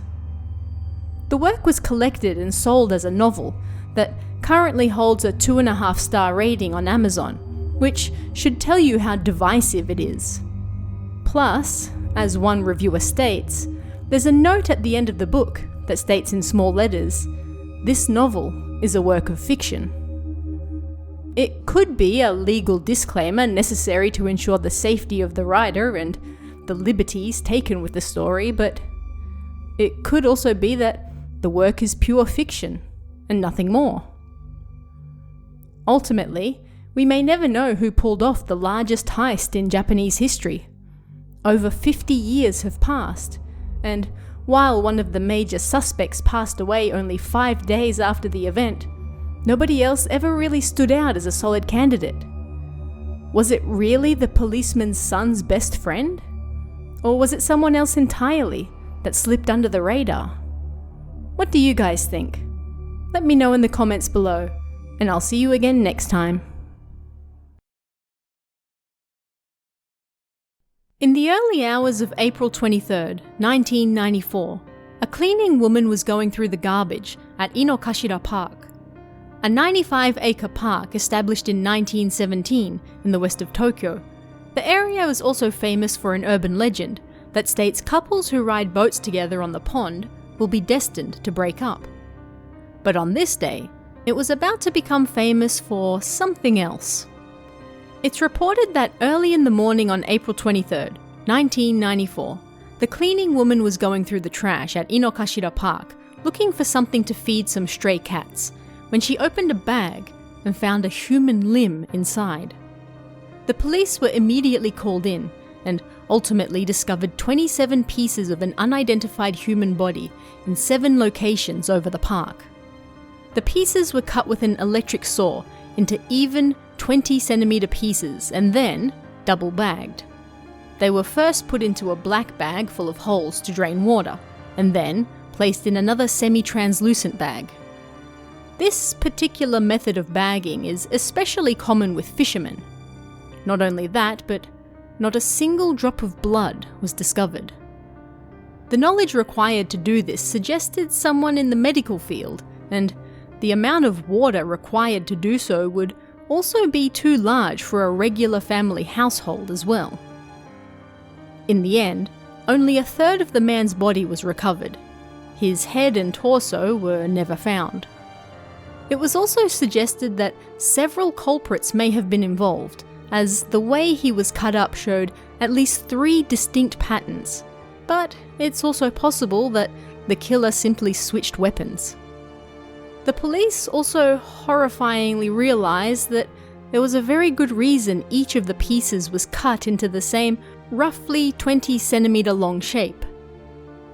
The work was collected and sold as a novel that currently holds a 2.5-star rating on Amazon, which should tell you how divisive it is. Plus, as one reviewer states, there's a note at the end of the book that states in small letters, "This novel is a work of fiction." It could be a legal disclaimer necessary to ensure the safety of the writer and the liberties taken with the story, but it could also be that the work is pure fiction and nothing more. Ultimately, we may never know who pulled off the largest heist in Japanese history. Over 50 years have passed, and while one of the major suspects passed away only 5 days after the event, nobody else ever really stood out as a solid candidate. Was it really the policeman's son's best friend? Or was it someone else entirely that slipped under the radar? What do you guys think? Let me know in the comments below, and I'll see you again next time. In the early hours of April 23rd, 1994, a cleaning woman was going through the garbage at Inokashira Park, a 95-acre park established in 1917 in the west of Tokyo. The area is also famous for an urban legend that states couples who ride boats together on the pond will be destined to break up. But on this day, it was about to become famous for something else. It's reported that early in the morning on April 23rd, 1994, the cleaning woman was going through the trash at Inokashira Park looking for something to feed some stray cats when she opened a bag and found a human limb inside. The police were immediately called in and ultimately discovered 27 pieces of an unidentified human body in 7 locations over the park. The pieces were cut with an electric saw into even 20-centimeter pieces and then double bagged. They were first put into a black bag full of holes to drain water, and then placed in another semi-translucent bag. This particular method of bagging is especially common with fishermen. Not only that, but not a single drop of blood was discovered. The knowledge required to do this suggested someone in the medical field, and the amount of water required to do so would also be too large for a regular family household as well. In the end, only a third of the man's body was recovered. His head and torso were never found. It was also suggested that several culprits may have been involved, as the way he was cut up showed at least 3 distinct patterns. But it's also possible that the killer simply switched weapons. The police also horrifyingly realized that there was a very good reason each of the pieces was cut into the same roughly 20-centimeter long shape.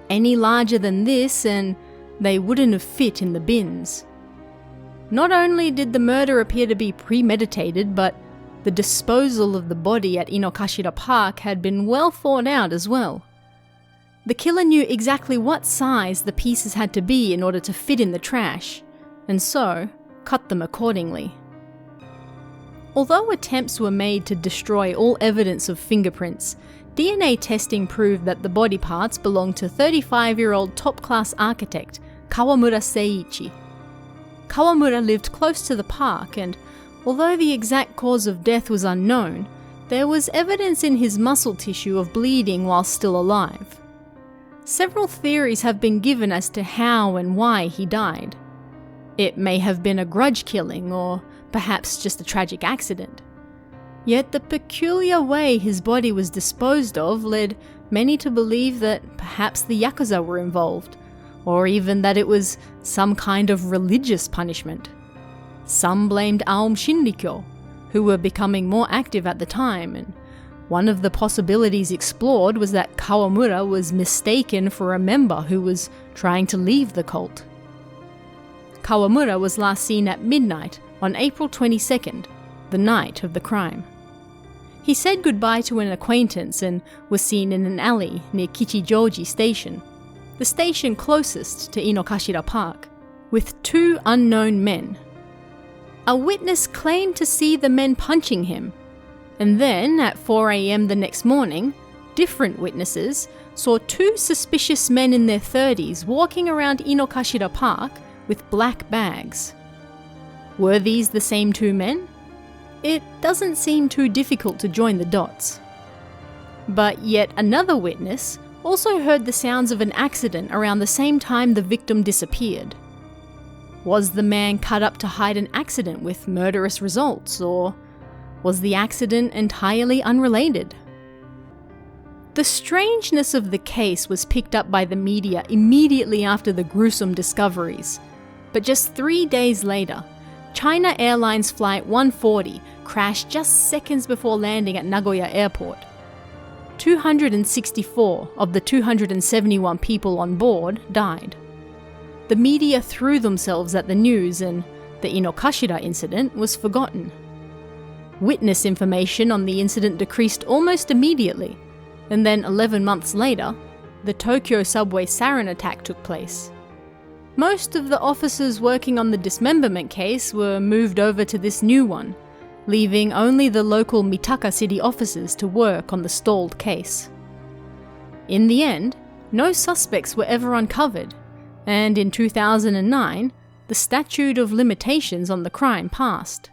Any larger than this and they wouldn't have fit in the bins. Not only did the murder appear to be premeditated, but the disposal of the body at Inokashira Park had been well thought out as well. The killer knew exactly what size the pieces had to be in order to fit in the trash, and so cut them accordingly. Although attempts were made to destroy all evidence of fingerprints, DNA testing proved that the body parts belonged to 35-year-old top-class architect Kawamura Seiichi. Kawamura lived close to the park, and although the exact cause of death was unknown, there was evidence in his muscle tissue of bleeding while still alive. Several theories have been given as to how and why he died. It may have been a grudge killing, or perhaps just a tragic accident. Yet the peculiar way his body was disposed of led many to believe that perhaps the Yakuza were involved, or even that it was some kind of religious punishment. Some blamed Aum Shinrikyo, who were becoming more active at the time, and one of the possibilities explored was that Kawamura was mistaken for a member who was trying to leave the cult. Kawamura was last seen at midnight on April 22nd, the night of the crime. He said goodbye to an acquaintance and was seen in an alley near Kichijoji Station, the station closest to Inokashira Park, with 2 unknown men. A witness claimed to see the men punching him, and then at 4 a.m. the next morning, different witnesses saw two suspicious men in their 30s walking around Inokashira Park with black bags. Were these the same two men? It doesn't seem too difficult to join the dots. But yet another witness also heard the sounds of an accident around the same time the victim disappeared. Was the man cut up to hide an accident with murderous results, or was the accident entirely unrelated? The strangeness of the case was picked up by the media immediately after the gruesome discoveries, but just 3 days later, China Airlines Flight 140 crashed just seconds before landing at Nagoya Airport. 264 of the 271 people on board died. The media threw themselves at the news, and the Inokashira incident was forgotten. Witness information on the incident decreased almost immediately, and then 11 months later, the Tokyo subway sarin attack took place. Most of the officers working on the dismemberment case were moved over to this new one, leaving only the local Mitaka city officers to work on the stalled case. In the end, no suspects were ever uncovered, and in 2009, the statute of limitations on the crime passed.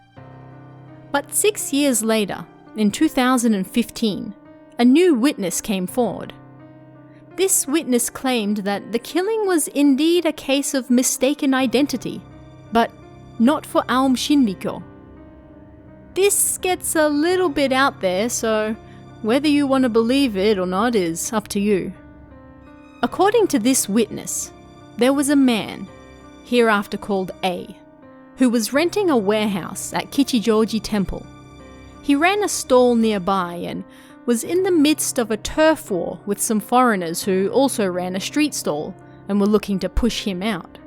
But 6 years later, in 2015, a new witness came forward. This witness claimed that the killing was indeed a case of mistaken identity, but not for Aum Shinrikyo. This gets a little bit out there, so whether you want to believe it or not is up to you. According to this witness, there was a man, hereafter called A, who was renting a warehouse at Kichijoji Temple. He ran a stall nearby and was in the midst of a turf war with some foreigners who also ran a street stall and were looking to push him out.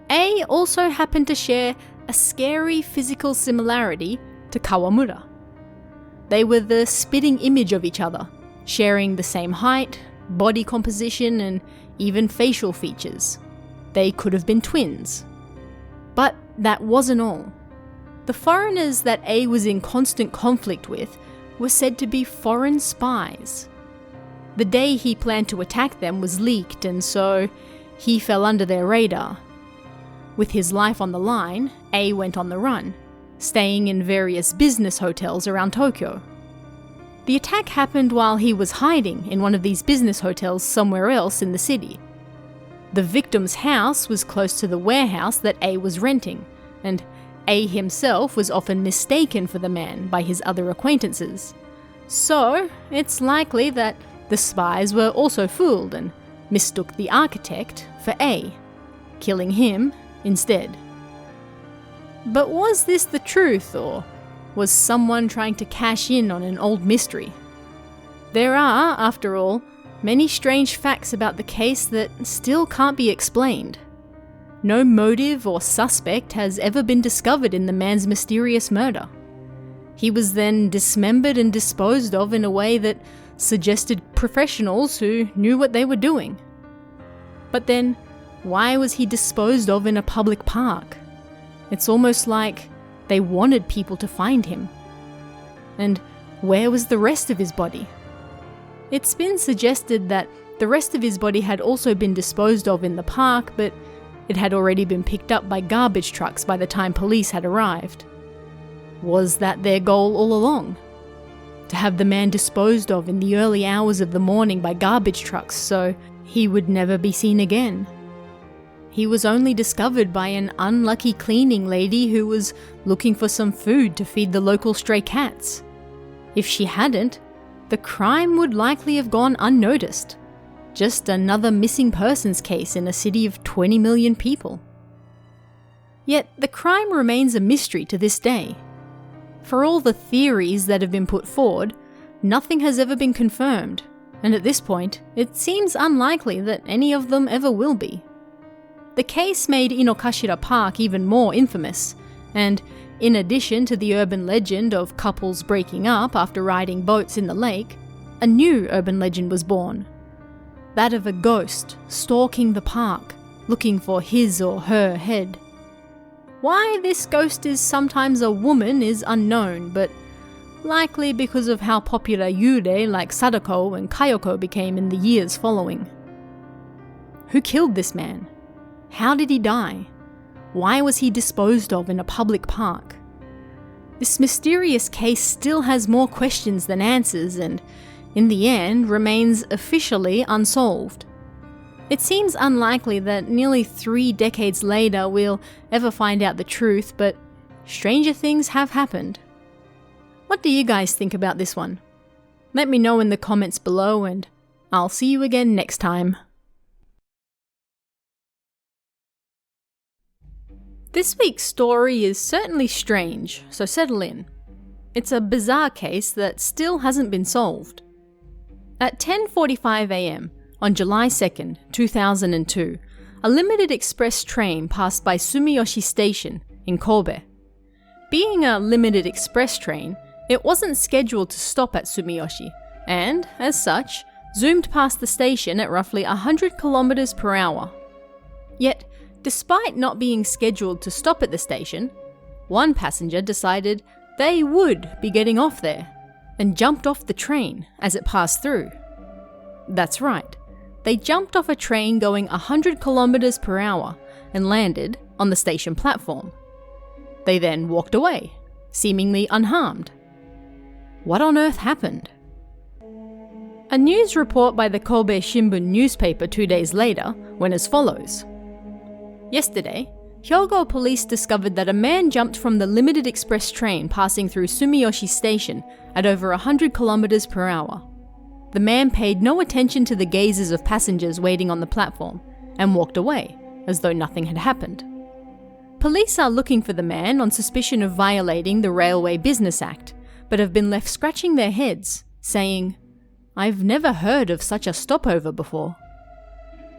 A also happened to share a scary physical similarity to Kawamura. They were the spitting image of each other, sharing the same height, body composition, and even facial features. They could have been twins. But that wasn't all. The foreigners that A was in constant conflict with were said to be foreign spies. The day he planned to attack them was leaked, and so he fell under their radar. With his life on the line, A went on the run, staying in various business hotels around Tokyo. The attack happened while he was hiding in one of these business hotels somewhere else in the city. The victim's house was close to the warehouse that A was renting, and A himself was often mistaken for the man by his other acquaintances. So, it's likely that the spies were also fooled and mistook the architect for A, killing him instead. But was this the truth, or was someone trying to cash in on an old mystery? There are, after all, many strange facts about the case that still can't be explained. No motive or suspect has ever been discovered in the man's mysterious murder. He was then dismembered and disposed of in a way that suggested professionals who knew what they were doing. But then, why was he disposed of in a public park? It's almost like they wanted people to find him. And where was the rest of his body? It's been suggested that the rest of his body had also been disposed of in the park, but it had already been picked up by garbage trucks by the time police had arrived. Was that their goal all along? To have the man disposed of in the early hours of the morning by garbage trucks so he would never be seen again? He was only discovered by an unlucky cleaning lady who was looking for some food to feed the local stray cats. If she hadn't, the crime would likely have gone unnoticed. Just another missing persons case in a city of 20 million people. Yet the crime remains a mystery to this day. For all the theories that have been put forward, nothing has ever been confirmed, and at this point, it seems unlikely that any of them ever will be. The case made Inokashira Park even more infamous, and in addition to the urban legend of couples breaking up after riding boats in the lake, a new urban legend was born. That of a ghost stalking the park, looking for his or her head. Why this ghost is sometimes a woman is unknown, but likely because of how popular yurei like Sadako and Kayoko became in the years following. Who killed this man? How did he die? Why was he disposed of in a public park? This mysterious case still has more questions than answers and, in the end, remains officially unsolved. It seems unlikely that nearly 3 decades later we'll ever find out the truth, but stranger things have happened. What do you guys think about this one? Let me know in the comments below, and I'll see you again next time. This week's story is certainly strange, so settle in. It's a bizarre case that still hasn't been solved. At 10:45 a.m. on July 2nd, 2002, a limited express train passed by Sumiyoshi Station in Kobe. Being a limited express train, it wasn't scheduled to stop at Sumiyoshi, and, as such, zoomed past the station at roughly 100 km per hour. Yet, despite not being scheduled to stop at the station, one passenger decided they would be getting off there, and jumped off the train as it passed through. That's right, they jumped off a train going 100 km per hour and landed on the station platform. They then walked away, seemingly unharmed. What on earth happened? A news report by the Kobe Shimbun newspaper 2 days later went as follows. Yesterday, Hyogo police discovered that a man jumped from the limited express train passing through Sumiyoshi Station at over 100 km per hour. The man paid no attention to the gazes of passengers waiting on the platform and walked away, as though nothing had happened. Police are looking for the man on suspicion of violating the Railway Business Act, but have been left scratching their heads, saying, "I've never heard of such a stopover before."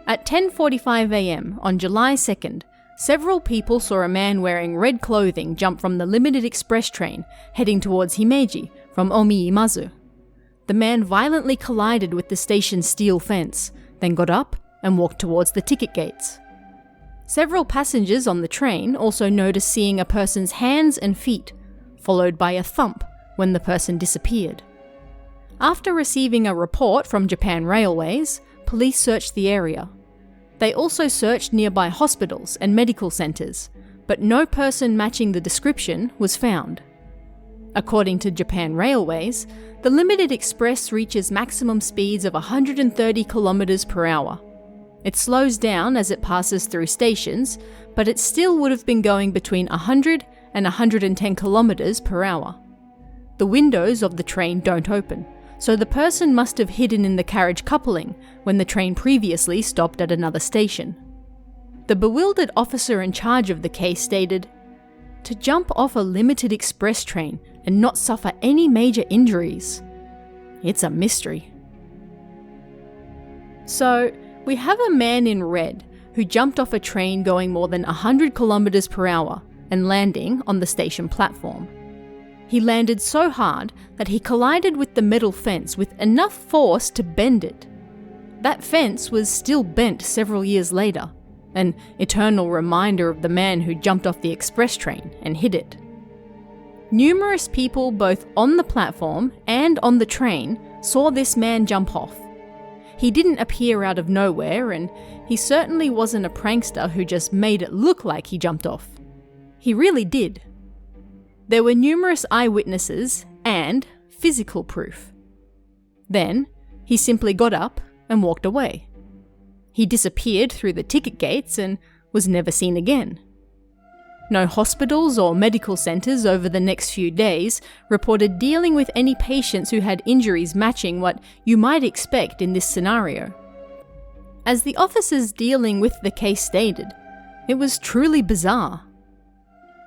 At 10:45 a.m. on July 2nd, several people saw a man wearing red clothing jump from the limited express train heading towards Himeji from Omiimazu. The man violently collided with the station's steel fence, then got up and walked towards the ticket gates. Several passengers on the train also noticed seeing a person's hands and feet, followed by a thump when the person disappeared. After receiving a report from Japan Railways, police searched the area. They also searched nearby hospitals and medical centres, but no person matching the description was found. According to Japan Railways, the limited express reaches maximum speeds of 130 km per hour. It slows down as it passes through stations, but it still would have been going between 100 and 110 km per hour. The windows of the train don't open, so the person must have hidden in the carriage coupling when the train previously stopped at another station. The bewildered officer in charge of the case stated, "To jump off a limited express train and not suffer any major injuries. It's a mystery." So, we have a man in red who jumped off a train going more than 100 km per hour and landing on the station platform. He landed so hard that he collided with the metal fence with enough force to bend it. That fence was still bent several years later, an eternal reminder of the man who jumped off the express train and hit it. Numerous people both on the platform and on the train saw this man jump off. He didn't appear out of nowhere, and he certainly wasn't a prankster who just made it look like he jumped off. He really did. There were numerous eyewitnesses and physical proof. Then, he simply got up and walked away. He disappeared through the ticket gates and was never seen again. No hospitals or medical centres over the next few days reported dealing with any patients who had injuries matching what you might expect in this scenario. As the officers dealing with the case stated, it was truly bizarre.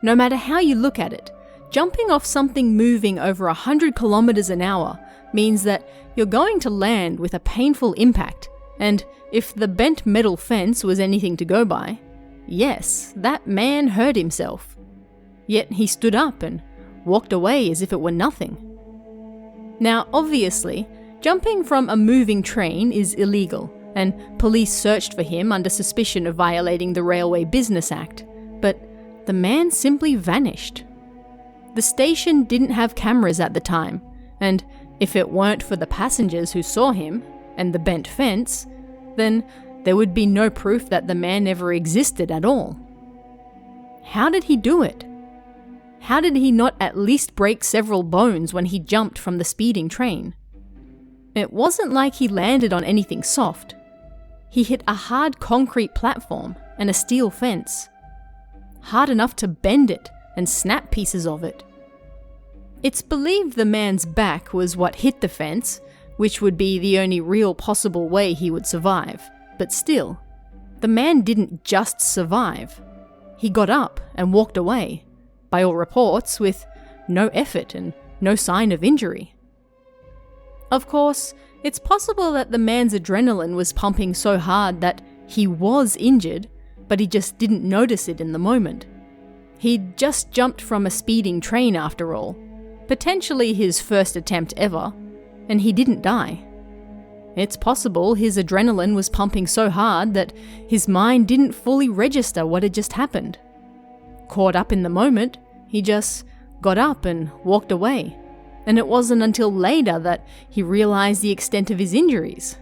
No matter how you look at it, jumping off something moving over 100 km an hour means that you're going to land with a painful impact, and if the bent metal fence was anything to go by, yes, that man hurt himself. Yet he stood up and walked away as if it were nothing. Now, obviously, jumping from a moving train is illegal, and police searched for him under suspicion of violating the Railway Business Act, but the man simply vanished. The station didn't have cameras at the time, and if it weren't for the passengers who saw him and the bent fence, then there would be no proof that the man ever existed at all. How did he do it? How did he not at least break several bones when he jumped from the speeding train? It wasn't like he landed on anything soft. He hit a hard concrete platform and a steel fence, hard enough to bend it and snap pieces of it. It's believed the man's back was what hit the fence, which would be the only real possible way he would survive. But still, the man didn't just survive. He got up and walked away, by all reports, with no effort and no sign of injury. Of course, it's possible that the man's adrenaline was pumping so hard that he was injured, but he just didn't notice it in the moment. He'd just jumped from a speeding train after all, potentially his first attempt ever, and he didn't die. It's possible his adrenaline was pumping so hard that his mind didn't fully register what had just happened. Caught up in the moment, he just got up and walked away, and it wasn't until later that he realized the extent of his injuries.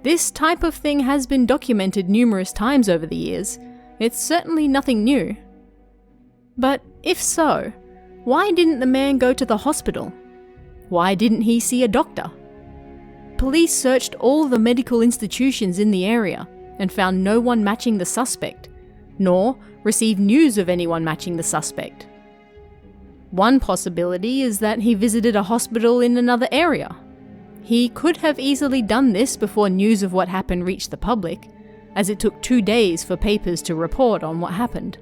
This type of thing has been documented numerous times over the years. It's certainly nothing new. But if so, why didn't the man go to the hospital? Why didn't he see a doctor? Police searched all the medical institutions in the area and found no one matching the suspect, nor received news of anyone matching the suspect. One possibility is that he visited a hospital in another area. He could have easily done this before news of what happened reached the public, as it took 2 days for papers to report on what happened.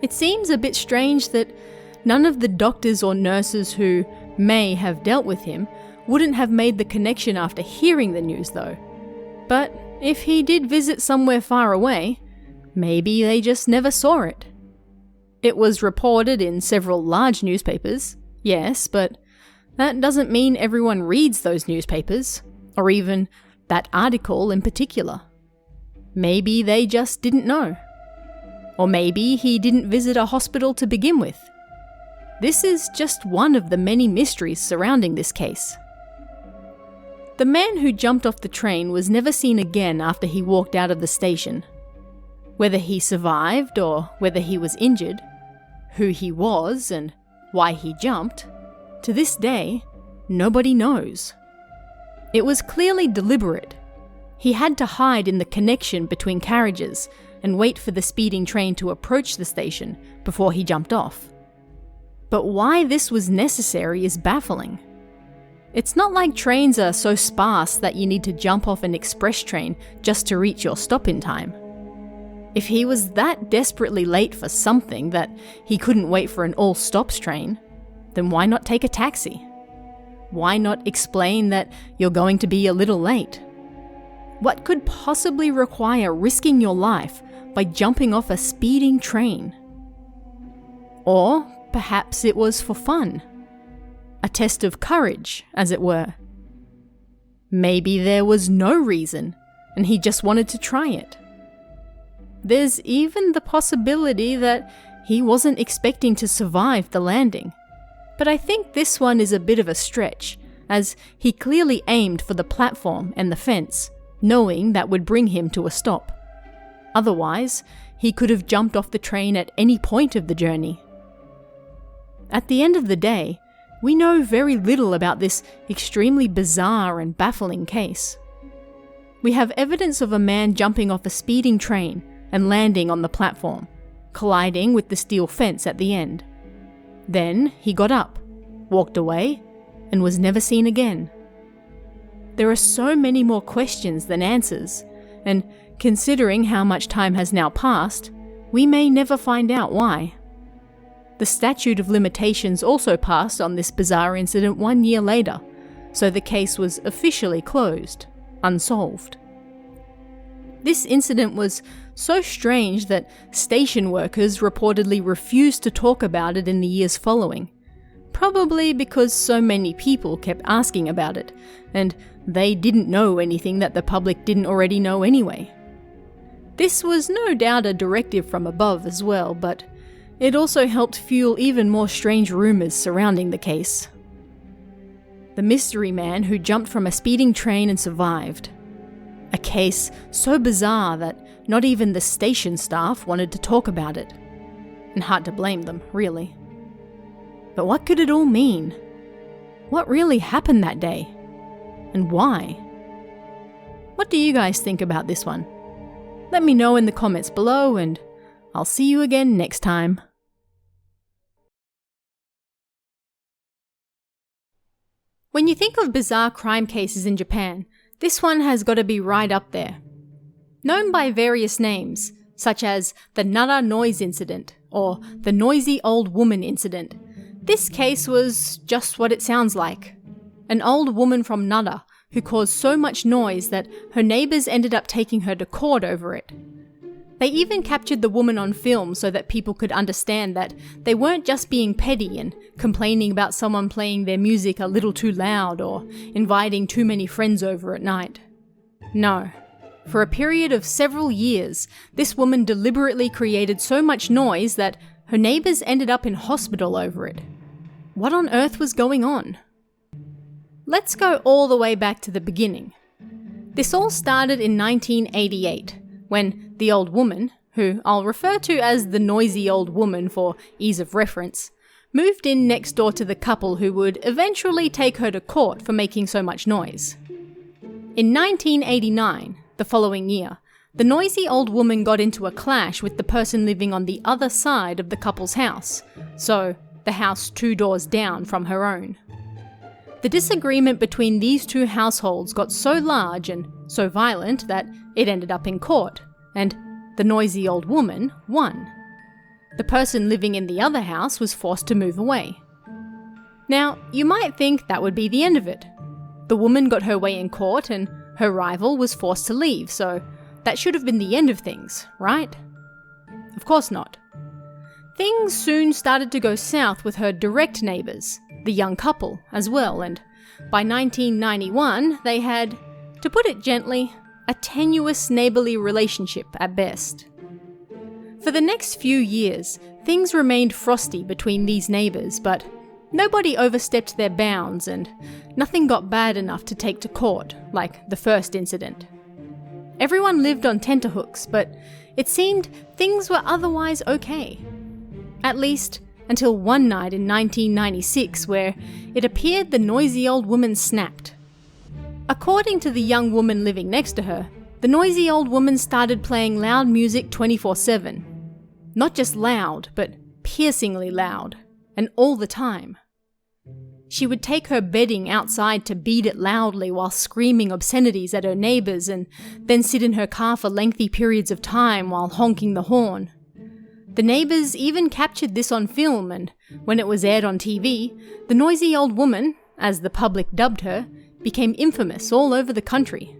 It seems a bit strange that none of the doctors or nurses who may have dealt with him wouldn't have made the connection after hearing the news though. But if he did visit somewhere far away, maybe they just never saw it. It was reported in several large newspapers, yes, but that doesn't mean everyone reads those newspapers, or even that article in particular. Maybe they just didn't know. Or maybe he didn't visit a hospital to begin with. This is just one of the many mysteries surrounding this case. The man who jumped off the train was never seen again after he walked out of the station. Whether he survived or whether he was injured, who he was and why he jumped, to this day, nobody knows. It was clearly deliberate. He had to hide in the connection between carriages and wait for the speeding train to approach the station before he jumped off. But why this was necessary is baffling. It's not like trains are so sparse that you need to jump off an express train just to reach your stop in time. If he was that desperately late for something that he couldn't wait for an all-stops train, then why not take a taxi? Why not explain that you're going to be a little late? What could possibly require risking your life by jumping off a speeding train? Or perhaps it was for fun. A test of courage, as it were. Maybe there was no reason, and he just wanted to try it. There's even the possibility that he wasn't expecting to survive the landing. But I think this one is a bit of a stretch, as he clearly aimed for the platform and the fence, knowing that would bring him to a stop. Otherwise, he could have jumped off the train at any point of the journey. At the end of the day, we know very little about this extremely bizarre and baffling case. We have evidence of a man jumping off a speeding train and landing on the platform, colliding with the steel fence at the end. Then he got up, walked away, and was never seen again. There are so many more questions than answers, and considering how much time has now passed, we may never find out why. The statute of limitations also passed on this bizarre incident 1 year later, so the case was officially closed, unsolved. This incident was so strange that station workers reportedly refused to talk about it in the years following, probably because so many people kept asking about it, and they didn't know anything that the public didn't already know anyway. This was no doubt a directive from above as well, but it also helped fuel even more strange rumours surrounding the case. The mystery man who jumped from a speeding train and survived. A case so bizarre that not even the station staff wanted to talk about it. And hard to blame them, really. But what could it all mean? What really happened that day? And why? What do you guys think about this one? Let me know in the comments below, and I'll see you again next time. When you think of bizarre crime cases in Japan, this one has got to be right up there. Known by various names, such as the Nara Noise Incident or the Noisy Old Woman Incident, this case was just what it sounds like. An old woman from Nara who caused so much noise that her neighbours ended up taking her to court over it. They even captured the woman on film so that people could understand that they weren't just being petty and complaining about someone playing their music a little too loud or inviting too many friends over at night. No. For a period of several years, this woman deliberately created so much noise that her neighbours ended up in hospital over it. What on earth was going on? Let's go all the way back to the beginning. This all started in 1988, when the old woman, who I'll refer to as the noisy old woman for ease of reference, moved in next door to the couple who would eventually take her to court for making so much noise. In 1989, the following year, the noisy old woman got into a clash with the person living on the other side of the couple's house, so the house 2 doors down from her own. The disagreement between these two households got so large and so violent that it ended up in court, and the noisy old woman won. The person living in the other house was forced to move away. Now, you might think that would be the end of it. The woman got her way in court and her rival was forced to leave, so that should have been the end of things, right? Of course not. Things soon started to go south with her direct neighbours, the young couple, as well, and by 1991 they had, to put it gently, a tenuous neighbourly relationship at best. For the next few years, things remained frosty between these neighbours, but nobody overstepped their bounds and nothing got bad enough to take to court, like the first incident. Everyone lived on tenterhooks, but it seemed things were otherwise okay. At least until one night in 1996 where it appeared the noisy old woman snapped. According to the young woman living next to her, the noisy old woman started playing loud music 24/7. Not just loud, but piercingly loud, and all the time. She would take her bedding outside to beat it loudly while screaming obscenities at her neighbours and then sit in her car for lengthy periods of time while honking the horn. The neighbours even captured this on film, and when it was aired on TV, the noisy old woman, as the public dubbed her, became infamous all over the country.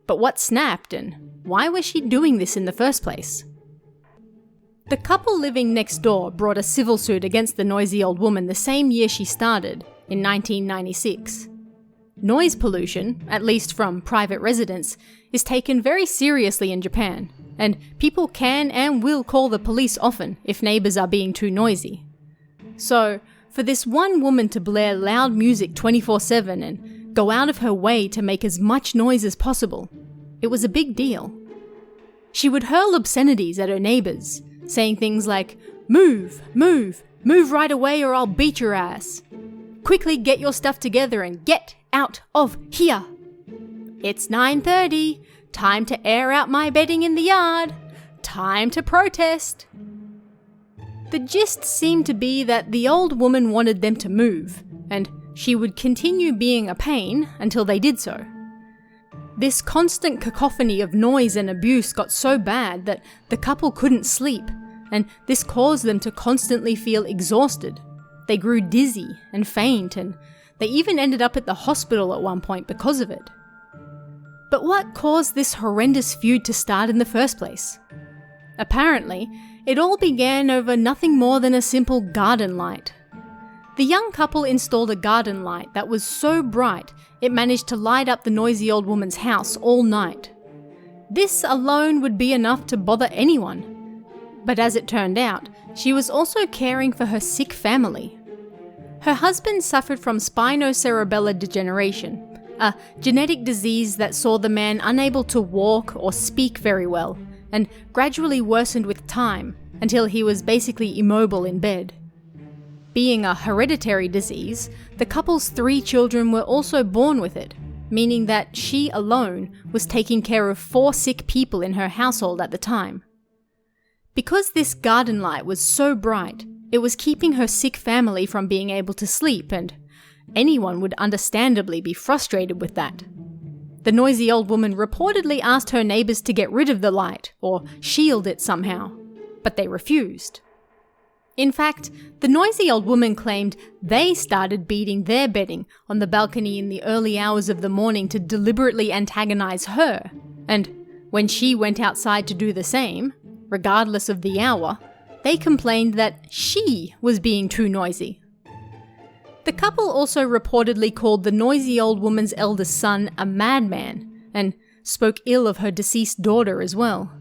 But what snapped, and why was she doing this in the first place? The couple living next door brought a civil suit against the noisy old woman the same year she started, in 1996. Noise pollution, at least from private residents, is taken very seriously in Japan, and people can and will call the police often if neighbours are being too noisy. So, for this one woman to blare loud music 24/7 and go out of her way to make as much noise as possible, it was a big deal. She would hurl obscenities at her neighbours, saying things like, "Move, move, move right away or I'll beat your ass. Quickly get your stuff together and get out of here. It's 9:30, time to air out my bedding in the yard, time to protest." The gist seemed to be that the old woman wanted them to move, and she would continue being a pain until they did so. This constant cacophony of noise and abuse got so bad that the couple couldn't sleep, and this caused them to constantly feel exhausted. They grew dizzy and faint, and they even ended up at the hospital at one point because of it. But what caused this horrendous feud to start in the first place? Apparently, it all began over nothing more than a simple garden light. The young couple installed a garden light that was so bright it managed to light up the noisy old woman's house all night. This alone would be enough to bother anyone. But as it turned out, she was also caring for her sick family. Her husband suffered from spinocerebellar degeneration, a genetic disease that saw the man unable to walk or speak very well, and gradually worsened with time until he was basically immobile in bed. Being a hereditary disease, the couple's 3 children were also born with it, meaning that she alone was taking care of 4 sick people in her household at the time. Because this garden light was so bright, it was keeping her sick family from being able to sleep, and anyone would understandably be frustrated with that. The noisy old woman reportedly asked her neighbours to get rid of the light or shield it somehow, but they refused. In fact, the noisy old woman claimed they started beating their bedding on the balcony in the early hours of the morning to deliberately antagonize her, and when she went outside to do the same, regardless of the hour, they complained that she was being too noisy. The couple also reportedly called the noisy old woman's eldest son a madman, and spoke ill of her deceased daughter as well.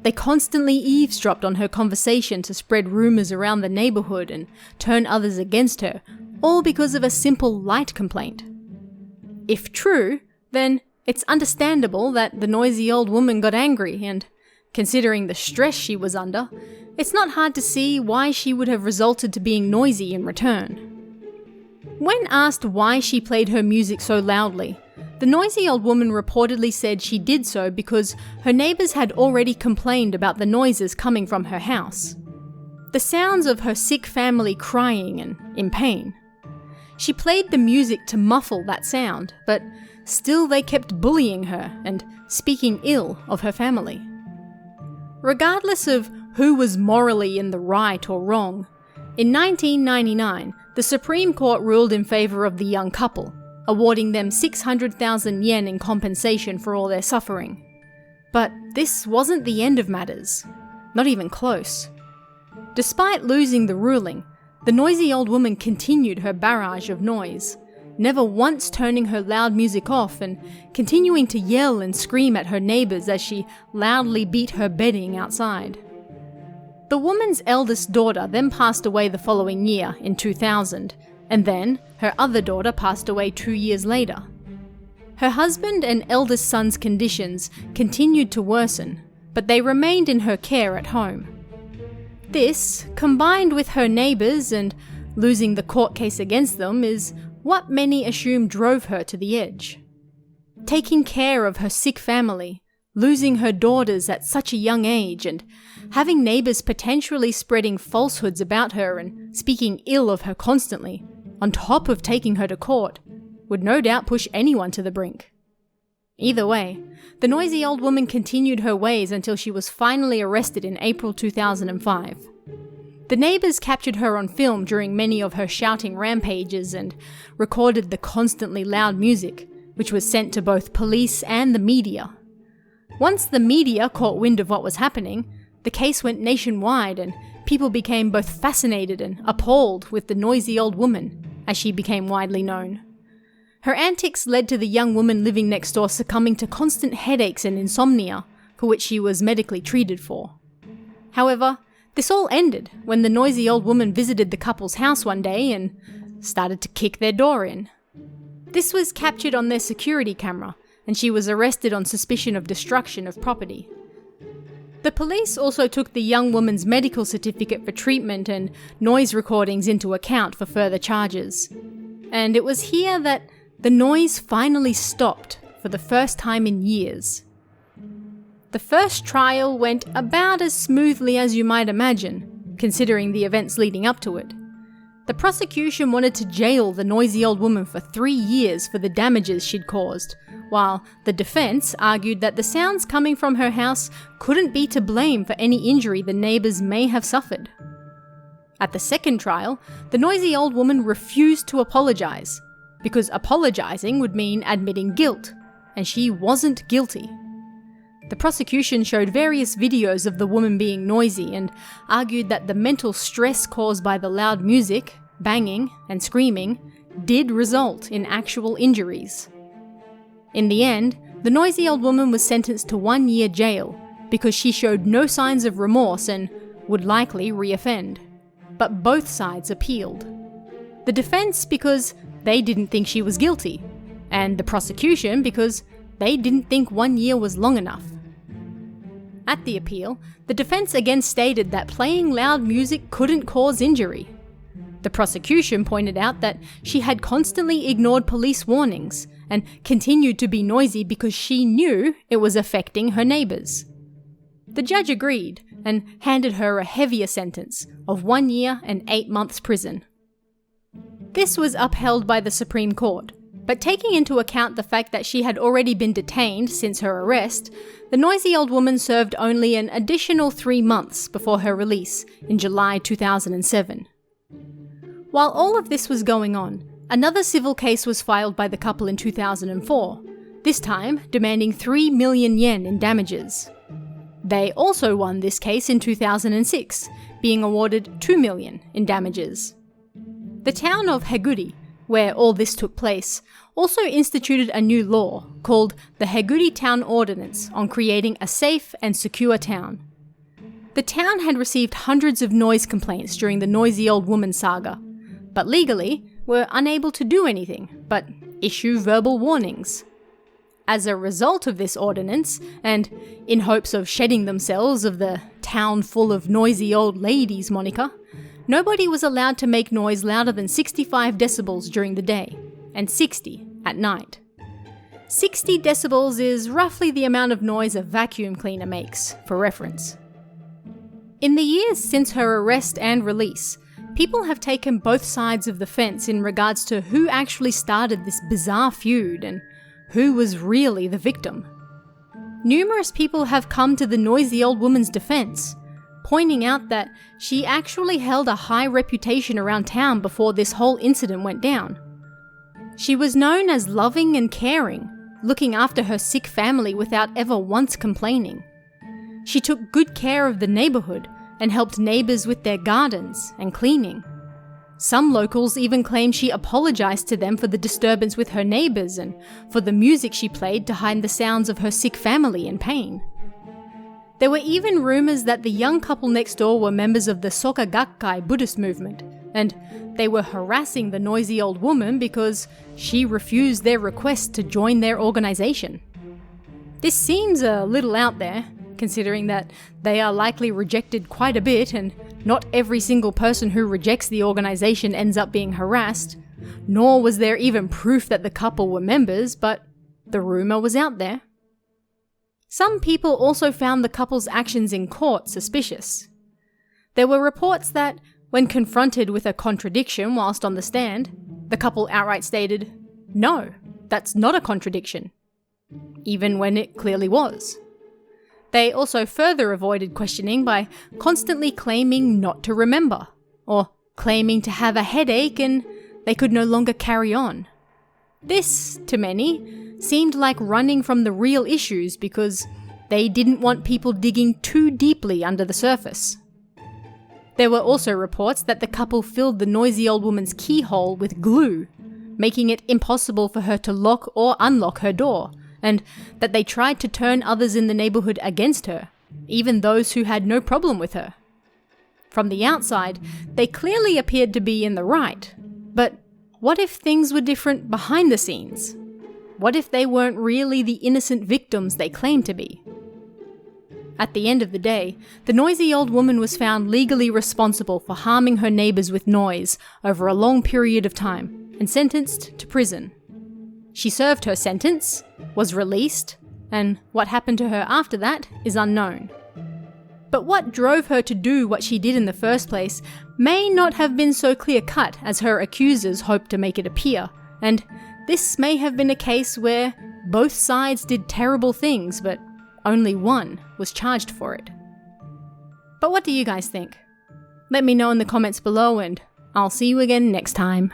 They constantly eavesdropped on her conversation to spread rumours around the neighbourhood and turn others against her, all because of a simple light complaint. If true, then it's understandable that the noisy old woman got angry, and considering the stress she was under, it's not hard to see why she would have resorted to being noisy in return. When asked why she played her music so loudly, the noisy old woman reportedly said she did so because her neighbours had already complained about the noises coming from her house. The sounds of her sick family crying and in pain. She played the music to muffle that sound, but still they kept bullying her and speaking ill of her family. Regardless of who was morally in the right or wrong, in 1999, the Supreme Court ruled in favour of the young couple, awarding them 600,000 yen in compensation for all their suffering. But this wasn't the end of matters. Not even close. Despite losing the ruling, the noisy old woman continued her barrage of noise, never once turning her loud music off and continuing to yell and scream at her neighbours as she loudly beat her bedding outside. The woman's eldest daughter then passed away the following year, in 2000, and then her other daughter passed away 2 years later. Her husband and eldest son's conditions continued to worsen, but they remained in her care at home. This, combined with her neighbours and losing the court case against them, is what many assume drove her to the edge. Taking care of her sick family, losing her daughters at such a young age, and having neighbours potentially spreading falsehoods about her and speaking ill of her constantly, on top of taking her to court, would no doubt push anyone to the brink. Either way, the noisy old woman continued her ways until she was finally arrested in April 2005. The neighbours captured her on film during many of her shouting rampages and recorded the constantly loud music, which was sent to both police and the media. Once the media caught wind of what was happening, the case went nationwide and people became both fascinated and appalled with the noisy old woman, as she became widely known. Her antics led to the young woman living next door succumbing to constant headaches and insomnia, for which she was medically treated for. However, this all ended when the noisy old woman visited the couple's house one day and started to kick their door in. This was captured on their security camera, and she was arrested on suspicion of destruction of property. The police also took the young woman's medical certificate for treatment and noise recordings into account for further charges. And it was here that the noise finally stopped for the first time in years. The first trial went about as smoothly as you might imagine, considering the events leading up to it. The prosecution wanted to jail the noisy old woman for 3 years for the damages she'd caused, while the defence argued that the sounds coming from her house couldn't be to blame for any injury the neighbours may have suffered. At the second trial, the noisy old woman refused to apologise, because apologising would mean admitting guilt, and she wasn't guilty. The prosecution showed various videos of the woman being noisy and argued that the mental stress caused by the loud music, banging, and screaming did result in actual injuries. In the end, The noisy old woman was sentenced to 1 year jail because she showed no signs of remorse and would likely reoffend. But both sides appealed. The defense because they didn't think she was guilty, and the prosecution because they didn't think 1 year was long enough. At the appeal, the defense again stated that playing loud music couldn't cause injury. The prosecution pointed out that she had constantly ignored police warnings and continued to be noisy because she knew it was affecting her neighbours. The judge agreed and handed her a heavier sentence of 1 year and 8 months prison. This was upheld by the Supreme Court, but taking into account the fact that she had already been detained since her arrest, the noisy old woman served only an additional 3 months before her release in July 2007. While all of this was going on, another civil case was filed by the couple in 2004, this time demanding 3 million yen in damages. They also won this case in 2006, being awarded 2 million in damages. The town of Heguri, where all this took place, also instituted a new law called the Heguri Town Ordinance on creating a safe and secure town. The town had received hundreds of noise complaints during the noisy old woman saga, but legally were unable to do anything but issue verbal warnings. As a result of this ordinance, and in hopes of shedding themselves of the town full of noisy old ladies moniker, nobody was allowed to make noise louder than 65 decibels during the day, and 60 at night. 60 decibels is roughly the amount of noise a vacuum cleaner makes, for reference. In the years since her arrest and release, people have taken both sides of the fence in regards to who actually started this bizarre feud and who was really the victim. Numerous people have come to the noisy old woman's defense, pointing out that she actually held a high reputation around town before this whole incident went down. She was known as loving and caring, looking after her sick family without ever once complaining. She took good care of the neighborhood and helped neighbors with their gardens and cleaning. Some locals even claim she apologized to them for the disturbance with her neighbors and for the music she played to hide the sounds of her sick family in pain. There were even rumors that the young couple next door were members of the Soka Gakkai Buddhist movement, and they were harassing the noisy old woman because she refused their request to join their organization. This seems a little out there, considering that they are likely rejected quite a bit and not every single person who rejects the organization ends up being harassed, nor was there even proof that the couple were members, but the rumor was out there. Some people also found the couple's actions in court suspicious. There were reports that, when confronted with a contradiction whilst on the stand, the couple outright stated, "No, that's not a contradiction," even when it clearly was. They also further avoided questioning by constantly claiming not to remember, or claiming to have a headache and they could no longer carry on. This, to many, seemed like running from the real issues because they didn't want people digging too deeply under the surface. There were also reports that the couple filled the noisy old woman's keyhole with glue, making it impossible for her to lock or unlock her door, and that they tried to turn others in the neighborhood against her, even those who had no problem with her. From the outside, they clearly appeared to be in the right, but what if things were different behind the scenes? What if they weren't really the innocent victims they claimed to be? At the end of the day, the noisy old woman was found legally responsible for harming her neighbors with noise over a long period of time and sentenced to prison. She served her sentence, was released, and what happened to her after that is unknown. But what drove her to do what she did in the first place may not have been so clear-cut as her accusers hoped to make it appear, and this may have been a case where both sides did terrible things, but only one was charged for it. But what do you guys think? Let me know in the comments below, and I'll see you again next time.